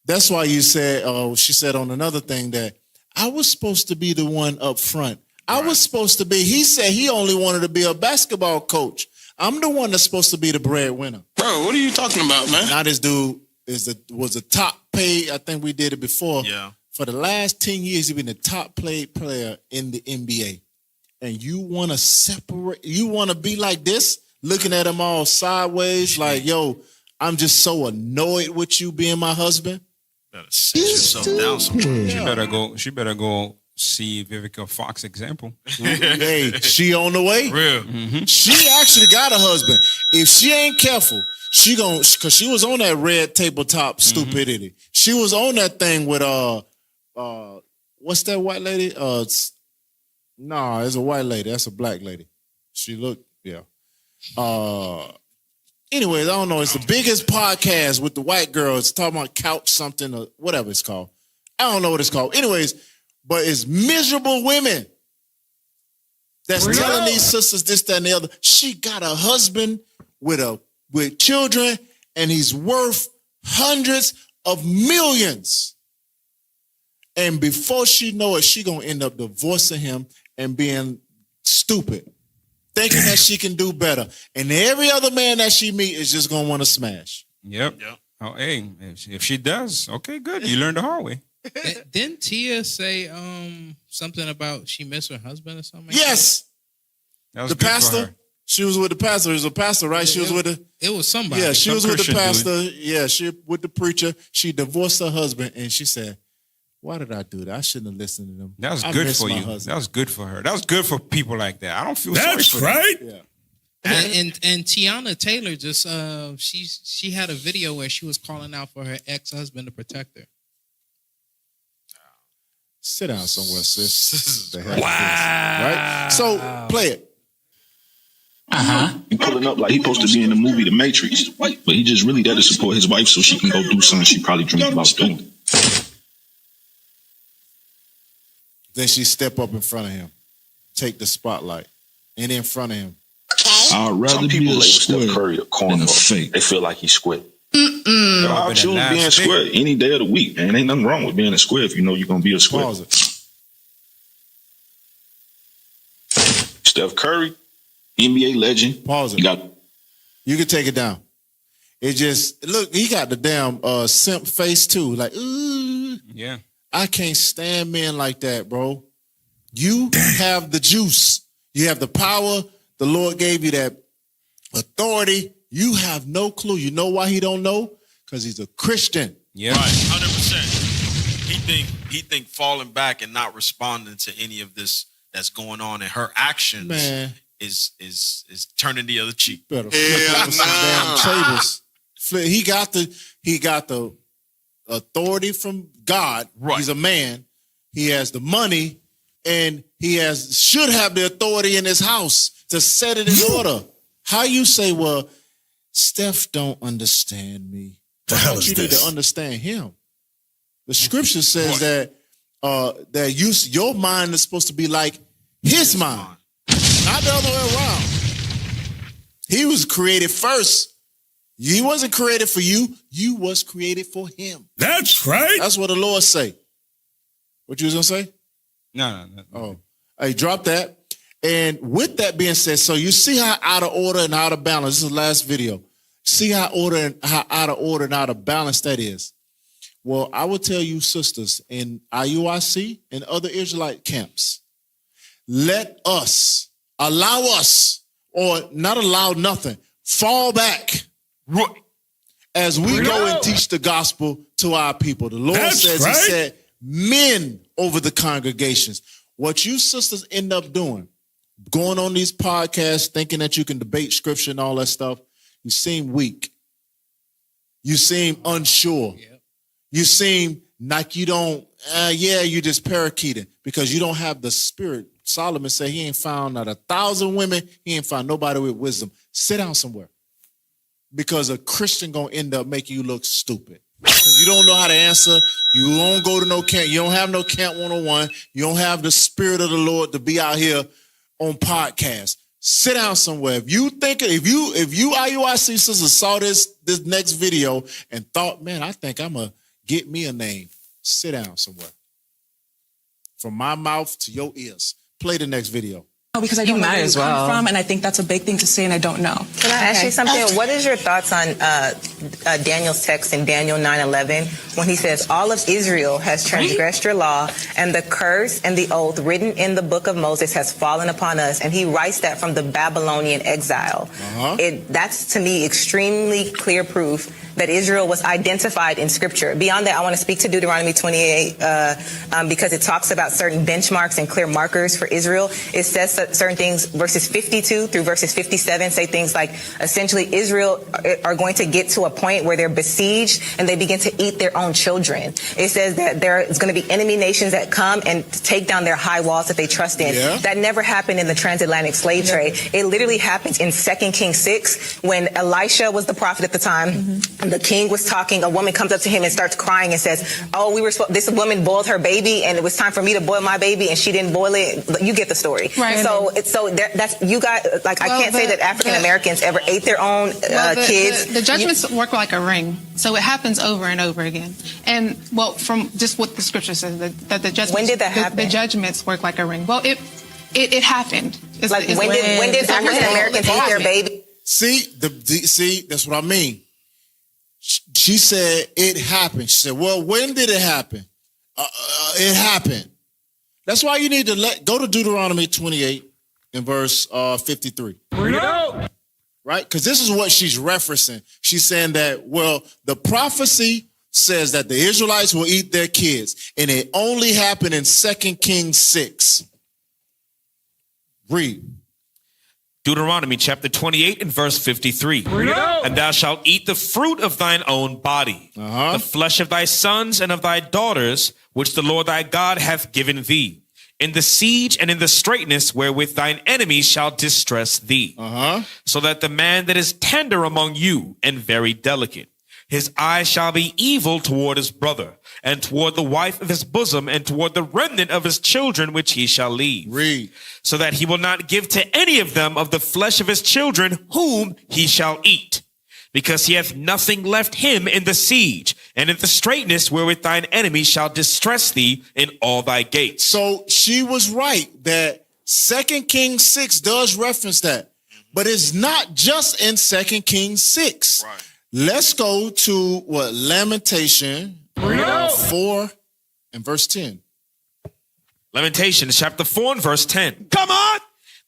That's why you said. She said on another thing that I was supposed to be the one up front. I was supposed to be. He said he only wanted to be a basketball coach. I'm the one that's supposed to be the breadwinner. Bro, what are you talking about, man? Now this dude was a top paid. I think we did it before. Yeah. For the last 10 years, he's been the top paid player in the NBA. And you want to separate, you want to be like this, looking at him all sideways, like, yo, I'm just so annoyed with you being my husband. Better sit yourself down somewhere. She better go See Vivica Fox example. Hey, she on the way. Real. She actually got a husband. If she ain't careful, she gon' cause she was on that red tabletop stupidity. She was on that thing with what's that white lady? Nah, it's a white lady. That's a black lady. She looked, yeah. Anyways, I don't know. It's the biggest podcast with the white girls talking about couch something or whatever it's called. I don't know what it's called. Anyways, but it's miserable women that's telling these sisters this, that, and the other. She got a husband with children, and he's worth hundreds of millions. And before she know it, she gonna end up divorcing him and being stupid, thinking that she can do better. And every other man that she meet is just gonna want to smash. Yep. Oh, hey, if she does, okay, good. You learned the hard way. Didn't Tia say something about she missed her husband or something? Yes. That was the good for pastor. her. She was with the pastor. It was a pastor, right? She was with the. It was somebody. Yeah, she Some was with the Christian pastor. Yeah, she with the preacher. She divorced her husband, and she said, "Why did I do that? I shouldn't have listened to them. That was I good miss for my you. husband." That was good for her. That was good for people like that. I don't feel sorry for them. Yeah. And Tiana Taylor just she had a video where she was calling out for her ex-husband to protect her. Sit down somewhere, sis. The hell is this? Right? So play it. He pulling up like he supposed to be in the movie The Matrix, but he just really there to support his wife so she can go do something she probably dreamed about doing. Then she step up in front of him, take the spotlight, and in front of him. I'd rather Some people be a label square Steph Curry a corner. than a fake. They feel like he's square. I choose being square any day of the week, man. Ain't nothing wrong with being a square if you know you're gonna be a square. Pause it. Steph Curry, NBA legend. Pause it. You can take it down. It just look. He got the damn simp face too. Like, ooh, Yeah. I can't stand men like that, bro. You have the juice. You have the power. The Lord gave you that authority. You have no clue. You know why he don't know? Because he's a Christian. Yeah. Right, 100%. He think falling back and not responding to any of this that's going on in her actions Man. is turning the other cheek. Better flip over some damn tables. He got the authority from God. Right. He's a man. He has the money, and he should have the authority in his house to set it in order. How you say, well, Steph don't understand me. The hell But is you need this? to understand him. The scripture says that your mind is supposed to be like his mind, not the other way around. He was created first. He wasn't created for you. You was created for him. That's right. That's what the Lord say. What you was gonna say? No. Oh, hey, drop that. And with that being said, so you see how out of order and out of balance. This is the last video. See how out of order and out of balance that is. Well, I will tell you, sisters, in IUIC and other Israelite camps, allow us, or not allow nothing, fall back as we go and teach the gospel to our people. The Lord says, he said, men over the congregations. What you sisters end up doing, going on these podcasts, thinking that you can debate scripture and all that stuff, you seem weak. You seem unsure. You seem like you don't, you just parakeeting because you don't have the spirit. Solomon said he ain't found not 1,000 women. He ain't found nobody with wisdom. Sit down somewhere because a Christian going to end up making you look stupid. Because you don't know how to answer. You won't go to no camp. You don't have no camp 101. You don't have the spirit of the Lord to be out here on podcasts. Sit down somewhere. If you IUIC sisters saw this next video and thought, man, I think I'm going to get me a name. Sit down somewhere. From my mouth to your ears. Play the next video. Because I don't know where you come from, and I think that's a big thing to say, and I don't know. Can I ask you something? What is your thoughts on Daniel's text in Daniel 9:11 when he says, all of Israel has transgressed your law, and the curse and the oath written in the book of Moses has fallen upon us, and he writes that from the Babylonian exile. That's, to me, extremely clear proof that Israel was identified in Scripture. Beyond that, I want to speak to Deuteronomy 28 because it talks about certain benchmarks and clear markers for Israel. It says certain things, verses 52 through verses 57 say things like, essentially, Israel are going to get to a point where they're besieged and they begin to eat their own children. It says that there is going to be enemy nations that come and take down their high walls that they trust in. Yeah. That never happened in the transatlantic slave trade. It literally happens in 2 Kings 6 when Elisha was the prophet at the time. And the king was talking. A woman comes up to him and starts crying and says, oh, this woman boiled her baby and it was time for me to boil my baby and she didn't boil it. You get the story. Right. So that's, you got, like, I can't say that African Americans ever ate their own kids. The judgments work like a ring. So it happens over and over again. And well, from just what the scripture says, that the judgments. When did that happen? The judgments work like a ring. Well, it happened. When did African Americans eat their baby? See, that's what I mean. She said it happened. She said, well, when did it happen? It happened. That's why you need to go to Deuteronomy 28 and verse 53. Bring it out. Right? Because this is what she's referencing. She's saying that, well, the prophecy says that the Israelites will eat their kids, and it only happened in 2 Kings 6. Read. Deuteronomy chapter 28 and verse 53. And thou shalt eat the fruit of thine own body, the flesh of thy sons and of thy daughters, which the Lord thy God hath given thee, in the siege and in the straitness wherewith thine enemies shall distress thee. So that the man that is tender among you and very delicate, his eye shall be evil toward his brother, and toward the wife of his bosom, and toward the remnant of his children which he shall leave. Read. So that he will not give to any of them of the flesh of his children whom he shall eat, because he hath nothing left him in the siege, and in the straitness wherewith thine enemies shall distress thee in all thy gates. So she was right that 2 Kings 6 does reference that, but it's not just in 2 Kings 6. Right. Let's go to Lamentation 4 and verse 10. Lamentations chapter 4 and verse 10. Come on!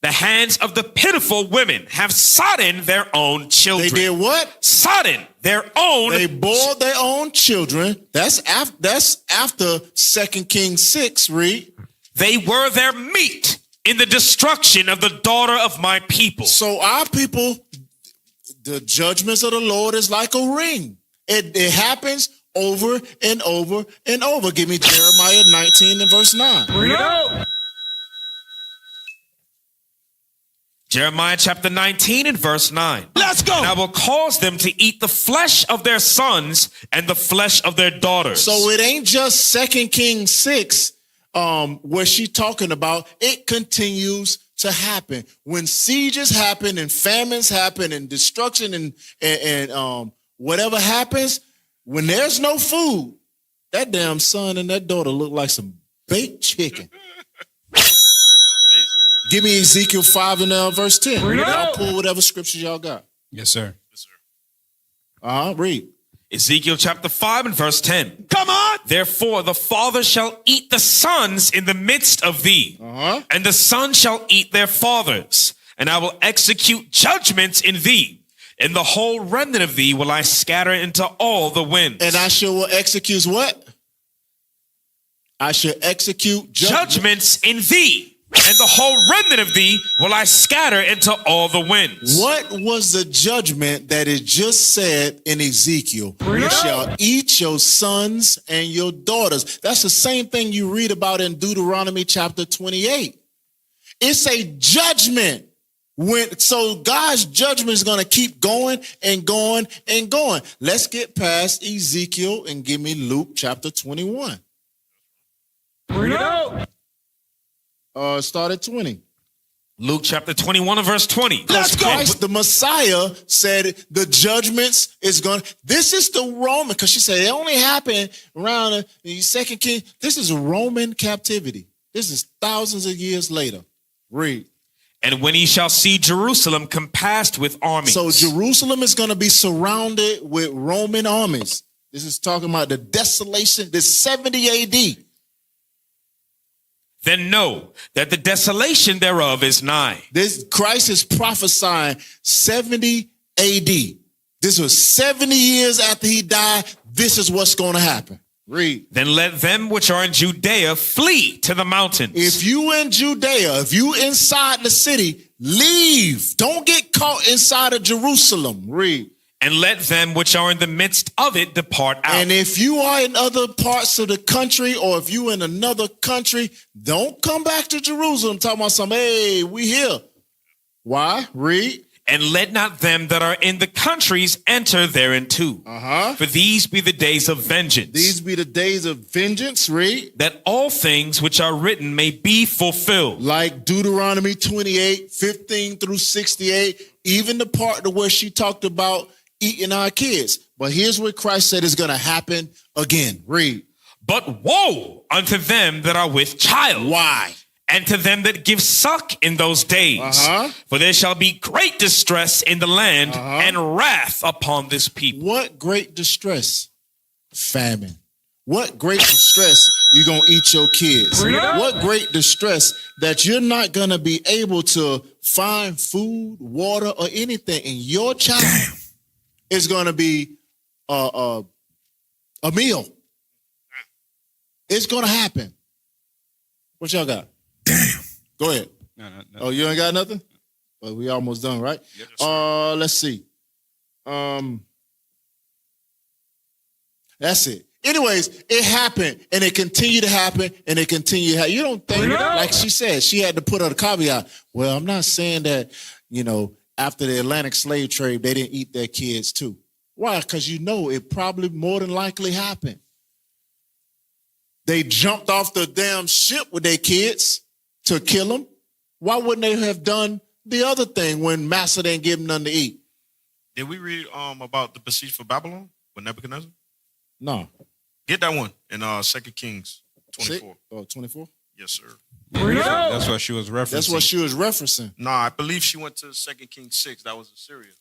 The hands of the pitiful women have sodden their own children. They did what? Sodden their own. They boiled their own children. That's after 2 Kings 6, read. They were their meat in the destruction of the daughter of my people. So our people, the judgments of the Lord is like a ring. It happens over and over and over. Give me Jeremiah 19 and verse 9. Bring it out. Jeremiah chapter 19 and verse 9. Let's go. And I will cause them to eat the flesh of their sons and the flesh of their daughters. So it ain't just 2 Kings 6 where she's talking about. It continues to happen. When sieges happen and famines happen and destruction and whatever happens, when there's no food, that damn son and that daughter look like some baked chicken. Give me Ezekiel 5 and verse 10. Y'all pull whatever scriptures y'all got. Yes, sir. Read. Ezekiel chapter 5 and verse 10. Come on! Therefore the father shall eat the sons in the midst of thee, and the sons shall eat their fathers, and I will execute judgments in thee, and the whole remnant of thee will I scatter into all the winds. And I shall execute what? I shall execute judgments in thee. And the whole remnant of thee will I scatter into all the winds. What was the judgment that it just said in Ezekiel? You shall eat your sons and your daughters. That's the same thing you read about in Deuteronomy chapter 28. It's a judgment. So God's judgment is going to keep going and going and going. Let's get past Ezekiel and give me Luke chapter 21. Bring it out. Start at 20. Luke chapter 21 and verse 20. Let's go. Christ, the Messiah, said the judgments is going. This is the Roman, because she said it only happened around the 2 King. This is a Roman captivity. This is thousands of years later. Read. And when he shall see Jerusalem compassed with armies. So Jerusalem is going to be surrounded with Roman armies. This is talking about the desolation, this 70 AD. Then know that the desolation thereof is nigh. This Christ is prophesying 70 AD. This was 70 years after he died. This is what's going to happen. Read. Then let them which are in Judea flee to the mountains. If you in Judea, if you inside the city, leave. Don't get caught inside of Jerusalem. Read. And let them which are in the midst of it depart out. And if you are in other parts of the country, or if you in another country, don't come back to Jerusalem talking about some, hey, we here. Why? Read. And let not them that are in the countries enter thereinto. For these be the days of vengeance. These be the days of vengeance. Read. That all things which are written may be fulfilled. Like Deuteronomy 28, 15 through 68, even the part to where she talked about eating our kids. But here's what Christ said is going to happen again. Read. But woe unto them that are with child. Why? And to them that give suck in those days. For there shall be great distress in the land and wrath upon this people. What great distress? Famine. What great distress you're going to eat your kids? What great distress that you're not going to be able to find food, water, or anything, and your child is going to be a meal. It's going to happen. What y'all got? Go ahead. No. Oh, you ain't got nothing? Well, we almost done, right? Yep, let's see. That's it. Anyways, it happened, and it continued to happen, and it continued to happen. You don't think, like she said, she had to put out a caveat. Well, I'm not saying that, after the Atlantic slave trade, they didn't eat their kids too. Why? Because it probably more than likely happened. They jumped off the damn ship with their kids to kill them. Why wouldn't they have done the other thing when Master didn't give them nothing to eat? Did we read about the besiege for Babylon with Nebuchadnezzar? No. Get that one in 2 Kings 24. 24? Yes, sir. That's what she was referencing. That's what she was referencing. No, I believe she went to 2 Kings 6. That was Assyria.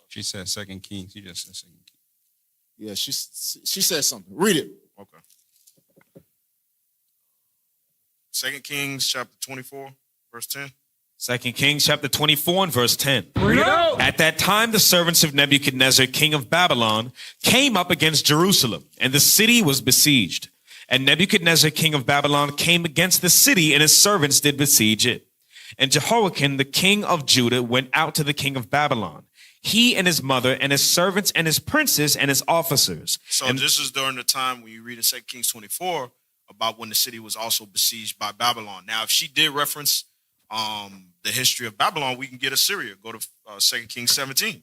She said 2 Kings. She just said 2 Kings. Yeah, she said something. Read it. Okay. 2 Kings chapter 24, verse 10. 2 Kings chapter 24 and verse 10. At that time, the servants of Nebuchadnezzar, king of Babylon, came up against Jerusalem, and the city was besieged. And Nebuchadnezzar, king of Babylon, came against the city, and his servants did besiege it. And Jehoiakim, the king of Judah, went out to the king of Babylon, he and his mother, and his servants, and his princes, and his officers. So this is during the time when you read in 2 Kings 24 about when the city was also besieged by Babylon. Now, if she did reference the history of Babylon, we can get Assyria. Go to 2 Kings 17.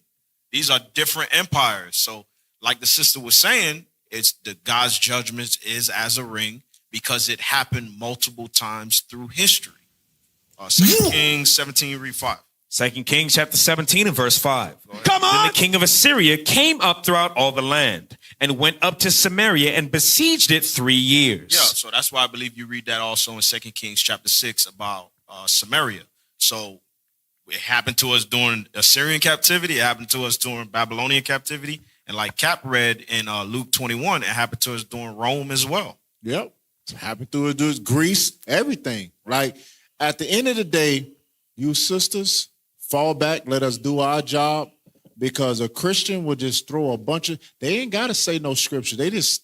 These are different empires. So like the sister was saying, it's the God's judgment is as a ring because it happened multiple times through history. 2 Kings 17, read 5. 2 Kings chapter 17 and verse 5. Come on! Then the king of Assyria came up throughout all the land and went up to Samaria and besieged it 3 years. Yeah, so that's why I believe you read that also in 2 Kings chapter 6 about Samaria. So it happened to us during Assyrian captivity. It happened to us during Babylonian captivity. And like Cap read in Luke 21, it happened to us during Rome as well. Yep. It happened to us, Greece, everything. Like at the end of the day, you sisters, fall back, let us do our job, because a Christian will just throw a bunch of, they ain't got to say no scripture. They just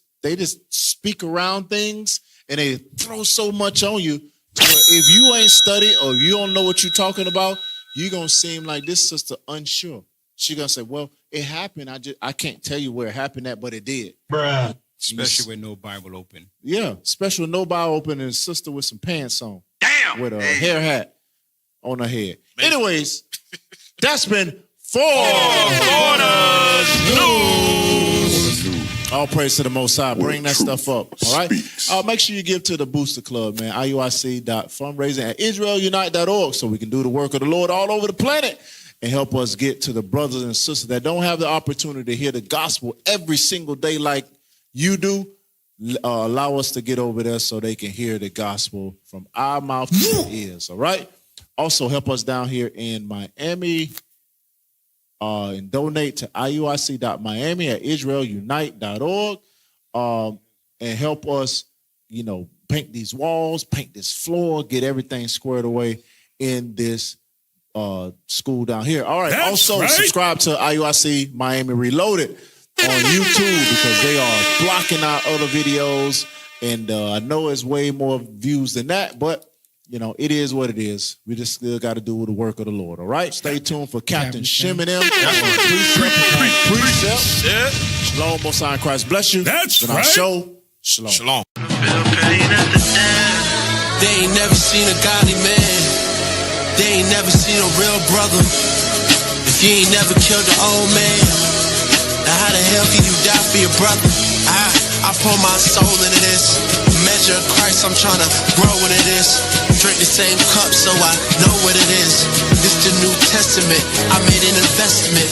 speak around things and they throw so much on you. If you ain't studied or you don't know what you're talking about, you're going to seem like this sister unsure. She's going to say, well, it happened. I can't tell you where it happened at, but it did. Bruh. Especially with no Bible open. Yeah, especially with no Bible open and a sister with some pants on. Damn. With a hair hat on her head. Man. Anyways, that's been Four Corners News. All praise to the Most High. Bring that stuff up. All right. Make sure you give to the Booster Club, man. IUIC.fundraising at IsraelUnite.org so we can do the work of the Lord all over the planet and help us get to the brothers and sisters that don't have the opportunity to hear the gospel every single day like you do. Allow us to get over there so they can hear the gospel from our mouth to their ears. All right. Also, help us down here in Miami and donate to IUIC.Miami at IsraelUnite.org and help us, paint these walls, paint this floor, get everything squared away in this school down here. All right. That's also, right. subscribe to IUIC Miami Reloaded on YouTube because they are blocking our other videos. And I know it's way more views than that, but you know, it is what it is. We just still got to do the work of the Lord. All right. Stay tuned for Captain Shim and them. Precept. Shalom, Most High in Christ. Bless you. That's and right. our show. Shalom. Shalom. They ain't never seen a godly man. They ain't never seen a real brother. If you ain't never killed an old man, now how the hell can you die for your brother? I pour my soul into this. Measure of Christ, I'm trying to grow into this. Drink the same cup so I know what it is. This the New Testament. I made an investment.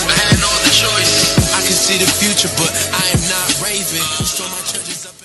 I had no other choice. I can see the future, but I am not raving. Store my treasures up in